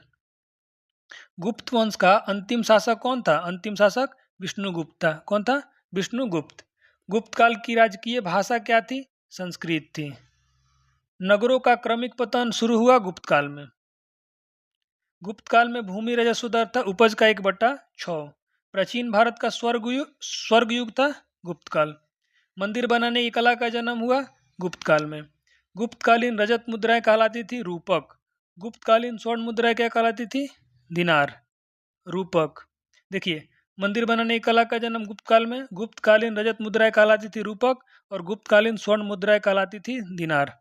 Speaker 1: गुप्त वंश का अंतिम शासक कौन था? अंतिम शासक विष्णुगुप्त था। कौन था? विष्णुगुप्त। गुप्त काल की राजकीय भाषा क्या थी? संस्कृत थी। नगरों का क्रमिक पतन शुरू हुआ गुप्त काल में। गुप्त काल में भूमि राजस्व दर था उपज का 1/6। प्राचीन भारत का स्वर्ग युग था गुप्त काल। मंदिर बनाने की कला का जन्म हुआ गुप्त काल में। गुप्तकालीन रजत मुद्राएं कहलाती थी रूपक। गुप्तकालीन स्वर्ण मुद्राएं क्या कहलाती थी? दिनार, रूपक। देखिए, मंदिर बनाने की कला का जन्म गुप्त काल में। गुप्तकालीन रजत मुद्राएं कहलाती थी रूपक और गुप्तकालीन स्वर्ण मुद्राएं कहलाती थी दिनार।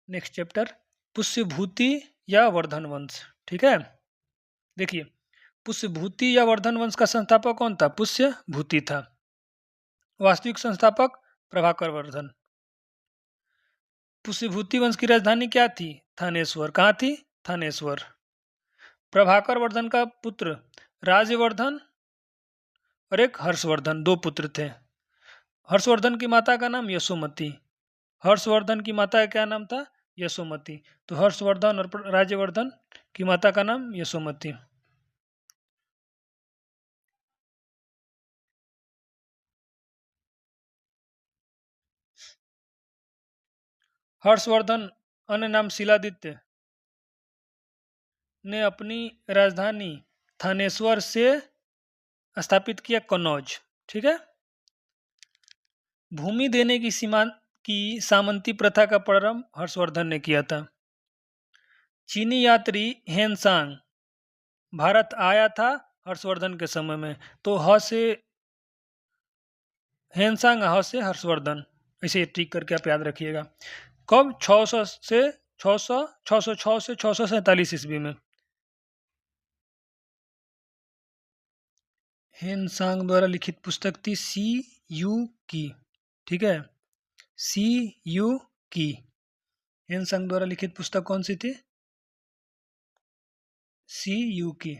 Speaker 1: नेक्स्ट चैप्टर, पुष्यभूति या वर्धन वंश, ठीक है। देखिए, पुष्यभूति या वर्धन वंश का संस्थापक कौन था? पुष्यभूति था। वास्तविक संस्थापक प्रभाकर वर्धन। पुष्यभूति वंश की राजधानी क्या थी? थानेश्वर। कहाँ थी? थानेश्वर। प्रभाकर वर्धन का पुत्र राज्यवर्धन और एक हर्षवर्धन, 2 पुत्र थे। हर्षवर्धन की माता का नाम यशोमती। हर्षवर्धन की माता का क्या नाम था? यशोमती। तो हर्षवर्धन और राज्यवर्धन की माता का नाम यशोमती। हर्षवर्धन अन्य नाम शिलादित्य ने अपनी राजधानी थानेश्वर से स्थापित किया कन्नौज, ठीक है। भूमि देने की सामंती प्रथा का प्रारंभ हर्षवर्धन ने किया था। चीनी यात्री हेनसांग भारत आया था हर्षवर्धन के समय में। तो ह से हेनसांग, ह से हर्षवर्धन, इसे ठीक करके आप याद रखिएगा। कब? 600 से 606 से 647 ईस्वी में। हेनसांग द्वारा लिखित पुस्तक थी सी यू की, ठीक है, सी यू की। हेनसांग द्वारा लिखित पुस्तक कौन सी थी? सी यू की।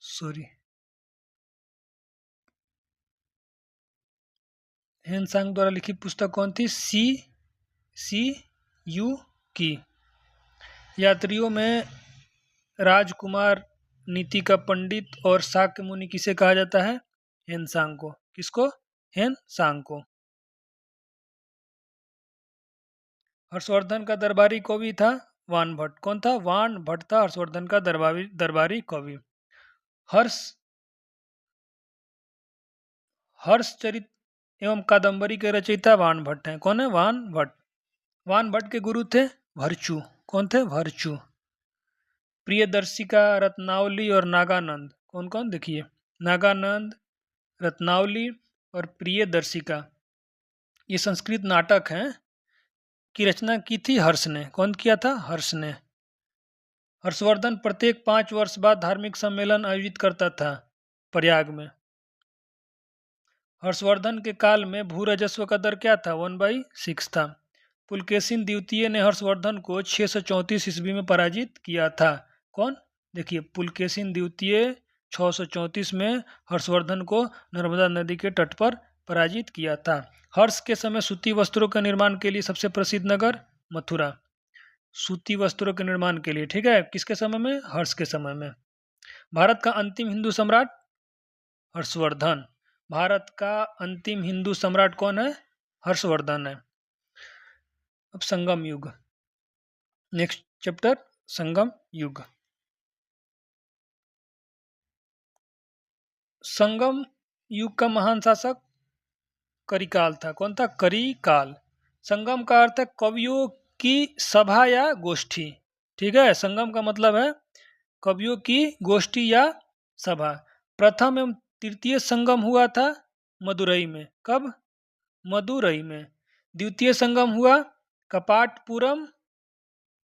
Speaker 1: सॉरी, हेनसांग द्वारा लिखित पुस्तक कौन थी? सी यू की। यात्रियों में राजकुमार, नीति का पंडित और शाक्य मुनि किसे कहा जाता है? हेनसांग को। किसको? हेन सांग को। हर्षवर्धन का दरबारी कवि था वान भट्ट। कौन था? वान भट्ट था हर्षवर्धन का दरबारी कवि। हर्ष हर्षचरित एवं कादंबरी के रचयिता वान भट्ट हैं। कौन है? वान भट्ट। वान भट्ट के गुरु थे भरचू। कौन थे? भरचू। प्रियदर्शिका, रत्नावली और नागानंद। कौन कौन? देखिए, नागानंद, रत्नावली और प्रियदर्शिका, ये संस्कृत नाटक हैं की रचना की थी हर्ष ने। कौन किया था? हर्ष ने। हर्षवर्धन प्रत्येक 5 वर्ष बाद धार्मिक सम्मेलन आयोजित करता था प्रयाग में। हर्षवर्धन के काल में भू राजस्व का दर क्या था? 1/6 था। पुलकेशिन द्वितीय ने हर्षवर्धन को 634 ईस्वी में पराजित किया था। कौन? देखिए, पुलकेशिन द्वितीय 634 में हर्षवर्धन को नर्मदा नदी के तट पर पराजित किया था। हर्ष के समय सूती वस्त्रों के निर्माण के लिए सबसे प्रसिद्ध नगर मथुरा। सूती वस्त्रों के निर्माण के लिए, ठीक है, किसके समय में? हर्ष के समय में। भारत का अंतिम हिंदू सम्राट हर्षवर्धन। भारत का अंतिम हिंदू सम्राट कौन है? हर्षवर्धन है। अब संगम युग, नेक्स्ट चैप्टर, संगम युग। संगम युग का महान शासक करिकाल था। कौन था? करिकाल। संगम का अर्थ है कवियों की सभा या गोष्ठी, ठीक है। संगम का मतलब है कवियों की गोष्ठी या सभा। प्रथम एवं तृतीय संगम हुआ था मदुरई में। कब? मदुरई में। द्वितीय संगम हुआ कपाटपुरम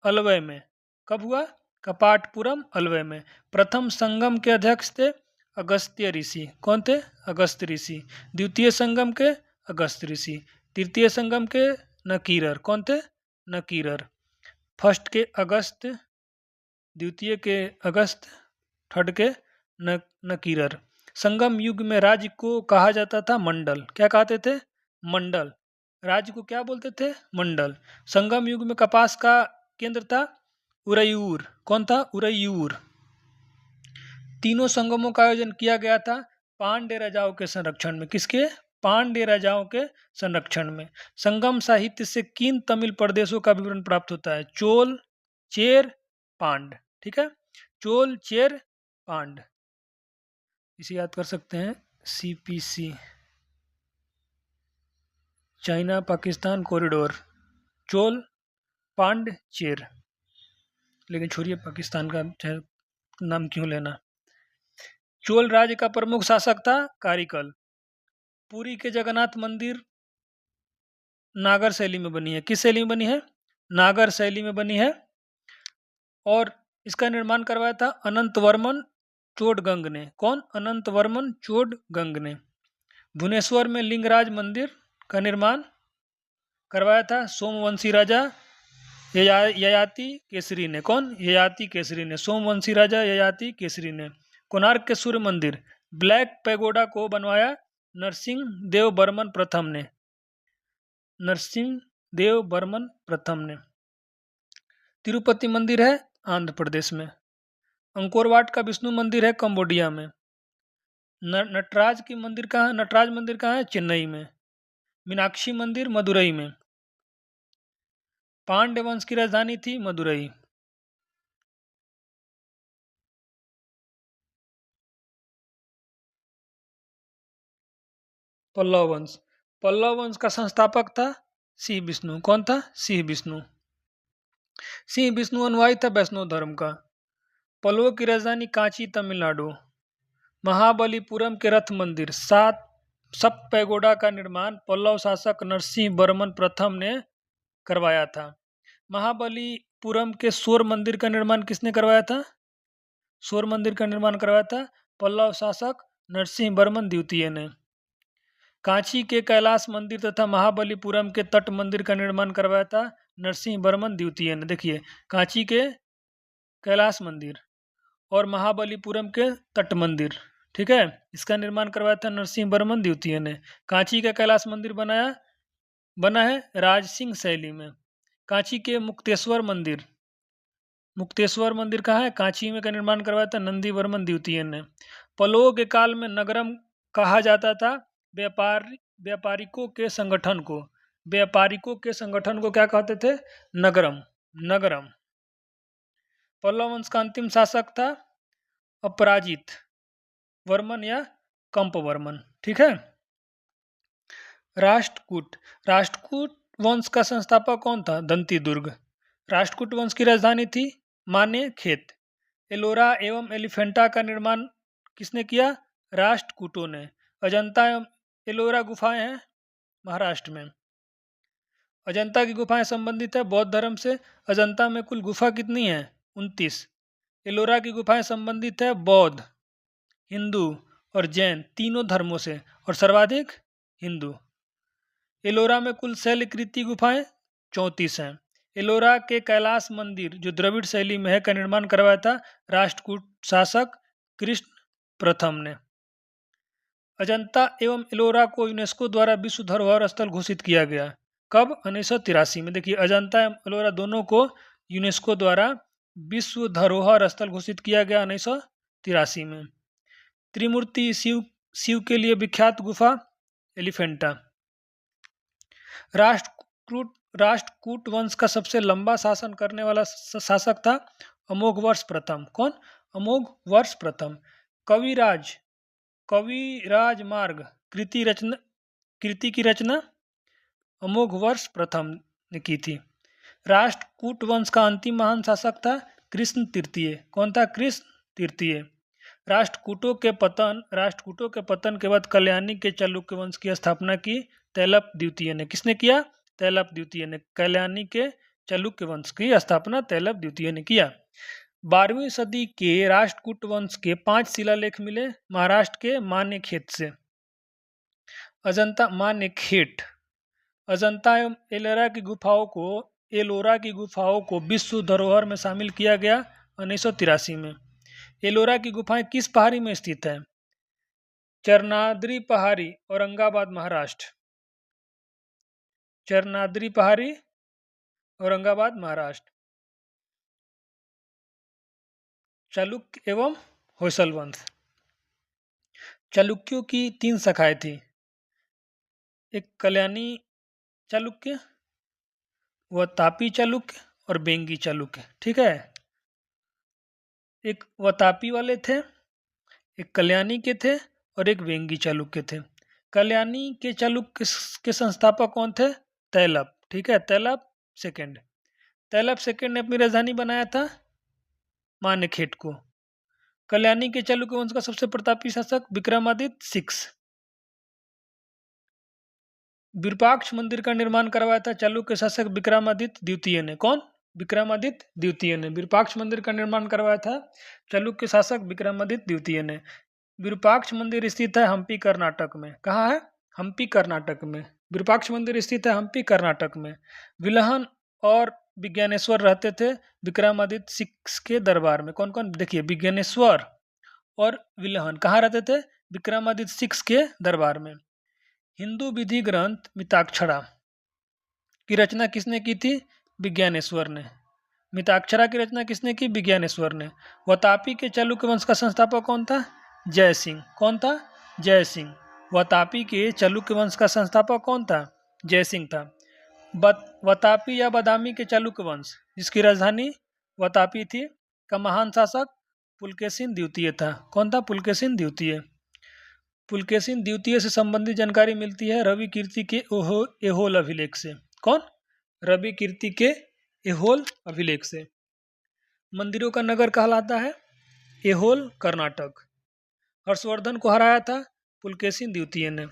Speaker 1: अलवय में। कब हुआ? कपाटपुरम अलवय में। प्रथम संगम के अध्यक्ष थे अगस्त्य ऋषि। कौन थे? अगस्त्य ऋषि। द्वितीय संगम के अगस्त्य ऋषि। तृतीय संगम के नकीरर। कौन थे? नकीरर। फर्स्ट के अगस्त्य, द्वितीय के अगस्त, थर्ड के नकीरर। संगम युग में राज्य को कहा जाता था मंडल। क्या कहते थे? मंडल। राज्य को क्या बोलते थे? मंडल। संगम युग में कपास का केंद्र था उरयूर। कौन था? उरयूर। तीनों संगमों का आयोजन किया गया था पांड्य राजाओं के संरक्षण में। किसके? पांड्य राजाओं के संरक्षण में। संगम साहित्य से किन तमिल प्रदेशों का विवरण प्राप्त होता है? चोल, चेर, पांड, ठीक है। चोल, चेर, पांड, इसे याद कर सकते हैं। CPC, China Pakistan corridor. Chola, Pandya, Chera. लेकिन छोड़िए, पाकिस्तान का नाम क्यों लेना। चोल राज्य का प्रमुख शासक था कारिकल। पुरी के जगन्नाथ मंदिर नागर शैली में बनी है। किस शैली में बनी है? नागर शैली में बनी है। और इसका निर्माण करवाया था अनंतवर्मन चोडगंग ने। कौन? अनंतवर्मन चोडगंग ने। भुवनेश्वर में लिंगराज मंदिर का निर्माण करवाया था सोमवंशी राजा ययाति केसरी ने। कौन? ययाति केसरी ने। सोमवंशी राजा ययाति केसरी ने। कोणार्क के सूर्य मंदिर ब्लैक पैगोडा को बनवाया नरसिंह देव बर्मन प्रथम ने। नरसिंह देव बर्मन प्रथम ने। तिरुपति मंदिर है आंध्र प्रदेश में। अंकोरवाट का विष्णु मंदिर है कंबोडिया में। नटराज की मंदिर कहाँ है? नटराज मंदिर कहाँ है? चेन्नई में। मीनाक्षी मंदिर मदुरई में। पांड्य वंश की राजधानी थी मदुरई। पल्लव वंश। पल्लव वंश का संस्थापक था सिंह विष्णु। कौन था? सिंह विष्णु। सिंह विष्णु अनुयायी था वैष्णव धर्म का। पल्लवों की राजधानी कांची तमिलनाडु। महाबलीपुरम के रथ मंदिर सप्त पैगोडा का निर्माण पल्लव शासक नरसिंह वर्मन प्रथम ने करवाया था। महाबलीपुरम के शोर मंदिर का निर्माण किसने करवाया था? शोर मंदिर का निर्माण करवाया था पल्लव शासक नरसिंह वर्मन द्वितीय ने। कांची के कैलाश मंदिर तथा महाबलीपुरम के तट मंदिर का निर्माण करवाया था नरसिंह वर्मन द्वितीय ने। देखिए, कांची के कैलाश मंदिर और महाबलीपुरम के तट मंदिर, ठीक है, इसका निर्माण करवाया था नरसिंह वर्मन द्वितीय ने। कांची का कैलाश मंदिर बना है राजसिंह शैली में। कांची के मुक्तेश्वर मंदिर कहाँ है? कांची में का निर्माण करवाया था नंदी वर्मन द्वितीय ने। पल्लवों के काल में नगरम कहा जाता था व्यापारिकों के संगठन को क्या कहते थे? नगरम। पल्लव वंश का अंतिम शासक था अपराजित वर्मन या कंपवर्मन। ठीक है। राष्ट्रकूट वंश का संस्थापक कौन था? दंतीदुर्ग। राष्ट्रकूट वंश की राजधानी थी मानेखेत। एलोरा एवं एलिफेंटा का निर्माण किसने किया? राष्ट्रकूटों ने। अजंता एवं एलोरा गुफाएं हैं महाराष्ट्र में। अजंता की गुफाएं संबंधित है बौद्ध धर्म से। अजंता में कुल गुफा कितनी है? 29। एलोरा की गुफाएं संबंधित है बौद्ध, हिंदू और जैन तीनों धर्मों से और सर्वाधिक हिंदू। एलोरा में कुल शैलकृति गुफाएं 34 हैं। एलोरा के कैलाश मंदिर जो द्रविड़ शैली में है का निर्माण करवाया था राष्ट्रकूट शासक कृष्ण प्रथम ने। अजंता एवं एलोरा को यूनेस्को द्वारा विश्व धरोहर स्थल घोषित किया गया। कब? 1983 में। देखिए, अजंता एवं एलोरा दोनों को यूनेस्को द्वारा विश्व धरोहर स्थल घोषित किया गया 1983 में। त्रिमूर्ति शिव के लिए विख्यात गुफा एलिफेंटा। राष्ट्रकूट वंश का सबसे लंबा शासन करने वाला शासक था अमोघवर्ष प्रथम। कौन? अमोघवर्ष प्रथम। कविराज मार्ग कृति की रचना अमोघवर्ष प्रथम ने की थी। राष्ट्रकूट वंश का अंतिम महान शासक था कृष्ण तृतीय। कौन था? कृष्ण तृतीय। राष्ट्रकूटों के पतन के बाद कल्याणी के चालुक्य वंश की स्थापना की तैलप द्वितीय ने। किसने किया? तैलप द्वितीय ने। कल्याणी के चालुक्य वंश की स्थापना तैलप द्वितीय ने किया। 12वीं सदी के राष्ट्रकूट वंश के 5 शिलालेख मिले महाराष्ट्र के मानेखेत से। अजंता एवं एलोरा की गुफाओं को विश्व धरोहर में शामिल किया गया 1983 में। एलोरा की गुफाएं किस पहाड़ी में स्थित है? चरनाद्री पहाड़ी, औरंगाबाद महाराष्ट्र। चरनाद्री पहाड़ी, औरंगाबाद महाराष्ट्र। चालुक्य एवं होयसल वंश। चालुक्यों की 3 शाखाएं थी। एक कल्याणी चालुक्य, वतापी चालुक्य और बेंगी चालुक्य। ठीक है। एक वतापी वाले थे, एक कल्याणी के थे और एक वेंगी चालुक्य थे। कल्याणी के चालुक्य के संस्थापक कौन थे? तैलप। ठीक है। तैलप सेकंड ने अपनी राजधानी बनाया था मानेखेट को। कल्याणी के चालुक्य वंश का सबसे प्रतापी शासक विक्रमादित्य 6। विरूपाक्ष मंदिर का निर्माण करवाया था चालुक्य शासक विक्रमादित्य द्वितीय ने। कौन? विक्रमादित्य द्वितीय ने विरूपाक्ष मंदिर का निर्माण करवाया था चालुक्य शासक विक्रमादित्य द्वितीय ने। विरूपाक्ष मंदिर स्थित है हम्पी कर्नाटक में। कहाँ है? हम्पी कर्नाटक में। विरूपाक्ष मंदिर स्थित है हम्पी कर्नाटक में। विल्हन और विज्ञानेश्वर रहते थे विक्रमादित्य 6 के दरबार में। कौन कौन? देखिए, विज्ञानेश्वर और विल्हन कहाँ रहते थे? विक्रमादित्य 6 के दरबार में। हिंदू विधि ग्रंथ मिताक्षरा की रचना किसने की थी? विज्ञानेश्वर ने। मिताक्षरा की रचना किसने की? विज्ञानेश्वर ने। वतापी के चालुक्य वंश का संस्थापक कौन था? जय सिंह। कौन था? जय सिंह। वतापी के चालुक्य वंश का संस्थापक कौन था? जय सिंह था। वतापी या बादामी के चालुक्य वंश जिसकी राजधानी वतापी थी का महान शासक पुलकेशिन द्वितीय था। कौन था? पुलकेशिन द्वितीय। पुलकेशिन द्वितीय से संबंधित जानकारी मिलती है रवि कीर्ति के एहोल अभिलेख से। कौन? रवि कीर्ति के एहोल अभिलेख से। मंदिरों का नगर कहलाता है एहोल कर्नाटक। हर्षवर्धन को हराया था पुलकेशिन द्वितीय ने।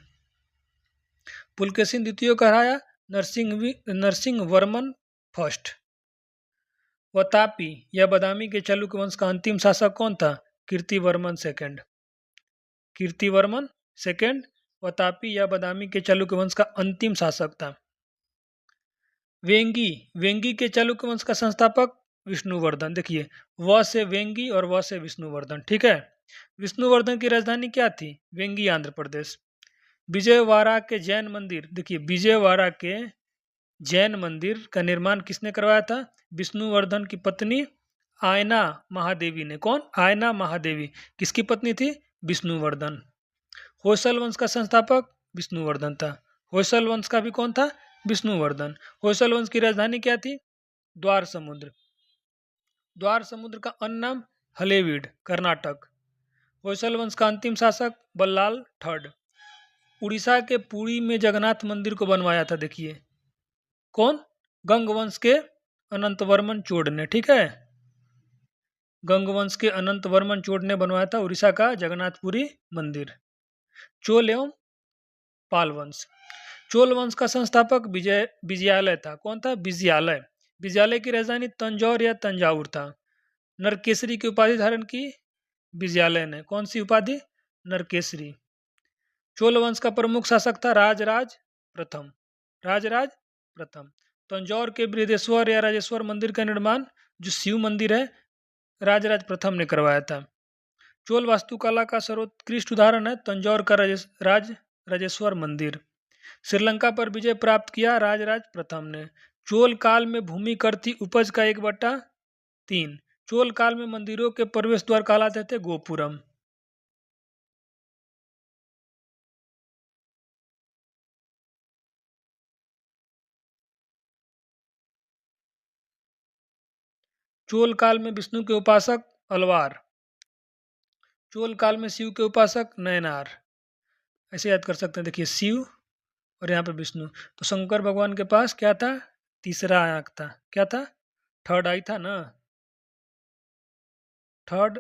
Speaker 1: पुलकेशिन द्वितीय को हराया नरसिंह वर्मन फर्स्ट। वतापी या बादामी के चालुक्य वंश का अंतिम शासक कौन था? कीर्तिवर्मन सेकंड वतापी या बादामी के चालुक्य वंश का अंतिम शासक था। वेंगी के चालुक्य वंश का संस्थापक विष्णुवर्धन। देखिए, व से वेंगी और व से विष्णुवर्धन। ठीक है। विष्णुवर्धन की राजधानी क्या थी? वेंगी, आंध्र प्रदेश। विजयवाड़ा के जैन मंदिर। देखिए, विजयवाड़ा के जैन मंदिर का निर्माण किसने करवाया था? विष्णुवर्धन की पत्नी आयना महादेवी ने। कौन? आयना महादेवी। किसकी पत्नी थी? विष्णुवर्धन। होयसल वंश का संस्थापक विष्णुवर्धन था। होयसल वंश का भी कौन था? विष्णुवर्धन। होयसल वंश की राजधानी क्या थी? द्वार समुद्र। द्वार समुद्र का अन्य नाम हलेवीड, कर्नाटक। होयसल वंश का अंतिम शासक बल्लाल थर्ड। उड़ीसा के पुरी में जगन्नाथ मंदिर को बनवाया था, देखिए कौन? गंग वंश के अनंतवर्मन चोड़ ने, ठीक है। गंग वंश के अनंतवर्मन चोड़ ने बनवाया था उड़ीसा का जगन्नाथपुरी मंदिर। चोल एवं पाल वंश। चोल वंश का संस्थापक विजयालय था। कौन था? विजयालय। विजयालय की राजधानी तंजौर या तंजावुर था। नरकेसरी की उपाधि धारण की विजयालय ने। कौन सी उपाधि? नरकेसरी। चोल वंश का प्रमुख शासक था राजराज प्रथम। राजराज प्रथम। तंजौर के बृहदेश्वर या राजेश्वर मंदिर का निर्माण, जो शिव मंदिर है, राजराज प्रथम ने करवाया था। चोल वास्तुकला का सर्वोत्कृष्ट उदाहरण है तंजौर का राजेश्वर मंदिर। श्रीलंका पर विजय प्राप्त किया राजराज प्रथम ने। चोल काल में भूमि कर थी उपज का 1/3। चोल काल में मंदिरों के प्रवेश द्वार कहलाते थे गोपुरम। चोल काल में विष्णु के उपासक अलवार। चोल काल में शिव के उपासक नयनार। ऐसे याद कर सकते हैं, देखिए शिव और यहाँ पे विष्णु। तो शंकर भगवान के पास क्या था? तीसरा आंख था। क्या था? थर्ड आई था ना, थर्ड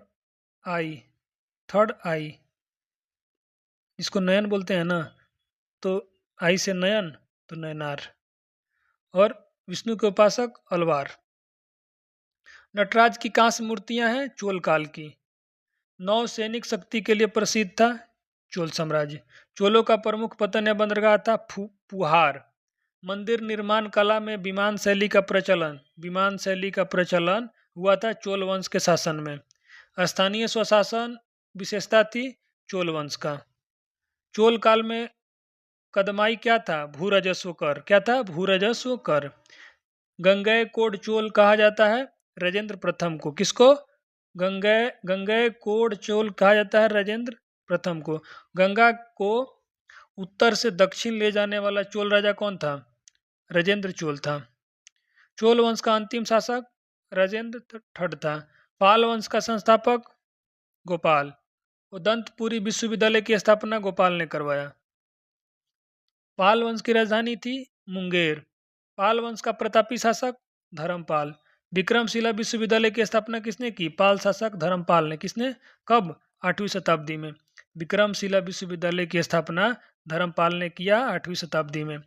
Speaker 1: आई। थर्ड आई, इसको नयन बोलते हैं ना, तो आई से नयन, तो नयनार। और विष्णु के उपासक अलवार। नटराज की कांस्य मूर्तियां हैं चोल काल की। नौ सैनिक शक्ति के लिए प्रसिद्ध था चोल साम्राज्य। चोलों का प्रमुख पतन या बंदरगाह था पुहार। मंदिर निर्माण कला में विमान शैली का प्रचलन हुआ था चोल वंश के शासन में। स्थानीय स्वशासन विशेषता थी चोल वंश का। चोल काल में कदमाई क्या था? भूराजस्व कर। क्या था? भूराजस्व कर। गंगैकोंड चोल कहा जाता है राजेंद्र प्रथम को। किसको? गंगैकोंड चोल कहा जाता है राजेंद्र प्रथम को। गंगा को उत्तर से दक्षिण ले जाने वाला चोल राजा कौन था? राजेंद्र चोल था। चोल वंश का अंतिम शासक राजेंद्र थर्ड था। पाल वंश का संस्थापक गोपाल। उदंतपुरी विश्वविद्यालय की स्थापना गोपाल ने करवाया। पाल वंश की राजधानी थी मुंगेर। पाल वंश का प्रतापी शासक धर्मपाल। विक्रमशिला विश्वविद्यालय की स्थापना किसने की? पाल शासक धर्मपाल ने। किसने? कब? 8वीं शताब्दी में। विक्रमशिला विश्वविद्यालय की स्थापना धर्मपाल ने किया 8वीं शताब्दी में।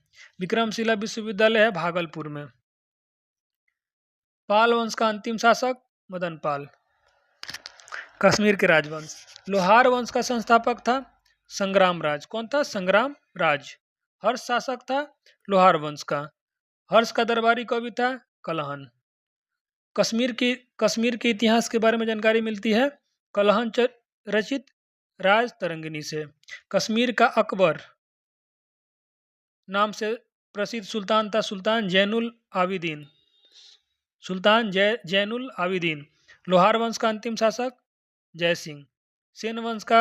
Speaker 1: विक्रमशिला विश्वविद्यालय है भागलपुर में। पाल वंश का अंतिम शासक मदनपाल। कश्मीर के राजवंश। लोहार वंश का संस्थापक था संग्राम राज। कौन था? संग्राम राज। हर्ष शासक था लोहार वंश का। हर्ष का दरबारी कवि था कलहन। कश्मीर के इतिहास के बारे में जानकारी मिलती है कलहन रचित राज तरंगिनी से। कश्मीर का अकबर नाम से प्रसिद्ध सुल्तान था सुल्तान जैनुल आबिदीन। सुल्तान जैनुल आबिदीन। लोहार वंश का अंतिम शासक जय सिंह। सेन वंश का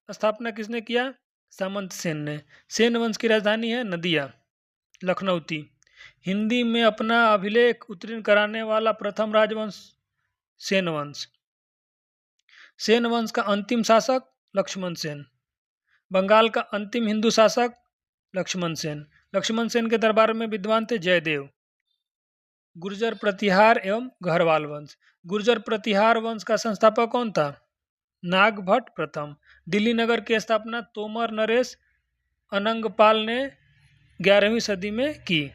Speaker 1: स्थापना किसने किया? सामंत सेन ने। सेन वंश की राजधानी है नदिया, लखनऊती। हिंदी में अपना अभिलेख उत्तीर्ण कराने वाला प्रथम राजवंश सेन वंश। सेन वंश का अंतिम शासक लक्ष्मण सेन। बंगाल का अंतिम हिंदू शासक लक्ष्मण सेन। लक्ष्मण सेन के दरबार में विद्वान थे जयदेव। गुर्जर प्रतिहार एवं गहरवाल वंश। गुर्जर प्रतिहार वंश का संस्थापक कौन था? नागभट्ट प्रथम। दिल्ली नगर की स्थापना तोमर नरेश अनंगपाल ने 11वीं सदी में की।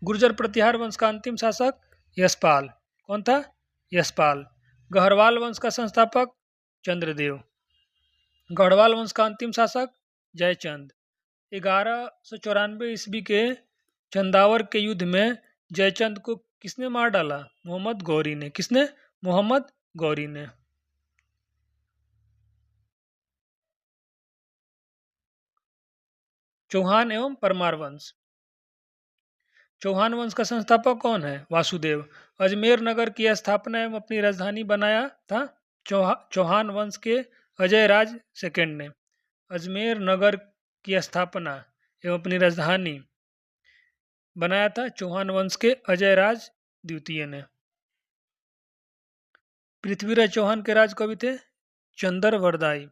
Speaker 1: गुर्जर प्रतिहार वंश का अंतिम शासक यशपाल। कौन था? यशपाल। गहरवाल वंश का संस्थापक चंद्रदेव। गढ़वाल वंश का अंतिम शासक जयचंद। 1194 ईस्वी के चंदावर के युद्ध में जयचंद को किसने मार डाला? मोहम्मद गौरी ने। किसने? मोहम्मद गौरी ने। चौहान एवं परमार वंश। चौहान वंश का संस्थापक कौन है? वासुदेव। अजमेर नगर की स्थापना एवं अपनी राजधानी बनाया था चौहान वंश के अजय राज सेकंड ने। अजमेर नगर की स्थापना एवं अपनी राजधानी बनाया था चौहान वंश के अजयराज द्वितीय ने। पृथ्वीराज चौहान के राज कवि थे चंद्रवरदाई।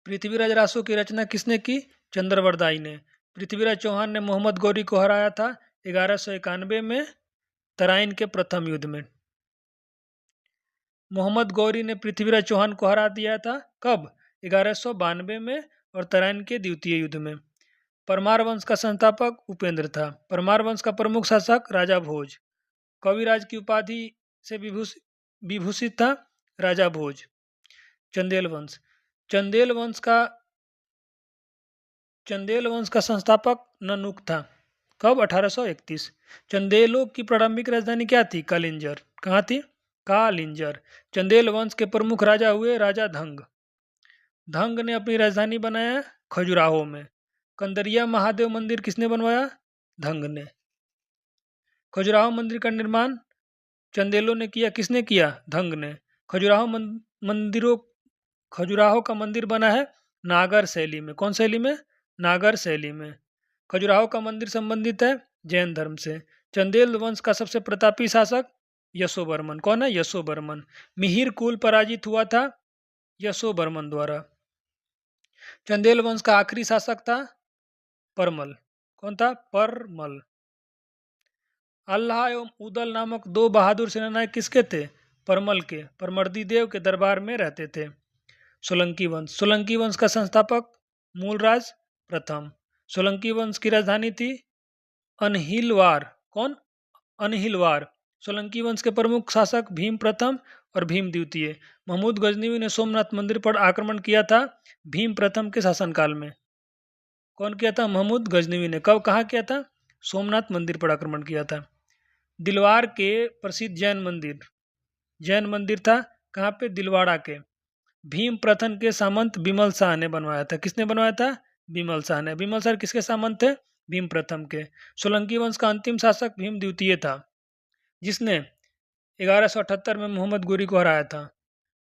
Speaker 1: पृथ्वीराज रासो की रचना किसने की? चंद्रवरदाई ने। पृथ्वीराज चौहान ने मोहम्मद गौरी को हराया था 1191 में तराइन के प्रथम युद्ध में। मोहम्मद गौरी ने पृथ्वीराज चौहान को हरा दिया था कब? 1192 में और तराइन के द्वितीय युद्ध में। परमार वंश का संस्थापक उपेंद्र था। परमार वंश का प्रमुख शासक राजा भोज। कविराज की उपाधि से विभूषित था राजा भोज। चंदेल वंश। चंदेल वंश का संस्थापक ननुक था। कब? 1831। चंदेलों की प्रारंभिक राजधानी क्या थी? कालिंजर। कहाँ थी? कालिंजर। चंदेल वंश के प्रमुख राजा हुए राजा धंग। धंग ने अपनी राजधानी बनाया खजुराहो में। कंदरिया महादेव मंदिर किसने बनवाया? धंग ने। खजुराहो मंदिर का निर्माण चंदेलों ने किया। किसने किया? धंग ने। खजुराहो का मंदिर बना है नागर शैली में। कौन शैली में? नागर शैली में। खजुराहो का मंदिर संबंधित है जैन धर्म से। चंदेल वंश का सबसे प्रतापी शासक यशोवर्मन। कौन है? यशोवर्मन। मिहिर कुल पराजित हुआ था यशोवर्मन द्वारा। चंदेल वंश का आखिरी शासक था परमल। कौन था? परमल। अल्लाह एवं उदल नामक दो बहादुर सेनानायक किसके थे? परमल के। परमर्दी देव के दरबार में रहते थे। सोलंकी वंश। सोलंकी वंश का संस्थापक मूलराज प्रथम। सोलंकी वंश की राजधानी थी अनहिलवार। कौन? अनहिलवार। सोलंकी वंश के प्रमुख शासक भीम प्रथम और भीम द्वितीय। महमूद गजनवी ने सोमनाथ मंदिर पर आक्रमण किया था भीम प्रथम के शासनकाल में। कौन किया था? महमूद गजनवी ने। कब? कहाँ किया था? सोमनाथ मंदिर पर आक्रमण किया था। दिलवार के प्रसिद्ध जैन मंदिर था। कहाँ पे? दिलवाड़ा के। भीम प्रथम के सामंत बिमल शाह ने बनवाया था। किसने बनवाया था? बिमल शाह ने। बिमल शाह किसके सामंत थे? भीम प्रथम के। सोलंकी वंश का अंतिम शासक भीम द्वितीय था जिसने 1178 में मोहम्मद गोरी को हराया था।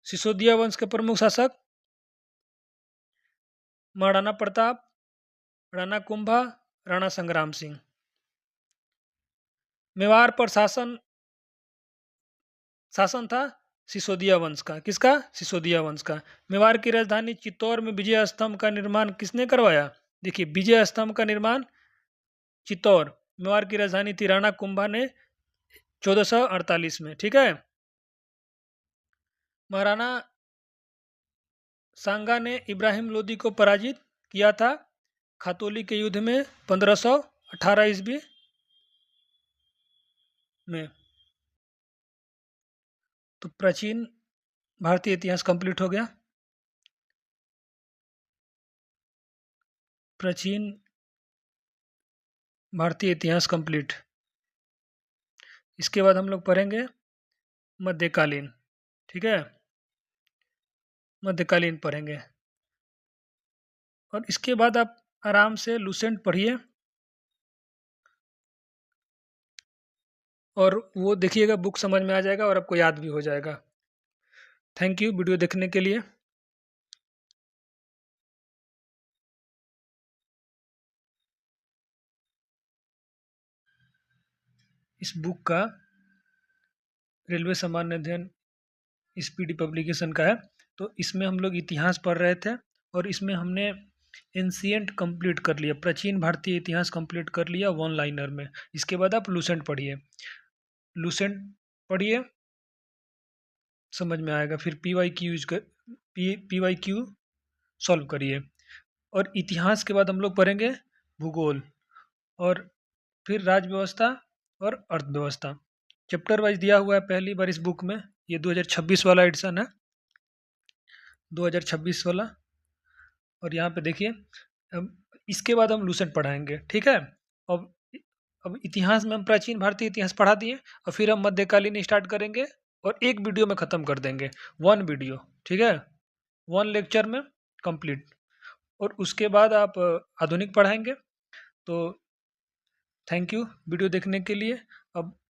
Speaker 1: सिसोदिया वंश के प्रमुख शासक महाराणा प्रताप, राणा कुंभा, राणा संग्राम सिंह। मेवाड़ पर शासन था सिसोदिया वंश का। किसका? सिसोदिया वंश का। मेवाड़ की राजधानी चित्तौड़ में विजय स्तंभ का निर्माण किसने करवाया? देखिए, विजय स्तंभ का निर्माण चित्तौड़। मेवाड़ की राजधानी थी राणा कुंभा ने 1448 में। ठीक है। महाराणा सांगा ने इब्राहिम लोदी को पराजित किया था खातौली के युद्ध में 1518 ईस्वी में। तो प्राचीन भारतीय इतिहास कंप्लीट हो गया। प्राचीन भारतीय इतिहास कंप्लीट। इसके बाद हम लोग पढ़ेंगे मध्यकालीन। ठीक है, मध्यकालीन पढ़ेंगे। और इसके बाद आप आराम से लूसेंट पढ़िए और वो देखिएगा, बुक समझ में आ जाएगा और आपको याद भी हो जाएगा। थैंक यू वीडियो देखने के लिए। इस बुक का रेलवे सामान्य अध्ययन स्पीडी पब्लिकेशन का है। तो इसमें हम लोग इतिहास पढ़ रहे थे और इसमें हमने एंशिएंट कंप्लीट कर लिया, प्राचीन भारतीय इतिहास कंप्लीट कर लिया वन लाइनर में। इसके बाद आप लूसेंट पढ़िए। लूसेंट पढ़िए, समझ में आएगा। फिर PYQ सॉल्व करिए। और इतिहास के बाद हम लोग पढ़ेंगे भूगोल और फिर राज्य व्यवस्था और अर्थव्यवस्था। चैप्टर वाइज दिया हुआ है पहली बार इस बुक में। ये 2026 वाला एडिशन है, 2026 वाला। और यहाँ पे देखिए, इसके बाद हम लूसेंट पढ़ाएंगे। ठीक है। अब इतिहास में हम प्राचीन भारतीय इतिहास पढ़ा दिए और फिर हम मध्यकालीन स्टार्ट करेंगे और एक वीडियो में ख़त्म कर देंगे। वन वीडियो, ठीक है, वन लेक्चर में कंप्लीट। और उसके बाद आप आधुनिक पढ़ाएंगे। तो थैंक यू वीडियो देखने के लिए। अब